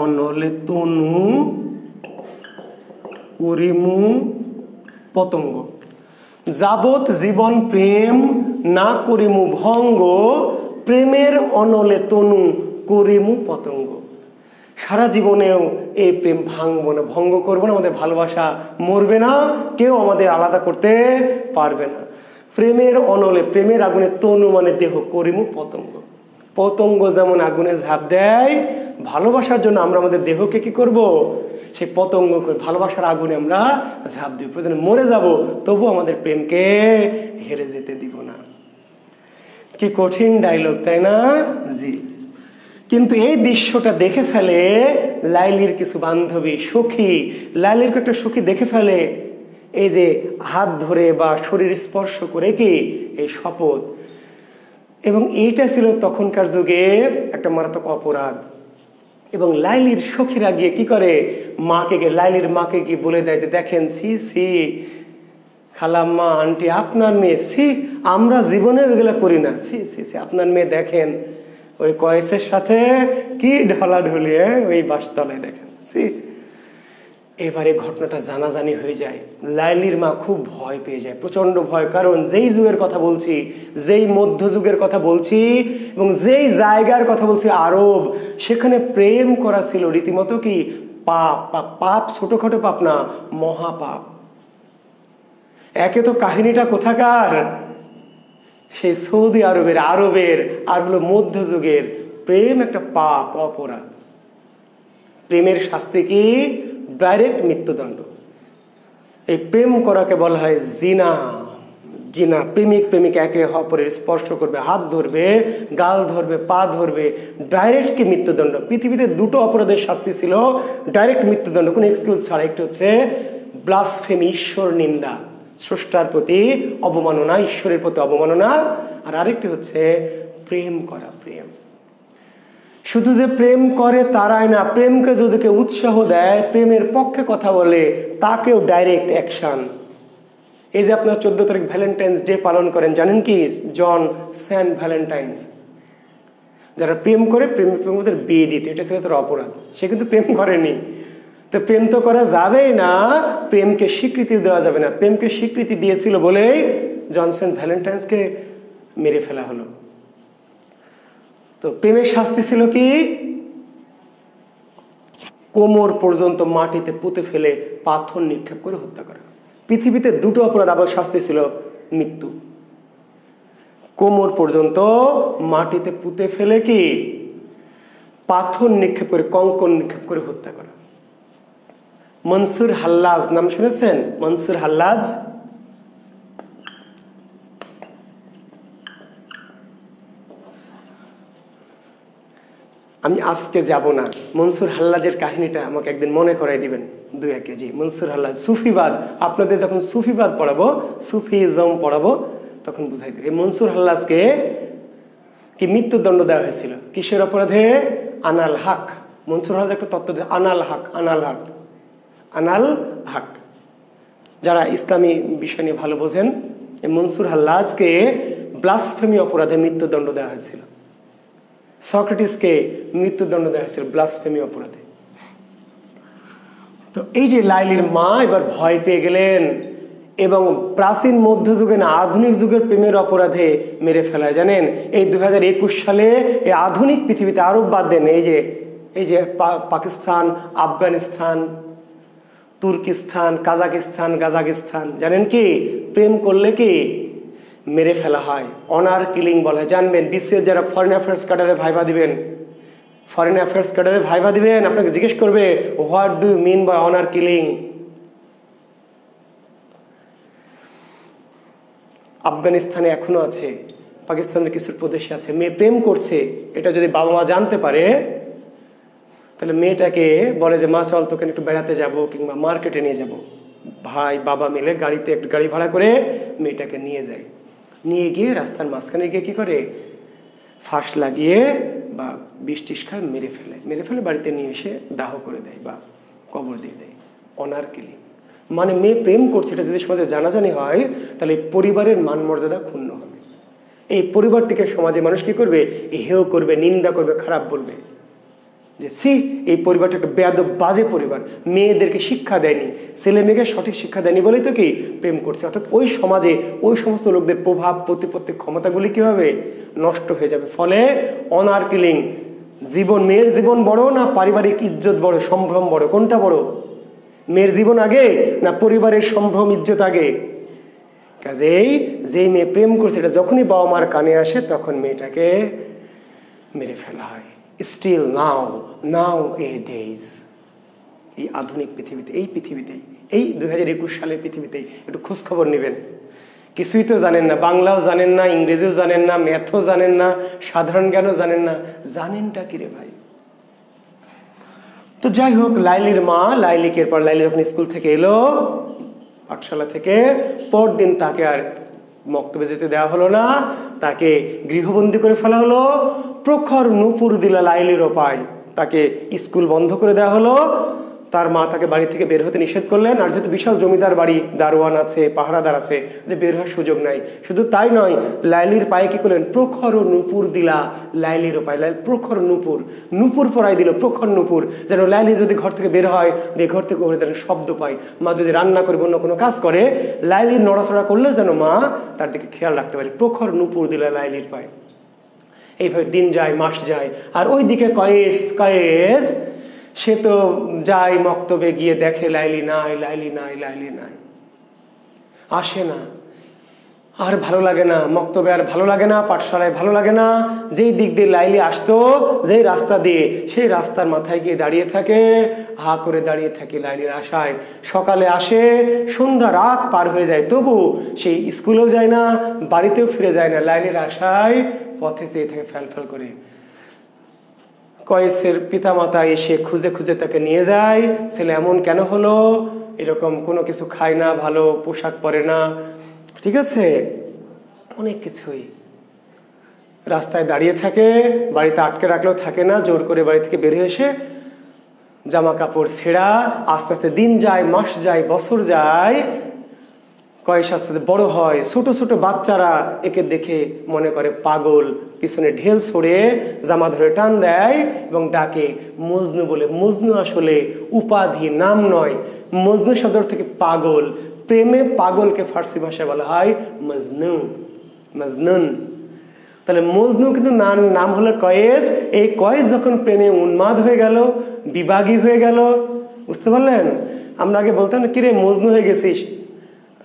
অনলে তনু করিমু পতঙ্গ। যাবত জীবন প্রেম না করিমু ভঙ্গ, প্রেমের অনলে তনু করিমু পতঙ্গ। সারা জীবনেও এই প্রেম ভাঙবো না, ভঙ্গ করবো না, আমাদের ভালোবাসা মরবে না, কেউ আমাদের আলাদা করতে পারবে না। প্রেমের অনলে, প্রেমের আগুনে, তনু মানে দেহ, করিমু পতঙ্গ। পতঙ্গ যেমন আগুনে ঝাঁপ দেয়, ভালোবাসার জন্য আমরা আমাদের দেহকে কি করব? সেই পতঙ্গ করে ভালোবাসার আগুনে আমরা ঝাঁপ দিব। প্রয়োজনে মরে যাব, তবু আমাদের প্রেমকে হেরে যেতে দিব না। কি কঠিন ডায়লগ, তাই না? জি। কিন্তু এই দৃশ্যটা দেখে ফেলে লাইলির কিছু বান্ধবী, সখী। লাইলির একটা সখী দেখে ফেলে এই যে হাত ধরে বা শরীর স্পর্শ করে কি এই শপথ। এবং এইটা ছিল তখনকার যুগে একটা মারাত্মক অপরাধ। এবং লাইলির সখীরা গিয়ে কি করে, মাকে গিয়ে, লাইলির মাকে গিয়ে বলে দেয় যে দেখেন, সি সি খালাম্মা, আন্টি, আপনার মেয়ে, সি আমরা জীবনে ওইগুলো করি না, সি সি সি আপনার মেয়ে দেখেন ওই কয়েসের সাথে কি ঢলাঢলি, ওই বাসতলায় দেখেন, সি। এবারে ঘটনাটা জানাজানি হয়ে যায়। লাইলির মা খুব ভয় পেয়ে যায়, প্রচন্ড ভয়। কারণ যেই যুগের কথা বলছি, যেই মধ্যযুগের কথা বলছি এবং যেই জায়গার কথা বলছি আরব, সেখানে প্রেম করা ছিল রীতিমতো কি পাপ। পাপ ছোটখাটো পাপ না, মহাপাপ। একে তো কাহিনীটা কোথাকার, সেই সৌদি আরবের, আর হলো মধ্যযুগের। প্রেম একটা পাপ, অপরাধ। প্রেমের শাস্তি কি? ডাইরেক্ট মৃত্যুদণ্ড। এই প্রেম করাকে বলা হয় জিনা। জিনা, প্রেমিক প্রেমিকা একে অপরের স্পর্শ করবে, হাত ধরবে, গাল ধরবে, পা ধরবে, ডাইরেক্ট কি মৃত্যুদণ্ড। পৃথিবীতে দুটো অপরাধের শাস্তি ছিল ডাইরেক্ট মৃত্যুদণ্ড, কোনো এক্সকিউজ ছাড়া। একটা হচ্ছে ব্লাসফেমি, ঈশ্বর নিন্দা, স্রষ্টার প্রতি অবমাননা, ঈশ্বরের প্রতি অবমাননা। আর আরেকটি হচ্ছে প্রেম করা। প্রেম শুধু যে প্রেম করে তারাই না, প্রেমকে যদি কেউ উৎসাহ দেয়, প্রেমের পক্ষে কথা বলে, তাকেও ডাইরেক্ট অ্যাকশন। এই যে আপনার 14 তারিখ ভ্যালেন্টাইন্স ডে পালন করেন, জানেন কি? জন সেন্ট ভ্যালেন্টাইন্স। যারা প্রেম করে, প্রেমিকদের বিয়ে দিতে, এটা ছিল তার অপরাধ। সে কিন্তু প্রেম করেনি। তো প্রেম তো করা যাবেই না, প্রেমকে স্বীকৃতি দেওয়া যাবে না। প্রেমকে স্বীকৃতি দিয়েছিল বলেই জন সেন্ট ভ্যালেন্টাইন্সকে মেরে ফেলা হলো। তো প্রেমের শাস্তি ছিল কি? কোমর পর্যন্ত মাটিতে পুঁতে ফেলে পাথর নিক্ষেপ করে হত্যা করা। পৃথিবীতে দুটো অপরাধ আবার শাস্তি ছিল মৃত্যু। কোমর পর্যন্ত মাটিতে পুঁতে ফেলে কি পাথর নিক্ষেপ করে, কঙ্কর নিক্ষেপ করে হত্যা করা। মনসুর হাল্লাজ নাম শুনেছেন? মনসুর হাল্লাজ আমি আজকে যাব না, মনসুর হাল্লাজের কাহিনীটা আমাকে একদিন মনে করাই দিবেন 2-1 কেজি। মনসুর হাল্লাজ সুফিবাদ, আপনাদের যখন সুফিবাদ পড়াবো, সুফিজম পড়াবো, তখন বুঝাই দেবে। মনসুর হাল্লাজকে কি মৃত্যুদণ্ড দেওয়া হয়েছিল? কিসের অপরাধে? আনাল হক। মনসুর হাল্লাজ একটা তত্ত্ব দেয়, আনাল হক, আনাল হক, আনাল হক। যারা ইসলামী বিষয় নিয়ে ভালো বোঝেন, এই মনসুর হাল্লাজকে ব্লাসফেমি অপরাধে মৃত্যুদণ্ড দেওয়া হয়েছিল। সক্রেটিসকে মৃত্যুদণ্ড দেওয়া হয়েছিল ব্লাসফেমি অপরাধে। তো এই যে লাইলির মা এবার ভয় পেয়ে গেলেন এবং প্রাচীন মধ্যযুগে না আধুনিক যুগের প্রেমের অপরাধে মেরে ফেলায়। জানেন, এই 2021 সালে এই আধুনিক পৃথিবীতে, আরব বাদ দেন, এই যে পাকিস্তান, আফগানিস্তান, তুর্কিস্তান, কাজাকিস্তান, গাজাকিস্তান, জানেন কি প্রেম করলে কি মেরে ফেলা হয়, অনার কিলিং বলে। জানবেন, বিশ্বের যারা ফরেন অ্যাফেয়ার্স ক্যাডারে ভাইভা দিবেন, ফরেন অ্যাফেয়ার্স ক্যাডারে ভাইভা দিবেন, আপনাকে জিজ্ঞেস করবে what do you mean by honour killing. আফগানিস্তানে এখনো আছে, পাকিস্তানের কিছু প্রদেশে আছে। মেয়ে প্রেম করছে, এটা যদি বাবা মা জানতে পারে, তাহলে মেয়েটাকে বলে যে মা চল তোকে একটু বেড়াতে যাব কিংবা মার্কেটে নিয়ে যাব। ভাই বাবা মিলে গাড়িতে একটু গাড়ি ভাড়া করে মেয়েটাকে নিয়ে যায়। নিয়ে গিয়ে রাস্তার মাঝখানে গিয়ে কি করে, ফাঁস লাগিয়ে বা বিষ টিস খায়, মেরে ফেলে বাড়িতে নিয়ে এসে দাহ করে দেয় বা কবর দিয়ে দেয়। অনার কিলিং মানে মেয়ে প্রেম করছে, এটা যদি সমাজে জানাজানি হয়, তাহলে পরিবারের মান মর্যাদা ক্ষুণ্ণ হবে। এই পরিবারটিকে সমাজে মানুষ কি করবে, হেয় করবে, নিন্দা করবে, খারাপ বলবে যে সি এই পরিবারটা একটা বেয়াদব বাজে পরিবার, মেয়েদেরকে শিক্ষা দেয়নি, ছেলে মেয়েকে সঠিক শিক্ষা দেয়নি বলেই তো কি প্রেম করছে। অর্থাৎ ওই সমাজে ওই সমস্ত লোকদের প্রভাব প্রতিপত্তি ক্ষমতাগুলি কি হবে, নষ্ট হয়ে যাবে। ফলে অনার কিলিং, জীবন, মেয়ের জীবন বড় না পারিবারিক ইজ্জত বড়, সম্ভ্রম বড়, কোনটা বড়? মেয়ের জীবন আগে না পরিবারের সম্ভ্রম ইজ্জত আগে? কাজেই যেই মেয়ে প্রেম করছে, এটা যখনই বাবা মার কানে আসে তখন মেয়েটাকে মেরে ফেলা হয়। স্টিল নাও এ ডেজ, এই আধুনিক পৃথিবীতে, এই পৃথিবীতেই, এই 2021 সালের পৃথিবীতেই একটু খোঁজখবর নেবেন। কিছুই তো জানেন না, বাংলাও জানেন না, ইংরেজিও জানেন না, ম্যাথও জানেন না, সাধারণ জ্ঞানও জানেন না, জানেনটা কি রে ভাই? তো যাই হোক, লাইলির মা লাইলিকে, এরপর লাইলি যখন স্কুল থেকে এলো, পাঠশালা থেকে, পরদিন তাকে আর মক্তবে যেতে দেওয়া হলো না, তাকে গৃহবন্দী করে ফেলা হলো। প্রখর নূপুর দিলা লাইলির পায়, তাকে স্কুল বন্ধ করে দেওয়া হলো। তার মা তাকে বাড়ি থেকে বের হতে নিষেধ করলেন। আর যেহেতু বিশাল জমিদার বাড়ি, দারোয়ান আছে, পাহারাদার আছে, যে বের হওয়ার সুযোগ নাই। শুধু তাই নয়, লাইলির পায়ে কি করলেন, প্রখর নূপুর দিলা লাইলির পায়, প্রখর নূপুর পরাই দিল, প্রখর নূপুর, যেন লাইলি যদি ঘর থেকে বের হয়, ঘর থেকে যেন শব্দ পায়। মা যদি রান্না করে অন্য কোনো কাজ করে, লাইলির নড়াচড়া করলে যেন মা তার দিকে খেয়াল রাখতে পারে। প্রখর নূপুর দিলা লাইলির পায়। এইভাবে দিন যায়, মাস যায়। আর ওইদিকে কয়েস সে তো যায় মক্তবে, গিয়ে দেখে লাইলি নাই, আসে না। আর ভালো লাগে না, মক্তবে আর ভালো লাগে না, পাঠশালায় ভালো লাগে না। যেই দিক দিয়ে লাইলি আসতো, যেই রাস্তা দিয়ে, সেই রাস্তার মাথায় গিয়ে দাঁড়িয়ে থাকে, হা করে দাঁড়িয়ে থাকে লাইলির আশায়। সকালে আসে, সন্ধ্যা রাত পার হয়ে যায়, তবু সেই স্কুলেও যায় না, বাড়িতেও ফিরে যায় না, লাইলির আশায় পথে চেয়ে থাকে ফ্যাল করে। কয়েসের পিতামাতা এসে খুঁজে খুঁজে তাকে নিয়ে যায়। ছেলে এমন কেন হলো, এরকম কোনো কিছু খায় না, ভালো পোশাক পরে না, ঠিক আছে, অনেক কিছুই। রাস্তায় দাঁড়িয়ে থাকে, বাড়িতে আটকে রাখলেও থাকে না, জোর করে বাড়ি থেকে বেরিয়ে এসে জামা কাপড় ছেঁড়া। আস্তে আস্তে দিন যায়, মাস যায়, বছর যায়, কয়েস আস্তে আস্তে বড় হয়। ছোট ছোট বাচ্চারা একে দেখে মনে করে পাগল, পিছনে ঢেল ছড়ে জামা ধরে টান দেয় এবং ডাকে মজনু বলে। মজনু আসলে উপাধি, নাম নয়। মজনু শব্দ থেকে পাগল, প্রেমে পাগলকে ফার্সি ভাষায় বলা হয় মজনু, মজনুন। তাহলে মজনু কিন্তু নাম হলো কয়েস। এই কয়েস যখন প্রেমে উন্মাদ হয়ে গেল, বিভাগী হয়ে গেল, বুঝতে পারলেন? আমরা আগে বলতাম না, কিরে মজনু হয়ে গেছিস,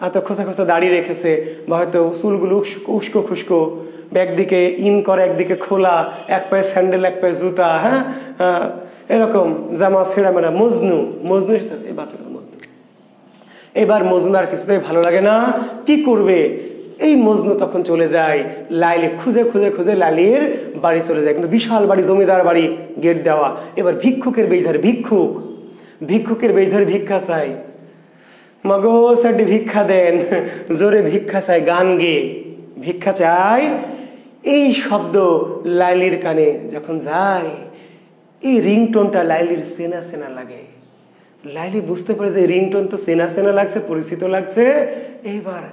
এত খোঁচা খোঁচা দাড়ি রেখেছে, বা হয়তো চুলগুলো উস্কো খুস্কো, একদিকে ইন করে একদিকে খোলা, এক পায়ে স্যান্ডেল এক পায়ে জুতা, হ্যাঁ, এরকম জামা ছেঁড়া মেরা, মজনু। মজনু এই বাচ্চাটা মজনু। এবার মজনু আর কিছুতেই ভালো লাগে না, কি করবে? এই মজনু তখন চলে যায় লাইলি, খুঁজে খুঁজে খুঁজে লাইলির বাড়ি চলে যায়। কিন্তু বিশাল বাড়ি, জমিদার বাড়ি, গেট দেওয়া। এবার ভিক্ষুকের বেশ ধরে, ভিক্ষুকের বেশ ধরে ভিক্ষা চাই। মাগো সাড্ডি ভিক্ষা দেন, জোরে ভিক্ষা চাই, গান গেয়ে ভিক্ষা চাই। এই শব্দ লাইলির কানে যখন যায়, এই রিংটোনটা লাইলির চেনা চেনা লাগে। লাইলি বুঝতে পারে যে রিংটোন তো চেনা চেনা লাগছে, পরিচিত লাগছে। এইবার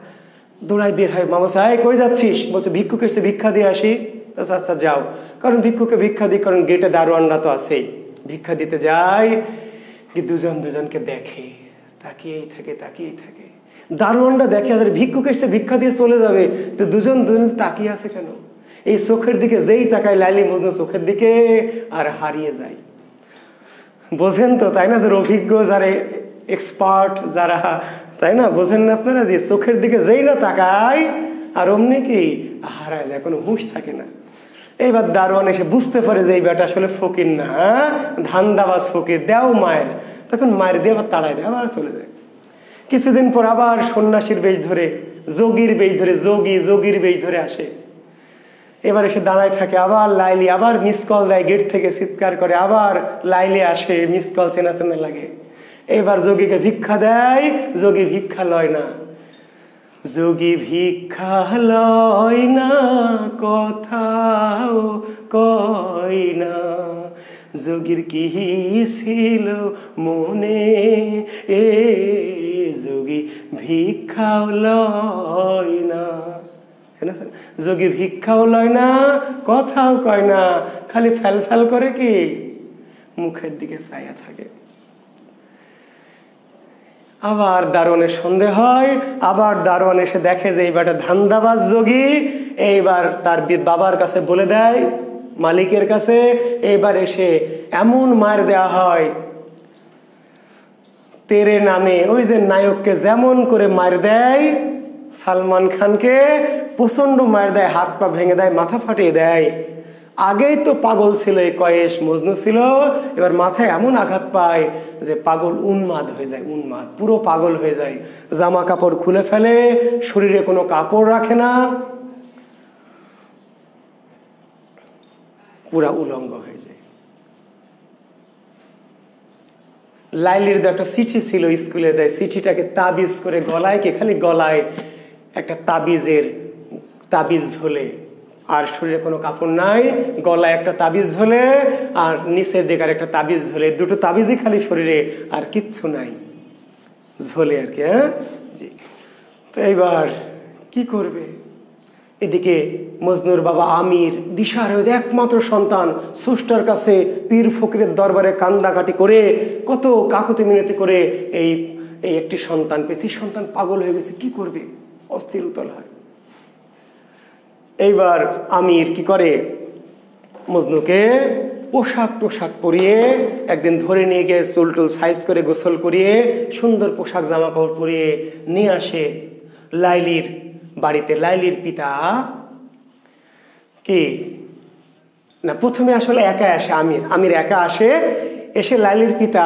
দৌড়ায় বের হয়, মামা সাহেব কই যাচ্ছিস? বলছে ভিক্ষুক এসে ভিক্ষা দিয়ে আসি। আচ্ছা আচ্ছা যাও। কারণ ভিক্ষুকে ভিক্ষা দিই, কারণ গেটে দারোয়ানরা তো আছেই। ভিক্ষা দিতে যায়, কি দুজন দুজনকে দেখে, তাকিয়েই থাকে। দারোয়ানরা দেখে আর ভিক্ষুক এসে ভিক্ষা দিয়ে চলে যাবে, তো দুজন তাকিয়ে আছে কেন? এই চোখের দিকে যেই তাকায় লাইলি মজনু চোখের দিকে আর হারিয়ে যায়। বোঝেন তো, তাই না? অভিজ্ঞ যারা, এক্সপার্ট যারা, তাই না? বোঝেন না আপনারা যে চোখের দিকে যেই না তাকায় আর অমনি কি হারায় যায়, কোনো হুঁশ থাকে না। এইবার দারোয়ান এসে বুঝতে পারে যে এই বেটা আসলে ফকির না, ধান্দাবাজ ফকির, দেও মায়ের। তখন মায়ের দিয়ে আবার তাড়ায় দেয়, আবার চলে যায়। কিছুদিন পর আবার সন্ন্যাসীর বেশ ধরে, যোগীর বেশ ধরে আসে। এবার এসে দাঁড়ায় থাকে। আবার লাইলি আবার মিস কল দেয়, গেট থেকে চিৎকার করে, আবার লাইলি আসে, মিস কল চেনা চেনা লাগে। এবার যোগীকে ভিক্ষা দেয়, যোগী ভিক্ষা লয় না। যোগী ভিক্ষা লয় না, কথাও কয় না, যোগীর কি ছিল মনে, এ যোগী ভিক্ষাও লয় না। যোগী ভিক্ষাও লয় না, কথাও কয় না, খালি ফ্যাল করে কি মুখের দিকে চাইয়া থাকে। আবার দারোয়ানের সন্দেহ হয়, আবার দারোয়ান এসে দেখে যে এই বেটা ধান্দাবাজ যোগী। এইবার তার বাবার কাছে বলে দেয়, মালিকের কাছে। এইবার এসে এমন মার দেয়া হয়, তেরে নামে, ওই যে নায়ককে যেমন করে মার দেয়, সালমান খানকে প্রচন্ড মার দেয়, হাত পা ভেঙে দেয়, মাথা ফাটিয়ে দেয়। আগেই তো পাগল ছিল, এই কয়েস মজনু ছিল, এবার মাথায় এমন আঘাত পায় যে পাগল উন্মাদ হয়ে যায়, পুরো পাগল হয়ে যায়। জামা কাপড় খুলে ফেলে, শরীরে কোনো কাপড় রাখে না, পুরা উলঙ্গ হয়ে যায়। লাইলির একটা চিঠি ছিল স্কুলে দেয়, চিঠিটাকে তাবিজ করে গলায়, কি খালি গলায় একটা তাবিজ ঝোলে, আর শরীরে কোনো কাপড় নাই, গলায় একটা তাবিজ ঝোলে, আর নিচের দিকে আর একটা তাবিজ ঝোলে, দুটো তাবিজই খালি শরীরে, আর কিচ্ছু নাই, ঝোলে আর কি। হ্যাঁ, তো এইবার কি করবে? এদিকে মজনুর বাবা আমির দিশার একমাত্র সন্তান, স্রষ্টার কাছে পীর ফকিরের দরবারে কান্দাকাটি করে, কত কাকুতি মিনতি করে এই একটি সন্তান পেয়েছে। সন্তান পাগল হয়ে গেছে, কি করবে? অস্থির উতল হয়। এইবার আমির কি করে, মজনুকে পোশাক পরিয়ে একদিন ধরে নিয়ে গিয়ে চুল সাইজ করে গোসল করিয়ে সুন্দর পোশাক জামা কাপড় পরিয়ে নিয়ে আসে লাইলির বাড়িতে। লাইলির পিতা কি না, প্রথমে আসলে একা আসে আমির একা আসে। এসে লাইলির পিতা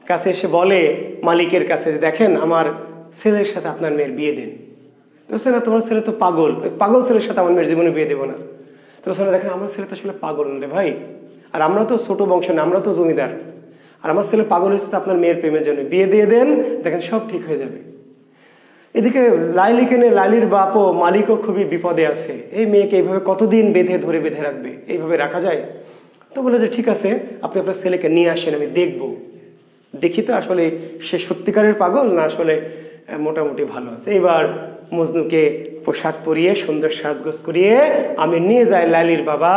কাছে এসে বলে মালিকের কাছে, দেখেন আমার ছেলের সাথে আপনার মেয়ের বিয়ে দেন। তো না, তোমার ছেলে তো পাগল ছেলের সাথে আমার মেয়ের জীবনে বিয়ে দেবো না। তো দেখেন আমার ছেলে তো আসলে পাগল রে ভাই, আর আমরা তো ছোট বংশ না, আমরা তো জমিদার, আর আমার ছেলে পাগল হয়েছে তো আপনার মেয়ের প্রেমের জন্য, বিয়ে দিয়ে দেন, দেখেন সব ঠিক হয়ে যাবে। এদিকে লাইলিকে নিয়ে লাইলির বাপও মালিকও খুবই বিপদে আছে। এই মেয়েকে এইভাবে কতদিন বেঁধে রাখবে, এইভাবে রাখা যায়? তো বলে যে ঠিক আছে, আপনি আপনার ছেলেকে নিয়ে আসেন, আমি দেখবো, দেখি তো আসলে সে সত্যিকারের পাগল না আসলে মোটামুটি ভালো আছে। এবার মজনুকে পোশাক পরিয়ে সুন্দর সাজগোজ করিয়ে আমি নিয়ে যাই লাইলির বাবা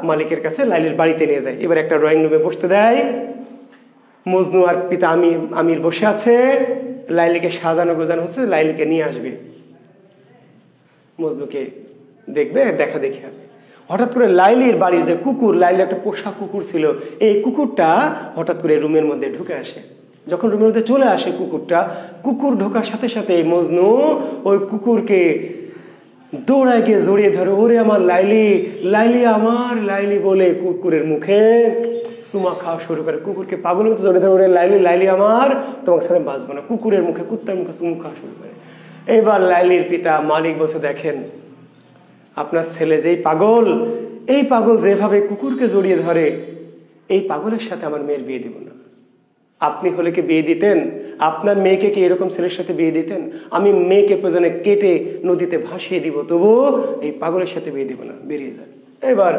মালিকের কাছে, লাইলির বাড়িতে নিয়ে যায়। এবার একটা ড্রয়িং রুমে বসতে দেয়। মজনু আর পিতা আমির বসে আছে, লাইলিকে সাজানো গোজানো হচ্ছে, লাইলিকে নিয়ে আসবে, মজনুকে দেখবে, দেখা দেখি হবে। হঠাৎ করে লাইলির বাড়ির যে কুকুর, লাইলির একটা পোষা কুকুর ছিল, এই কুকুরটা হঠাৎ করে রুমের মধ্যে ঢুকে আসে। যখন রুমের মধ্যে চলে আসে কুকুরটা, কুকুর ঢোকার সাথে সাথে মজনু ওই কুকুরকে দৌড়ায় গিয়ে জড়িয়ে ধরে, ওরে আমার লাইলি, লাইলি আমার, লাইলি বলে কুকুরের মুখে চুমা খাওয়া শুরু করে। কুকুরকে পাগল মতো জড়িয়ে ধরে, ওরে লাইলি, লাইলি আমার, তোমাকে সাথে বাঁচবো না, কুকুরের মুখে, কুত্তার মুখে চুমু খাওয়া শুরু করে। এবার লাইলির পিতা মালিক বসে দেখেন, আপনার ছেলে যেই পাগল, এই পাগল যেভাবে কুকুরকে জড়িয়ে ধরে, এই পাগলের সাথে আমার মেয়ের বিয়ে দিব না। আপনি হলে কি বিয়ে দিতেন? আপনার মেয়েকে কি এরকম ছেলের সাথে বিয়ে দিতেন? আমি মেয়েকে প্রয়োজনে কেটে নদীতে ভাসিয়ে দিব, তবুও এই পাগলের সাথে বিয়ে দিব না, বেরিয়ে যান। এবার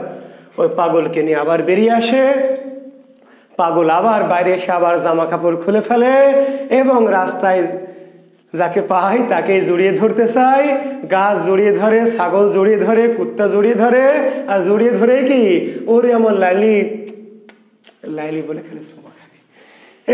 ওই পাগলকে নিয়ে আবার বেরিয়ে আসে। পাগল আবার বাইরে এসে আবার জামা কাপড় খুলে ফেলে এবং রাস্তায় যাকে পায় তাকে জড়িয়ে ধরতে চায়। গাছ জড়িয়ে ধরে, ছাগল জড়িয়ে ধরে, কুত্তা জড়িয়ে ধরে, আর জড়িয়ে ধরে কি ওরে আমার লাইলি, লাইলি বলে খেলে চুমা খায়।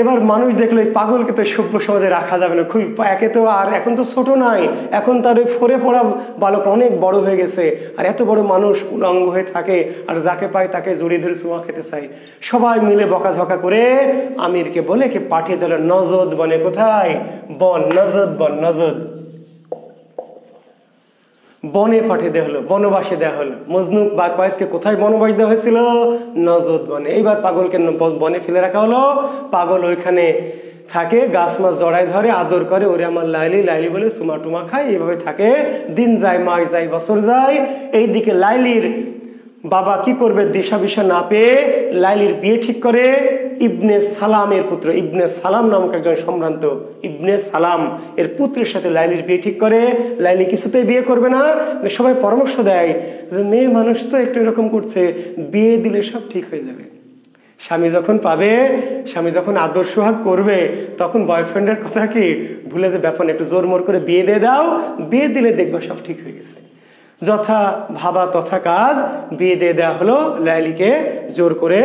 এবার মানুষ দেখলো এই পাগলকে তো সভ্য সমাজে রাখা যাবে না, খুবই একে তো আর এখন তো ছোট নাই, এখন তার ওই ফরে পড়া বালক অনেক বড় হয়ে গেছে, আর এত বড় মানুষ উলঙ্গ হয়ে থাকে, আর যাকে পায় তাকে জড়িয়ে ধরে চুমা খেতে চায়। সবাই মিলে বকাঝকা করে আমিরকে বলে কি পাঠিয়ে দিল নজদ বনে। কোথায়? বন, নজদ বন, নজদ বনে পাঠিয়ে দেওয়া হলো, বনবাসে দেওয়া হলো। মজনু বা কয়েসকে কোথায় বনবাস দেওয়া হয়েছিল? নজদ বনে। এইবার পাগলকে বনে ফেলে রাখা হলো। পাগল ওইখানে থাকে, গাছ মাছ জড়ায় ধরে, আদর করে, ওরে আমার লাইলি, লাইলি বলে চুমা টুমা খায়। এইভাবে থাকে, দিন যায়, মাস যায়, বছর যায়। এইদিকে লাইলির বাবা কি করবে দিশা বিশা না পেয়ে লাইলির বিয়ে ঠিক করে ইবনে সালামের পুত্র, ইবনে সালাম নামক একজন সম্ভ্রান্ত ইবনে সালাম এর পুত্রের সাথে লাইলির বিয়ে ঠিক করে। লাইলি কিছুতেই বিয়ে করবে না। সবাই পরামর্শ দেয় যে মেয়ে মানুষ তো একটু এরকম করছে, বিয়ে দিলে সব ঠিক হয়ে যাবে। স্বামী যখন পাবে, স্বামী যখন আদর সোহাগ করবে, তখন বয়ফ্রেন্ডের কথা কি ভুলে যে ব্যাপার, একটু জোর মোর করে বিয়ে দিয়ে দাও, বিয়ে দিলে দেখবা সব ঠিক হয়ে গেছে। যথা ভাবা তথা কাজ, বিয়ে দিয়ে দেওয়া হলো লাইলিকে জোর করে।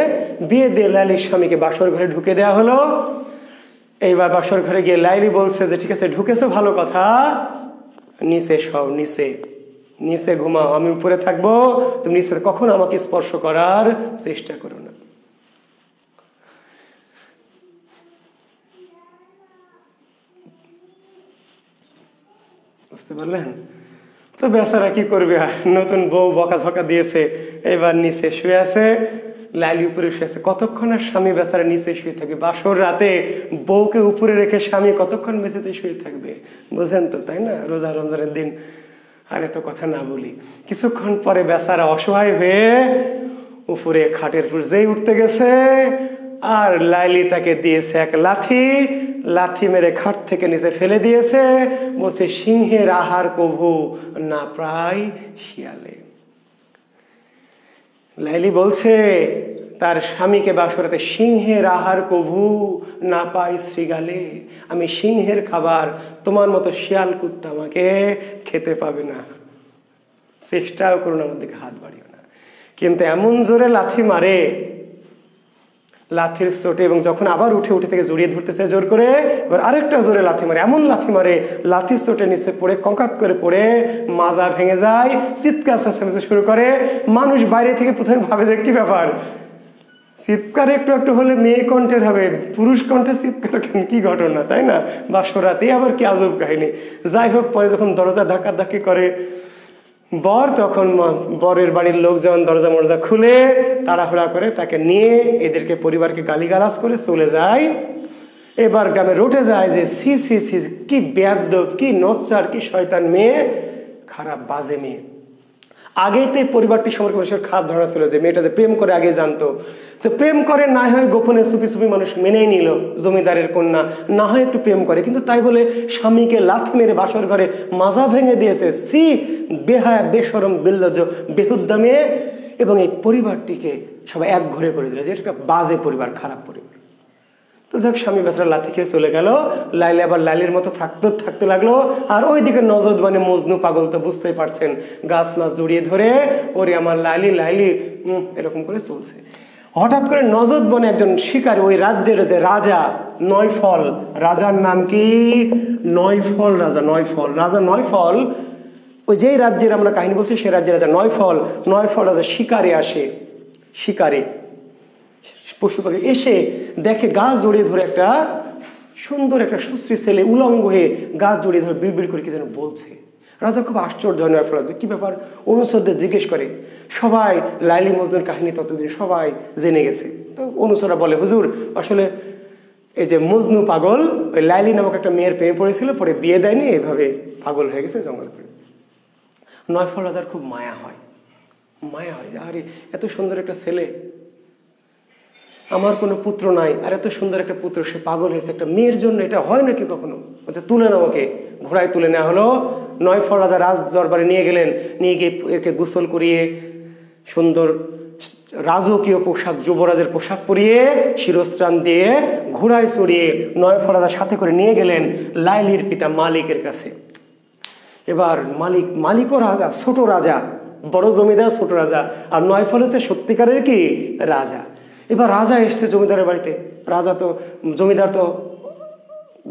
বিয়ে দিয়ে লাইলির স্বামীকে বাসর ঘরে ঢুকে দেওয়া হলো। এইবার বাসর ঘরে গিয়ে লাইলি বলছে যে ঠিক আছে ঢুকেছো ভালো কথা, নিচে শও, নিচে নিচে ঘুমাও, আমি উপরে থাকবো, তুমি নিচে কখনো আমাকে স্পর্শ করার চেষ্টা করো না। বুঝতে পারলেন? তো বেচারা কি করবে, আর নতুন বউ বকাঝকা দিয়েছে, এবার নিচে শুয়ে আছে, লাইলি উপরে শুয়ে আছে। কতক্ষণ আর স্বামী বেচারা নিচে শুয়ে থাকবে? বাসর রাতে বউকে উপরে রেখে স্বামী কতক্ষণ মেঝেতে শুয়ে থাকবে? বুঝেন তো, তাই না? রোজা রমজানের দিন। আর এত কথা না বলি, কিছুক্ষণ পরে বেচারা অসহায় হয়ে উপরে খাটের উপর যেই উঠতে গেছে, আর লাইলি তাকে দিয়েছে এক লাথি, লাথি মেরে খাট থেকে নিচে ফেলে দিয়েছে। বলছে সিংহের আহার কভু না প্রায় শিয়ালে। লাইলি বলছে তার স্বামীকে বাসরাতে, সিংহের আহার কভু না পাই শ্রীগালে, আমি সিংহের খাবার, তোমার মতো শিয়াল কুত্তা আমাকে খেতে পাবে না, চেষ্টাও করুন আমার দিকে হাত বাড়িও না। কিন্তু এমন জোরে লাথি মারে, লাথির চোটে, এবং যখন আবার উঠে থেকে জড়িয়ে ধরতেছে জোর করে, এবার আরেকটা জোরে লাথি মারে, এমন লাথি মারে লাথির চোটে নিচে পড়ে কঙ্কাত করে পড়ে মাজা ভেঙে যায়, চিৎকার চেঁচামেচি শুরু করে। মানুষ বাইরে থেকে প্রথমে ভাবে যে কি ব্যাপার, চিৎকার একটু একটু হলে মেয়ে কণ্ঠের হবে, পুরুষ কণ্ঠে চিৎকার কি ঘটনা, তাই না? বাসরাতে আবার কি আজব কাহিনী। যাই হোক, পরে যখন দরজা ধাক্কাধাক্কি করে বর, তখন বরের বাড়ির লোক যেমন দরজা মরজা খুলে তাড়াহুড়া করে তাকে নিয়ে এদেরকে পরিবারকে গালিগালাজ করে চলে যায়। এবার গ্রামে রটে যায় যে সি সি সি, কি বেয়াদব, কি নচ্চার, কি শয়তান মেয়ে, খারাপ বাজে মেয়ে। আগেই তো এই পরিবারটি সম্পর্কে মানুষের খারাপ ধারণা ছিল যে মেয়েটা যে প্রেম করে আগে জানতো, তো প্রেম করে না হয় গোপনে চুপি চুপি মানুষ মেনেই নিল জমিদারের কন্যা, না হয় একটু প্রেম করে, কিন্তু তাই বলে স্বামীকে লাথি মেরে বাসর ঘরে মাজা ভেঙে দিয়েছে। সি বেহায়া, বেশরম, বিল্লজ্জ, বেহুদ্দা মেয়ে। এবং এই পরিবারটিকে সবাই এক ঘরে করে দিল যে এটা একটা বাজে পরিবার, খারাপ পরিবার। তো যাক, স্বামী বেচারা লাথি খেয়ে চলে গেল। লাইলি আবার লাইলির মতো থাকতে লাগলো। আর ওইদিকে নজদ মানে মজনু পাগল, তো বুঝতেই পারছেন, গাছ মাছ জড়িয়ে ধরে ওরে আমার লাইলি লাইলি এরকম করে চলছে। হঠাৎ করে নজদ বনে একজন শিকারী, ওই রাজ্যের যে রাজা নয়ফল, রাজার নাম কি নয়ফল রাজা, নয়ফল রাজা নয়ফল, ওই যেই রাজ্যের আমরা কাহিনী বলছি সে রাজ্যের রাজা নয়ফল। নয়ফল রাজা শিকারে আসে, শিকারে পশু পাখি এসে দেখে গাছ জড়িয়ে ধরে একটা সুন্দর একটা সুশ্রী ছেলে উলঙ্গ হয়ে গাছ জড়িয়ে ধরে বিড়বিড় করে কি যেন বলছে। রাজা খুব আশ্চর্য হয়, নয়ফল রাজা কি ব্যাপার অনুচরদের জিজ্ঞেস করে। সবাই লাইলি মজনুর কাহিনী ততদিন সবাই জেনে গেছে। তো অনুচররা বলে, হুজুর আসলে এই যে মজনু পাগল, ওই লাইলি নামক একটা মেয়ের প্রেমে পড়েছিল, পরে বিয়ে দেয়নি, এইভাবে পাগল হয়ে গেছে জঙ্গল করে। নয়ফল রাজার খুব মায়া হয়, মায়া হয়, আরে এত সুন্দর একটা ছেলে, আমার কোনো পুত্র নাই, আর এত সুন্দর একটা পুত্র, সে পাগল হয়েছে একটা মেয়ের জন্য, এটা হয় নাকি কখনো? বলছে তুলে নাও ওকে। ঘোড়ায় তুলে নেওয়া হলো। নয়ফল রাজা রাজ দরবারে নিয়ে গেলেন, নিয়ে গিয়ে একে গোসল করিয়ে সুন্দর রাজকীয় পোশাক, যুবরাজের পোশাক পরিয়ে শিরস্ত্রাণ দিয়ে ঘোড়ায় চড়িয়ে নয়ফল রাজার সাথে করে নিয়ে গেলেন লাইলির পিতা মালিকের কাছে। এবার মালিকও রাজা, ছোট রাজা, বড় জমিদার ছোট রাজা, আর নয়ফল হচ্ছে সত্যিকারের কি রাজা। এবার রাজা এসছে জমিদারের বাড়িতে। রাজা তো, জমিদার তো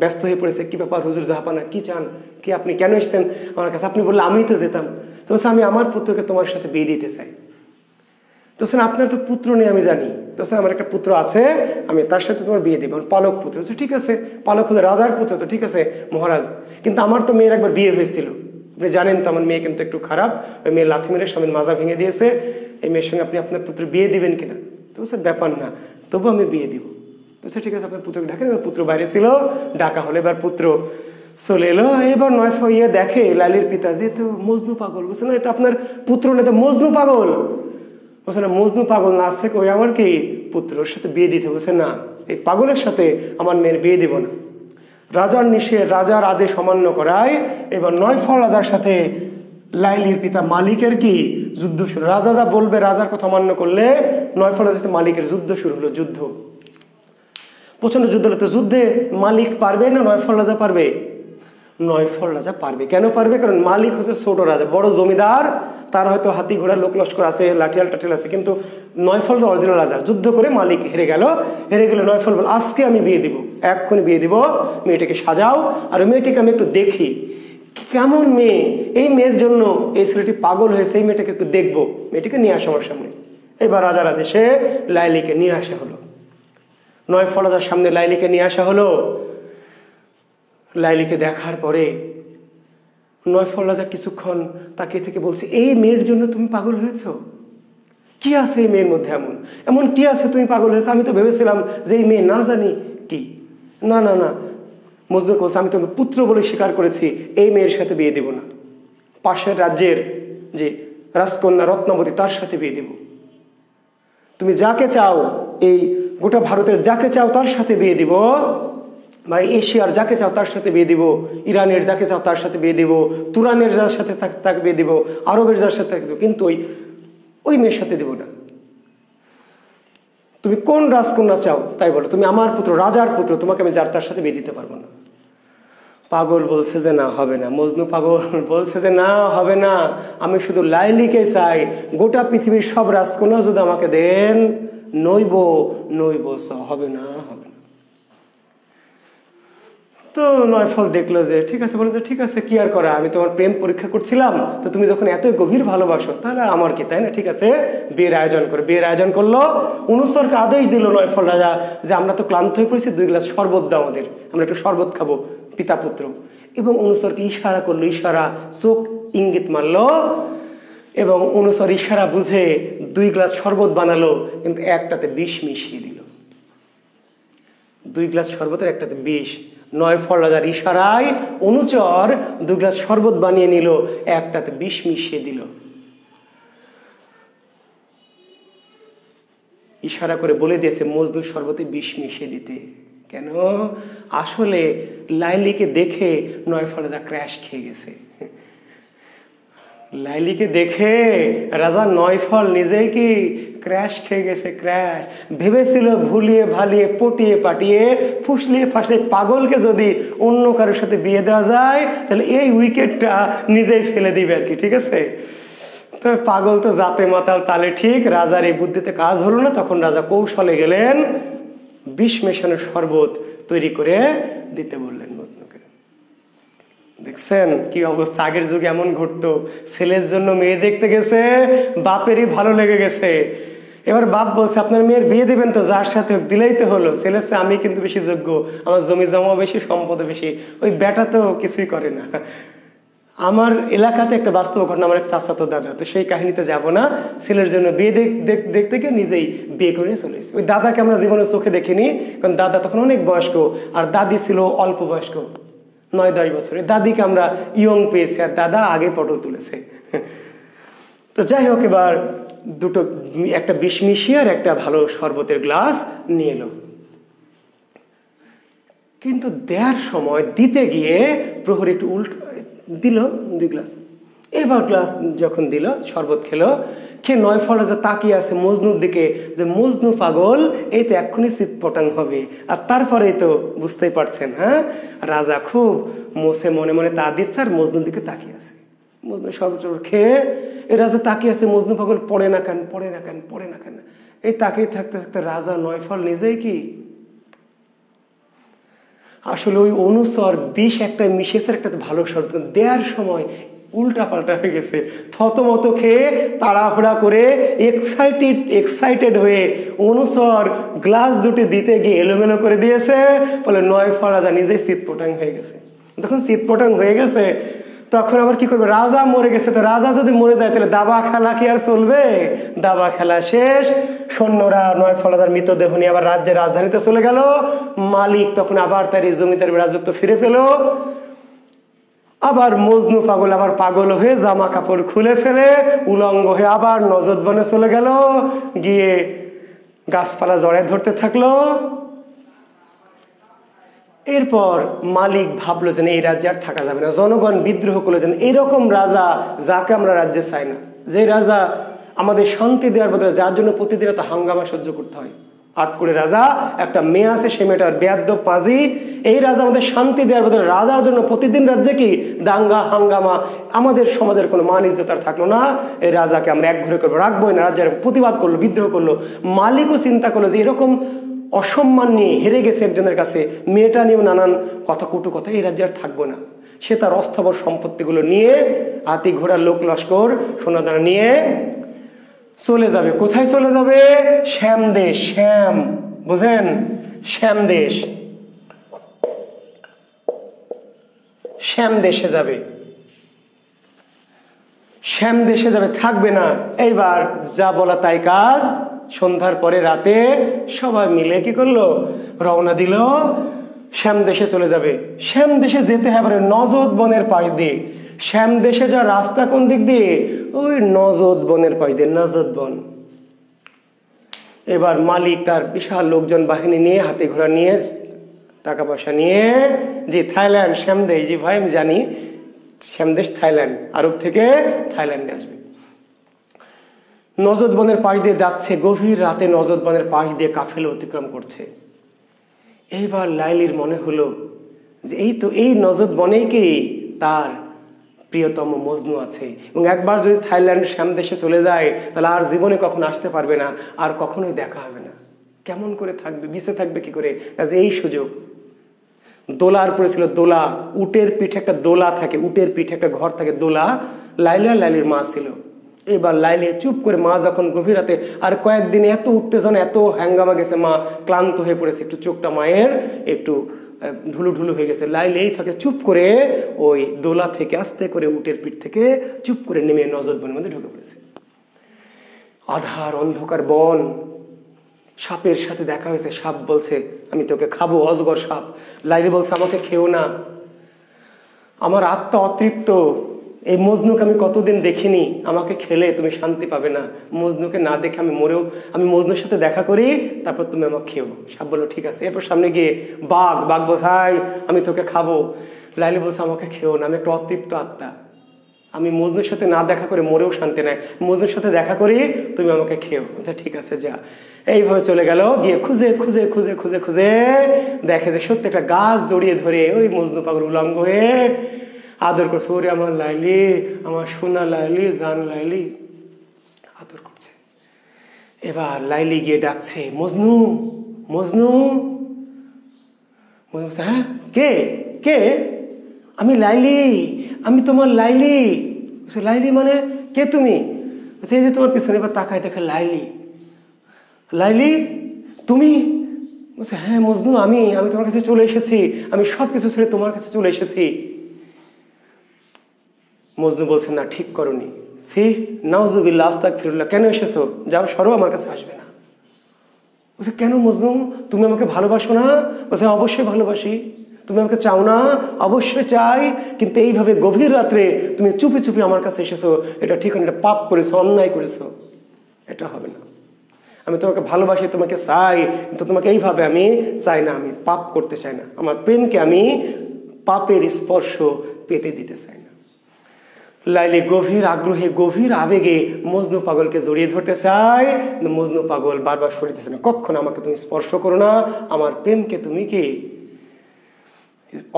ব্যস্ত হয়ে পড়েছে, কি ব্যাপার হুজুর জাহাপানা, কি চান, কি আপনি কেন এসছেন আমার কাছে? আপনি বললে আমি তো যেতাম। তো বলছে আমি আমার পুত্রকে তোমার সাথে বিয়ে দিতে চাই। তো আপনার তো পুত্র নেই আমি জানি, তো আমার একটা পুত্র আছে, আমি তার সাথে তোমার বিয়ে দেবো, পালক পুত্র। ঠিক আছে, পালক হলে রাজার পুত্র, তো ঠিক আছে মহারাজ, কিন্তু আমার তো মেয়ের একবার বিয়ে হয়েছিল, আপনি জানেন তো আমার মেয়ে কিন্তু একটু খারাপ, ওই মেয়ে লাথি মেরে স্বামীর মাজা ভেঙে দিয়েছে, এই মেয়ের সঙ্গে আপনি আপনার পুত্র বিয়ে দিবেন কিনা? তো বলছে ব্যাপার না, তবু আমি বিয়ে দিব। বলছে ঠিক আছে, আপনার পুত্রকে ডাকেন। এবার পুত্র বাইরে ছিল, ডাকা হলে এবার পুত্র চলে এলো। এবার নয়ফল দেখে লালির পিতা যে তো মজনু পাগল। বলছে না, এটা আপনার পুত্র না, তো মজনু পাগল। বলছে না, মজনু পাগল না, আজ থেকে ওই আমার কি পুত্রের সাথে বিয়ে দিতে। বলছে না, এই পাগলের সাথে আমার মেয়ের বিয়ে দিব না। রাজার নিষেধ, রাজার আদেশ অমান্য করায় এবার নয়ফল রাজার সাথে লাইলির পিতা মালিকের কি যুদ্ধ শুরু। রাজা যা বলবে, রাজার কথা অমান্য করলে নয়ফল রাজার সাথে মালিকের যুদ্ধ শুরু হলো। যুদ্ধ, প্রচন্ড যুদ্ধ হলো। তো যুদ্ধে মালিক পারবে না নয়ফল রাজা পারবে? নয়ফল রাজা পারবে। কেন পারবে? কারণ মালিক হচ্ছে ছোট রাজা, বড় জমিদার, তার হয়তো হাতি ঘোড়া লোক লস্কর আছে, লাঠিয়াল টাঠিয়াল আছে, কিন্তু নয়ফল তো অরিজিনাল রাজা। যুদ্ধ করে মালিক হেরে গেল। হেরে গেলে নয়ফল বল, আজকে আমি বিয়ে দিব, এক্ষুনি বিয়ে দিব, মেয়েটাকে সাজাও, আর মেয়েটিকে আমি একটু দেখি কেমন মেয়ে, এই মেয়ের জন্য এই ছেলেটি পাগল হয়েছে, এই মেয়েটাকে একটু দেখবো, মেয়েটিকে নিয়ে আসো আমার সামনে। এবার রাজার আদেশে লাইলিকে নিয়ে আসা হলো। নয়ফল রাজার সামনে লাইলিকে নিয়ে আসা হলো। লাইলিকে দেখার পরে নয়ফল রাজা কিছুক্ষণ তাকিয়ে থেকে বলছে, এই মেয়ের জন্য তুমি পাগল হয়েছ? কি আছে এই মেয়ের মধ্যে, এমন এমন কি আছে তুমি পাগল হয়েছো? আমি তো ভেবেছিলাম যে এই মেয়ে না জানি কি। না না না, মজনু বলছে, আমি তোমাকে পুত্র বলে স্বীকার করেছি, এই মেয়ের সাথে বিয়ে দেব না, পাশের রাজ্যের যে রাজকন্যা রত্নাবতী তার সাথে বিয়ে দেব। তুমি যাকে চাও, এই গোটা ভারতের যাকে চাও তার সাথে বিয়ে দিব, বা এশিয়ার যাকে চাও তার সাথে বিয়ে দিব, ইরানের যাকে চাও তার সাথে বিয়ে দিব, তুরানের যার সাথে তাকে বিয়ে দিব, আরবের যার সাথে দেবো, কিন্তু ওই মেয়ের সাথে দেব না। তুমি কোন রাজকন্যা চাও তাই বলো, তুমি আমার পুত্র, রাজার পুত্র, তোমাকে আমি যার তার সাথে বিয়ে দিতে পারবো না। পাগল বলছে যে না, হবে না। মজনু পাগল বলছে যে না, হবে না, আমি শুধু লাইলিকে চাই, গোটা পৃথিবীর সব রাজকন্যা যদি আমাকে দেন, নইব নইব, হবে না, হবে না। তো নয়ফল দেখলো যে ঠিক আছে, বলে যে ঠিক আছে, কি আর করা, আমি তোমার প্রেম পরীক্ষা করছিলাম, তো তুমি যখন এত গভীর ভালোবাসো তাহলে আর আমার কি, তাই না? ঠিক আছে, বিয়ের আয়োজন করে, বিয়ের আয়োজন করলো। অনুচরকে আদেশ দিল নয়ফল রাজা যে আমরা তো ক্লান্ত হয়ে পড়েছি, 2 গ্লাস শরবত দাও আমাদের, আমরা একটু শরবত খাবো পিতা পুত্র। এবং অনুচরকে ইশারা করলো, ইশারা, চোখ ইঙ্গিত মারলো, এবং অনুচর ইশারা বুঝে 2 গ্লাস শরবত বানালো, কিন্তু একটাতে বিষ মিশিয়ে দিল। 2 গ্লাস শরবতের একটাতে বিষ। নয়ফল রাজার ইশারায় অনুচর 2 গ্লাস শরবত বানিয়ে নিল, একটাতে বিষ মিশিয়ে দিল। ইশারা করে বলে দিয়েছে মজনুর শরবতে বিষ মিশিয়ে দিতে। কেন? আসলে লাইলিকে দেখে নয়ফলদা ক্র্যাশ খেয়ে গেছে। লাইলিকে দেখে রাজা নয়ফল নিজেই কি ক্র্যাশ খেয়ে গেছে, ক্র্যাশ। ভেবেছিল ভুলিয়ে ভালিয়ে পটিয়ে পাটিয়ে ফুসলিয়ে ফাসলে পাগলকে যদি অন্য কারোর সাথে বিয়ে দেওয়া যায় তাহলে এই উইকেটটা নিজেই ফেলে দিবে আর কি, ঠিক আছে। তো পাগল তো জাতে মাতাল তালে ঠিক, রাজার এই বুদ্ধিতে কাজ হলো না। তখন রাজা কৌশলে গেলেন, বিষ মেশানোর শরবত তৈরি করে দিতে বললেন মজনুকে। দেখছেন কি অবস্থা? আগের যুগে এমন ঘটতো, ছেলের জন্য মেয়ে দেখতে গেছে, বাপেরই ভালো লেগে গেছে। এবার বাপ বলছে আপনার মেয়ের বিয়ে দেবেন তো, যার সাথে দিলেই তো হলো। ছেলে আমি কিন্তু বেশি যোগ্য, আমার জমি জমা বেশি, সম্পদ বেশি, ওই বেটা তো কিছুই করে না। আমার এলাকাতে একটা বাস্তব ঘটনা, আমার এক চাচাতো দাদা, তো সেই কাহিনীতে যাব না। ছেলের জন্য বিয়ে দেখতে গিয়ে নিজেই বিয়ে করে চলে এসেছে। ওই দাদাকে আমরা জীবনে চোখে দেখিনি, কারণ দাদা তখন অনেক বয়স্ক আর দাদি ছিল অল্প বয়স্ক, 9-10 বছর। দাদিকে আমরা ইয়ং পেয়েছি আর দাদা আগে পটল তুলেছে। তো যাই হোক, এবার দুটো, একটা বিষ মিশিয়ে আর একটা ভালো শরবতের গ্লাস নিয়ে এলো। কিন্তু দেওয়ার সময় দিতে গিয়ে প্রহরী একটু উল্টো দিল 2 গ্লাস। এবার গ্লাস যখন দিল, শরবত খেলো, খেয়ে নয়ফলদা তাকিয়ে আছে মজনুর দিকে যে মজনু পাগল, এই তো এক্ষুনি চিৎপটাং হবে। আর তারপরেই তো বুঝতেই পারছেন, হ্যাঁ, রাজা খুব মোছে মনে মনে তা দিচ্ছে আর মজনুর দিকে তাকিয়ে আছে। মজনু শরবত খেয়ে এই রাজা তাকিয়ে আছে, মজনু পাগল পড়ে না কেন, পড়ে না কেন, পড়ে না কেন। এই তাকিয়ে থাকতে থাকতে রাজা নয়ফল নিজেই কি আসলে ওই অনুসর বিষ একটা মিশেছে, একটা ভালো শরবত দেওয়ার সময় উল্টা পাল্টা হয়ে গেছে। থতমত খেয়ে তাড়াহুড়া করে এক্সাইটেড হয়ে অনুসর গ্লাস দুটি দিতে গিয়ে এলোমেলো করে দিয়েছে। বলে নয়ফলদা নিজেই চিৎপটাং হয়ে গেছে। যখন চিৎপটাং হয়ে গেছে তখন আবার কি করবে, রাজা মরে গেছে, তো রাজা যদি মরে যায় তাহলে দাবা খেলা কি আর চলবে? দাবা খেলা শেষ। সৈন্যরা নয়ফলদার মৃতদেহ নিয়ে আবার রাজ্যের রাজধানীতে চলে গেল। মালিক তখন আবার তার এই জমিদার রাজত্ব ফিরে পেল। আবার মজনু পাগল আবার পাগল হয়ে জামা কাপড় খুলে ফেলে উলঙ্গ হয়ে আবার নজদ বনে চলে গেল, গিয়ে গাছপালা জড়ায় ধরতে থাকলো। এরপর মালিক ভাবলো যে এই রাজ্যে আর থাকা যাবে না। জনগণ বিদ্রোহ করলো যে এরকম রাজা যাকে আমরা রাজ্যে চাই না, যে রাজা আমাদের শান্তি দেওয়ার বদলে যার জন্য প্রতিদিন এত হাঙ্গামা সহ্য করতে হয়। আটকুড়ে রাজা, একটা মেয়ে আছে, সে মেয়েটার বেয়াদ্দব পাজি। এই রাজা আমাদের শান্তি দেওয়ার বদলে রাজার জন্য প্রতিদিন রাজ্যে কি দাঙ্গা হাঙ্গামা, আমাদের সমাজের কোনো মান ইজ্জত আর থাকলো না। এই রাজাকে আমরা একঘরে করবো, রাখবোই না। রাজ্যের প্রতিবাদ করলো, বিদ্রোহ করলো। মালিকও চিন্তা করলো যে এরকম অসম্মান নিয়ে হেরে গেছে একজনের কাছে, মেয়েটা নিয়েও নানান কথা কটু কথা, এই রাজ্যে আর থাকবো না। সে তার অস্থাবর সম্পত্তিগুলো নিয়ে হাতি ঘোড়ার লোক লস্কর সোনাদানা নিয়ে চলে যাবে। কোথায় চলে যাবে? শ্যাম দেশ। শ্যাম, বুঝেন? শ্যাম দেশ, শ্যাম দেশে যাবে। শ্যাম দেশে যাবে, থাকবে না। এইবার যা বলা তাই কাজ। সন্ধ্যার পরে রাতে সবাই মিলে কি করলো, রওনা দিল, শ্যাম দেশে চলে যাবে। শ্যাম দেশে যেতে হবে নজদ বনের পাশ দিয়ে। শ্যাম দেশে যা রাস্তা কোন দিক দিয়ে? ওই নজদ বনের পাশ দিয়ে, নজদ বন। এবার মালিক তার বিশাল লোকজন বাহিনী নিয়ে, হাতি ঘোড়া নিয়ে, টাকা পয়সা নিয়ে, জি থাইল্যান্ড শ্যামদেশ, জি ভাই আমি জানি শ্যামদেশ থাইল্যান্ড, আরব থেকে থাইল্যান্ডে আসবে। নজদ বনের পাশ দিয়ে যাচ্ছে, গভীর রাতে নজদ বনের পাশ দিয়ে কাফেলা অতিক্রম করছে। এইবার লাইলির মনে হলো যে এই তো এই নজদ বনেই কি তার প্রিয়তম মজনু আছে, এবং একবার যদি থাইল্যান্ড শ্যামদেশে চলে যায় তাহলে আর জীবনে কখনো আসতে পারবে না, আর কখনোই দেখা হবে না। কেমন করে থাকবে, বেঁচে থাকবে কি করে? এই সুযোগ। দোলার পড়েছিল, দোলা, উটের পিঠে একটা দোলা থাকে, উটের পিঠে একটা ঘর থাকে, দোলা। লাইলা লাইলির মা ছিল। এবার লাইলি চুপ করে, মা যখন গভীর রাতে, আর কয়েকদিন এত উত্তেজনা, এত হ্যাঙ্গামা গেছে, মা ক্লান্ত হয়ে পড়েছে, একটু চোখটা মায়ের একটু ঢুলু ঢুলু হয়ে গেছে। লাইলি এই ফাঁকে চুপ করে ওই দোলা থেকে আস্তে করে উটের পিঠ থেকে চুপ করে নেমে নজদ বনের মধ্যে ঢুকে পড়েছে। আধার অন্ধকার বন, সাপের সাথে দেখা হয়েছে। সাপ বলছে আমি তোকে খাবো, অজগর সাপ। লাইলি বলছে আমাকে খেও না, আমার আত্মা অতৃপ্ত, এই মজনুকে আমি কতদিন দেখিনি, আমাকে খেলে তুমি শান্তি পাবে না, মজনুকে না দেখে আমি মজনুর সাথে দেখা করি, তারপর তুমি আমাকে খেও। সাপ বললো ঠিক আছে। এরপর সামনে গিয়ে বাঘ বলছে হাই আমি তোকে খাবো। লাইলি বলছে আমাকে খেও না, আমি একটা অতৃপ্ত আত্মা, আমি মজনুর সাথে না দেখা করে মরেও শান্তি নাই, মজনুর সাথে দেখা করি, তুমি আমাকে খেও। আচ্ছা ঠিক আছে যা। এইভাবে চলে গেল, গিয়ে খুঁজে খুঁজে খুঁজে খুঁজে খুঁজে দেখে যে সত্যি একটা গাছ জড়িয়ে ধরে ওই মজনু পাগল উলঙ্গ হয়ে আদর করছে। ওরে আমার লাইলি, আমার সোনা লাইলি, জান লাইলি, আদর করছে। এবার লাইলি গিয়ে ডাকছে মজনু মজনু। মজনু বলছে হ্যাঁ কে কে? আমি লাইলি, আমি তোমার লাইলি। বলছে লাইলি মানে কে তুমি? বলছে এই যে তোমার পিছনে। এবার তাকায় দেখে লাইলি। লাইলি তুমি? বলছে হ্যাঁ মজনু, আমি তোমার কাছে চলে এসেছি, আমি সব কিছু ছেড়ে তোমার কাছে চলে এসেছি। মজনু বলছে না ঠিক করনি, সি নাউজুবিল্লাহ আস্তাগফিরুল্লাহ, কেন এসেছো? যাও সরো, আমার কাছে আসবে না। বলছে কেন মজনু, তুমি আমাকে ভালোবাসো না? বলছে অবশ্যই ভালোবাসি। তুমি আমাকে চাও না? অবশ্যই চাই, কিন্তু এইভাবে গভীর রাত্রে তুমি চুপি চুপি আমার কাছে এসেছো, এটা ঠিক না, এটা পাপ করেছো, অন্যায় করেছো, এটা হবে না। আমি তোমাকে ভালোবাসি, তোমাকে চাই, কিন্তু তোমাকে এইভাবে আমি চাই না, আমি পাপ করতে চাই না, আমার প্রেমকে আমি পাপের স্পর্শ পেতে দিতে চাই না। লাইলি গভীর আগ্রহে গভীর আবেগে মজনু পাগলকে জড়িয়ে ধরতে চায়, মজনু পাগল বারবার সরিতেছে না, কখনো আমাকে তুমি স্পর্শ করো না, আমার প্রেমকে তুমি কি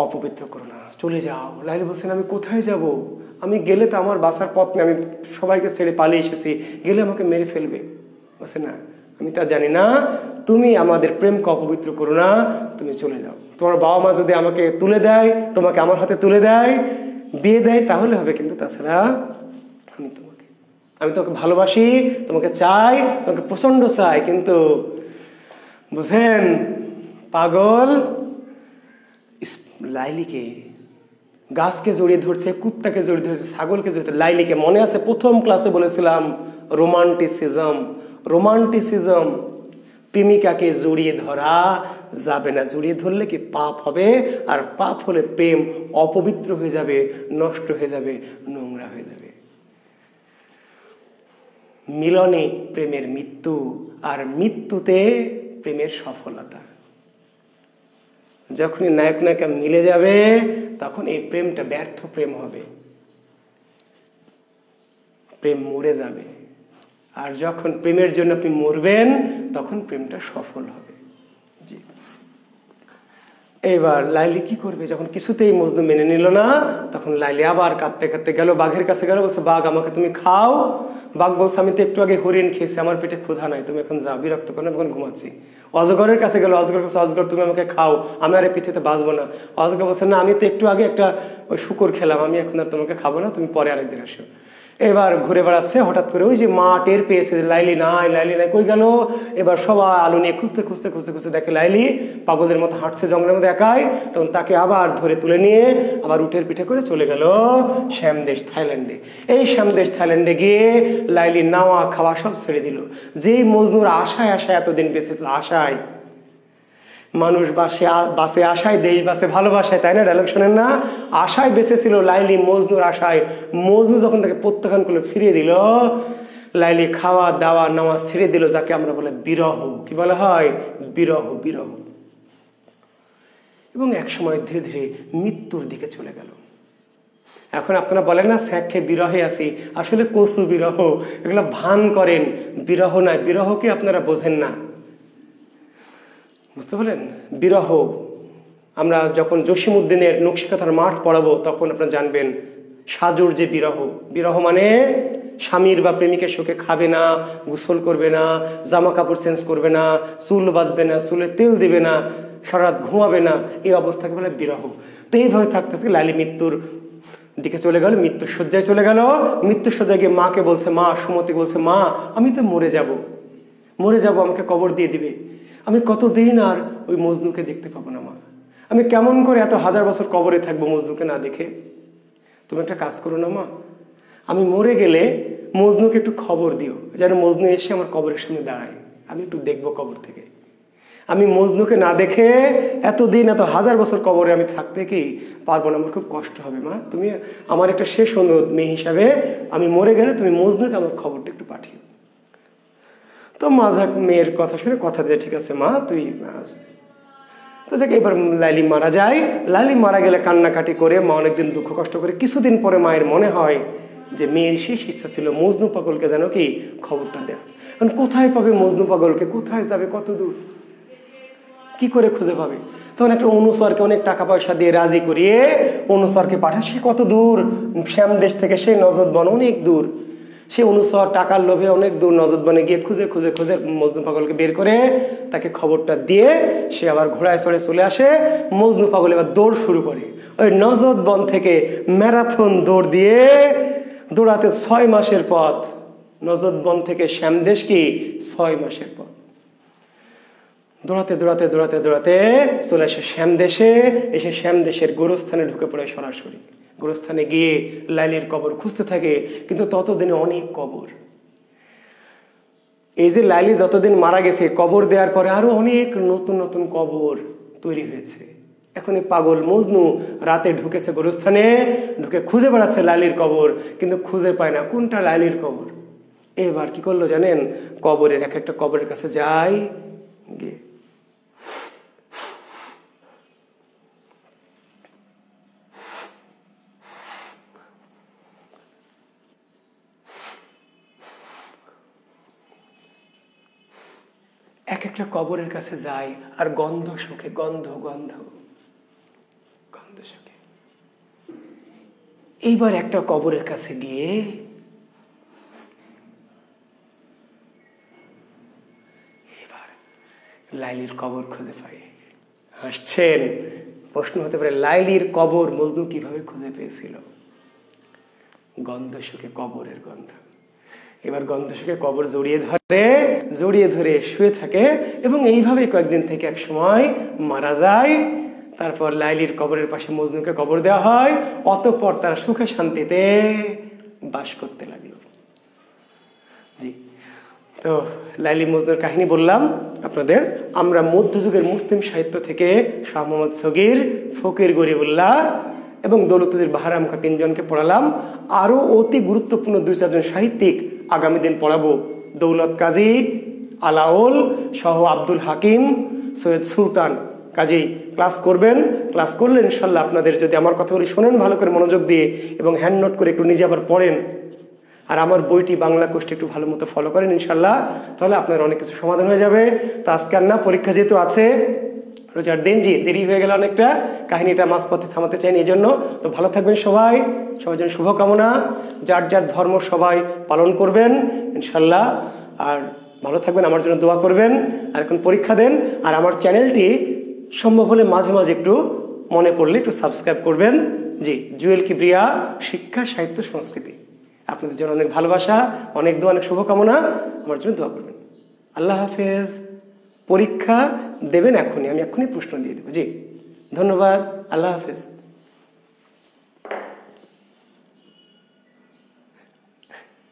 অপবিত্র করো না, চলে যাও। লাইলি বলছেন আমি কোথায় যাব? আমি গেলে তো আমার বাসার পথ নেই, আমি সবাইকে ছেড়ে পালিয়ে এসেছি, গেলে আমাকে মেরে ফেলবে। বলছে না আমি তা জানি না, তুমি আমাদের প্রেমকে অপবিত্র করো না, তুমি চলে যাও। তোমার বাবা মা যদি আমাকে তুলে দেয়, তোমাকে আমার হাতে তুলে দেয়, বিয়ে দেয়, তাহলে হবে, কিন্তু তাছাড়া আমি তোমাকে ভালোবাসি, তোমাকে চাই, তোমাকে প্রচন্ড চাই। কিন্তু বুঝেন পাগল লাইলিকে গাছকে জড়িয়ে ধরছে, কুত্তাকে জড়িয়ে ধরছে, ছাগলকে জড়িয়ে ধরছে, লাইলিকে। মনে আছে প্রথম ক্লাসে বলেছিলাম রোমান্টিসিজম, প্রেমিকাকে জড়িয়ে ধরা যাবে না, জড়িয়ে ধরলে কি পাপ হবে, আর পাপ হলে প্রেম অপবিত্র হয়ে যাবে, নষ্ট হয়ে যাবে, নোংরা হয়ে যাবে। মিলনে প্রেমের মৃত্যু, আর মৃত্যুতে প্রেমের সফলতা। যখনই নায়ক নায়িকা মিলে যাবে, তখন এই প্রেমটা ব্যর্থ প্রেম হবে, প্রেম মরে যাবে। আর যখন প্রেমের জন্য আপনি মরবেন, তখন প্রেমটা সফল হবে। জি। এবার লাইলি কি করবে? যখন কিছুতেই মজনু মেনে নিল না, তখন লাইলি আবার কাঁদতে কাঁদতে গেল বাঘের কাছে, গেল, বলছে বাঘ আমাকে তুমি খাও। বাঘ বলছে আমি তো একটু আগে হরিণ খেয়েছি, আমার পেটে ক্ষুধা নাই, তুমি এখন যাও, বিরক্ত করো, এখন ঘুমাচ্ছি। অজগরের কাছে গেল, অজগর বলছে অজগর তুমি আমাকে খাও, আমি আর এই পৃথিবীতে বাঁচবো না। অজগর বলছে না আমি তো একটু আগে একটা ওই শুকর খেলাম, আমি এখন আর তোমাকে খাবো না, তুমি পরে আরেকদিন আসো। এবার ঘুরে বেড়াচ্ছে, হঠাৎ করে ওই যে মা টের পেয়েছে লাইলি নাই, কই গেল? এবার সবাই আলো নিয়ে খুঁজতে খুঁজতে খুঁজতে খুঁজতে দেখে লাইলি পাগলের মতো হাঁটছে জঙ্গলের মধ্যে একাই। তখন তাকে আবার ধরে তুলে নিয়ে আবার উটের পিঠে করে চলে গেল শ্যামদেশ থাইল্যান্ডে। এই শ্যামদেশ থাইল্যান্ডে গিয়ে লাইলি নাওয়া খাওয়া সব ছেড়ে দিল। যেই মজনুর আশায় এতদিন বেঁচেছিল, আশায় মানুষ বাসে আশায়, দেশ বাসে ভালোবাসায়, তাই না? ডায়লগ শোনেন না? আশায় বেঁচেছিল লাইলি, মজনুর আশায়। মজনু যখন তাকে প্রত্যাখ্যান করলো, ফিরিয়ে দিল, লাইলি খাওয়া দাওয়া নামাজ ছেড়ে দিল, যাকে আমরা বলে বিরহ। কি বলা হয়? বিরহ। এবং একসময় ধীরে ধীরে মৃত্যুর দিকে চলে গেল। এখন আপনারা বলেন না স্যাখে বিরহে আছি, আসলে কচু বিরহ, এগুলো ভান করেন, বিরহ নয়। বিরহকে আপনারা বোঝেন না, বুঝতে পারলেন? বিরহ আমরা যখন জসিমউদ্দিনের নকশিকাঁথার মাঠ পড়াবো, তখন আপনারা জানবেন সাজুর যে বিরহ মানে স্বামীর বা প্রেমিকের শোকে খাবে না, গোসল করবে না, জামা কাপড় চেঞ্জ করবে না, চুল বাঁধবে না, চুলে তেল দিবে না, সারা রাত ঘুমাবে না, এই অবস্থাকে বলে বিরহ। তো এইভাবে থাকতে থাকতে লাইলি মৃত্যুর দিকে চলে গেল, মৃত্যুর শয্যায় চলে গেল। মৃত্যুর শয্যায় গিয়ে মাকে বলছে, মা সুমতি বলছে, মা আমি তো মরে যাব, আমাকে কবর দিয়ে দিবে, আমি কতদিন আর ওই মজনুকে দেখতে পাবো না মা, আমি কেমন করে এত হাজার বছর কবরে থাকবো মজনুকে না দেখে? তুমি একটা কাজ করো না মা, আমি মরে গেলে মজনুকে একটু খবর দিও, যেন মজনু এসে আমার কবরের সামনে দাঁড়ায়, আমি একটু দেখবো কবর থেকে। আমি মজনুকে না দেখে এতদিন এত হাজার বছর কবরে আমি থাকতে কি পারবো না, আমার খুব কষ্ট হবে। মা তুমি আমার একটা শেষ অনুরোধ, মেয়ে হিসাবে আমি মরে গেলে তুমি মজনুকে আমার খবরটা একটু পাঠিও। তো মাঝাক মেয়ের কথা শুনে কথা দিয়ে ঠিক আছে মা তুই। তো যাক এবার লাইলি মারা যায়। লাইলি মারা গেলে কান্নাকাটি করে মা অনেকদিন দুঃখ কষ্ট করে, কিছুদিন পরে মায়ের মনে হয় যে মেয়ের শেষ ইচ্ছা ছিল মজনু পাগলকে যেন কি খবরটা দেয়। কারণ কোথায় পাবে মজনু পাগলকে, কোথায় যাবে, কত দূর, কি করে খুঁজে পাবে? তখন একটা অনুসরকে অনেক টাকা পয়সা দিয়ে রাজি করিয়ে অনুসরকে পাঠায়। সে কত দূর, শ্যাম দেশ থেকে সেই নজরবন অনেক দূর। সে অনুসর টাকার লোভে অনেক দূর নজরবনে গিয়ে খুঁজে খুঁজে খুঁজে মজনু পাগলকে বের করে তাকে খবরটা দিয়ে সে আবার ঘোড়ায় চড়ে চলে আসে। মজনু পাগল এবার দৌড় শুরু করে, ওই নজরবন থেকে ম্যারাথন দৌড় দিয়ে দৌড়াতে 6 মাসের পথ। নজরবন থেকে শ্যামদেশ কি 6 মাসের পথ। দৌড়াতে দৌড়াতে দৌড়াতে দৌড়াতে চলে আসে শ্যামদেশে। এসে শ্যামদেশের গোরস্থানে ঢুকে পড়ে সরাসরি। গোরস্থানে গিয়ে লাইলির কবর খুঁজতে থাকে, কিন্তু ততদিনে অনেক কবর। এই যে লাইলি যতদিন মারা গেছে, কবর দেওয়ার পরে আরো অনেক নতুন নতুন কবর তৈরি হয়েছে। এখন এই পাগল মজনু রাতে ঢুকেছে গোরস্থানে, ঢুকে খুঁজে বেড়াচ্ছে লাইলির কবর, কিন্তু খুঁজে পায় না কোনটা লাইলির কবর। এবার কি করলো জানেন? কবরের এক একটা কবরের কাছে যায় গিয়ে এক একটা কবরের কাছে যায় আর গন্ধ শুকে, গন্ধ গন্ধ গন্ধ শুকে। এইবার একটা কবরের কাছে গিয়ে এবার লাইলির কবর খুঁজে পায়। হাসছেন? প্রশ্ন হতে পারে লাইলির কবর মজনু কিভাবে খুঁজে পেয়েছিল? গন্ধ শুকে, কবরের গন্ধ। এবার গন্ধ শুকে কবর জড়িয়ে ধরে শুয়ে থাকে এবং এইভাবে কয়েকদিন থেকে এক সময় মারা যায়। তারপর লাইলির কবরের পাশে মজনুকে কবর দেওয়া হয়। অতঃপর তারা সুখে শান্তিতে বাস করতে লাগলো। জি, তো লাইলি মজনুর কাহিনী বললাম আপনাদের। আমরা মধ্যযুগের মুসলিম সাহিত্য থেকে শাহ মোহাম্মদ সগীর, ফকির গরিবুল্লাহ এবং দৌলতুদ্দিন বাহারাম খা 3 জনকে পড়ালাম। আরো অতি গুরুত্বপূর্ণ 2-4 জন সাহিত্যিক আগামী দিন পড়াবো। দৌলত কাজী, আলাওল সহ আব্দুল হাকিম, সৈয়দ সুলতান। কাজেই ক্লাস করবেন। ক্লাস করলে ইনশাল্লাহ আপনাদের যদি আমার কথাগুলি শোনেন ভালো করে মনোযোগ দিয়ে এবং হ্যান্ড নোট করে একটু নিজে আবার পড়েন, আর আমার বইটি বাংলা কোর্সটি একটু ভালো মতো ফলো করেন ইনশাল্লাহ, তাহলে আপনার অনেক কিছু সমাধান হয়ে যাবে। তো আজকে আর না, পরীক্ষা যেহেতু আছে, রোজার দিন, জি দেরি হয়ে গেল অনেকটা, কাহিনীটা মাঝপথে থামাতে চাইনি এই জন্য। তো ভালো থাকবেন সবাই, সবার জন্য শুভকামনা। যার যার ধর্ম সবাই পালন করবেন ইনশাল্লাহ, আর ভালো থাকবেন, আমার জন্য দোয়া করবেন। আর এখন পরীক্ষা দেন। আর আমার চ্যানেলটি সম্ভব হলে মাঝে মাঝে একটু মনে পড়লে একটু সাবস্ক্রাইব করবেন। জি, জুয়েল কিবরিয়া, শিক্ষা, সাহিত্য, সংস্কৃতি। আপনাদের জন্য অনেক ভালোবাসা, অনেক দোয়া, অনেক শুভকামনা। আমার জন্য দোয়া করবেন। আল্লাহ হাফেজ। পরীক্ষা দেবেন এখনই, আমি এখনই প্রশ্ন দিয়ে দেবো। জি, ধন্যবাদ। আল্লাহ হাফেজ।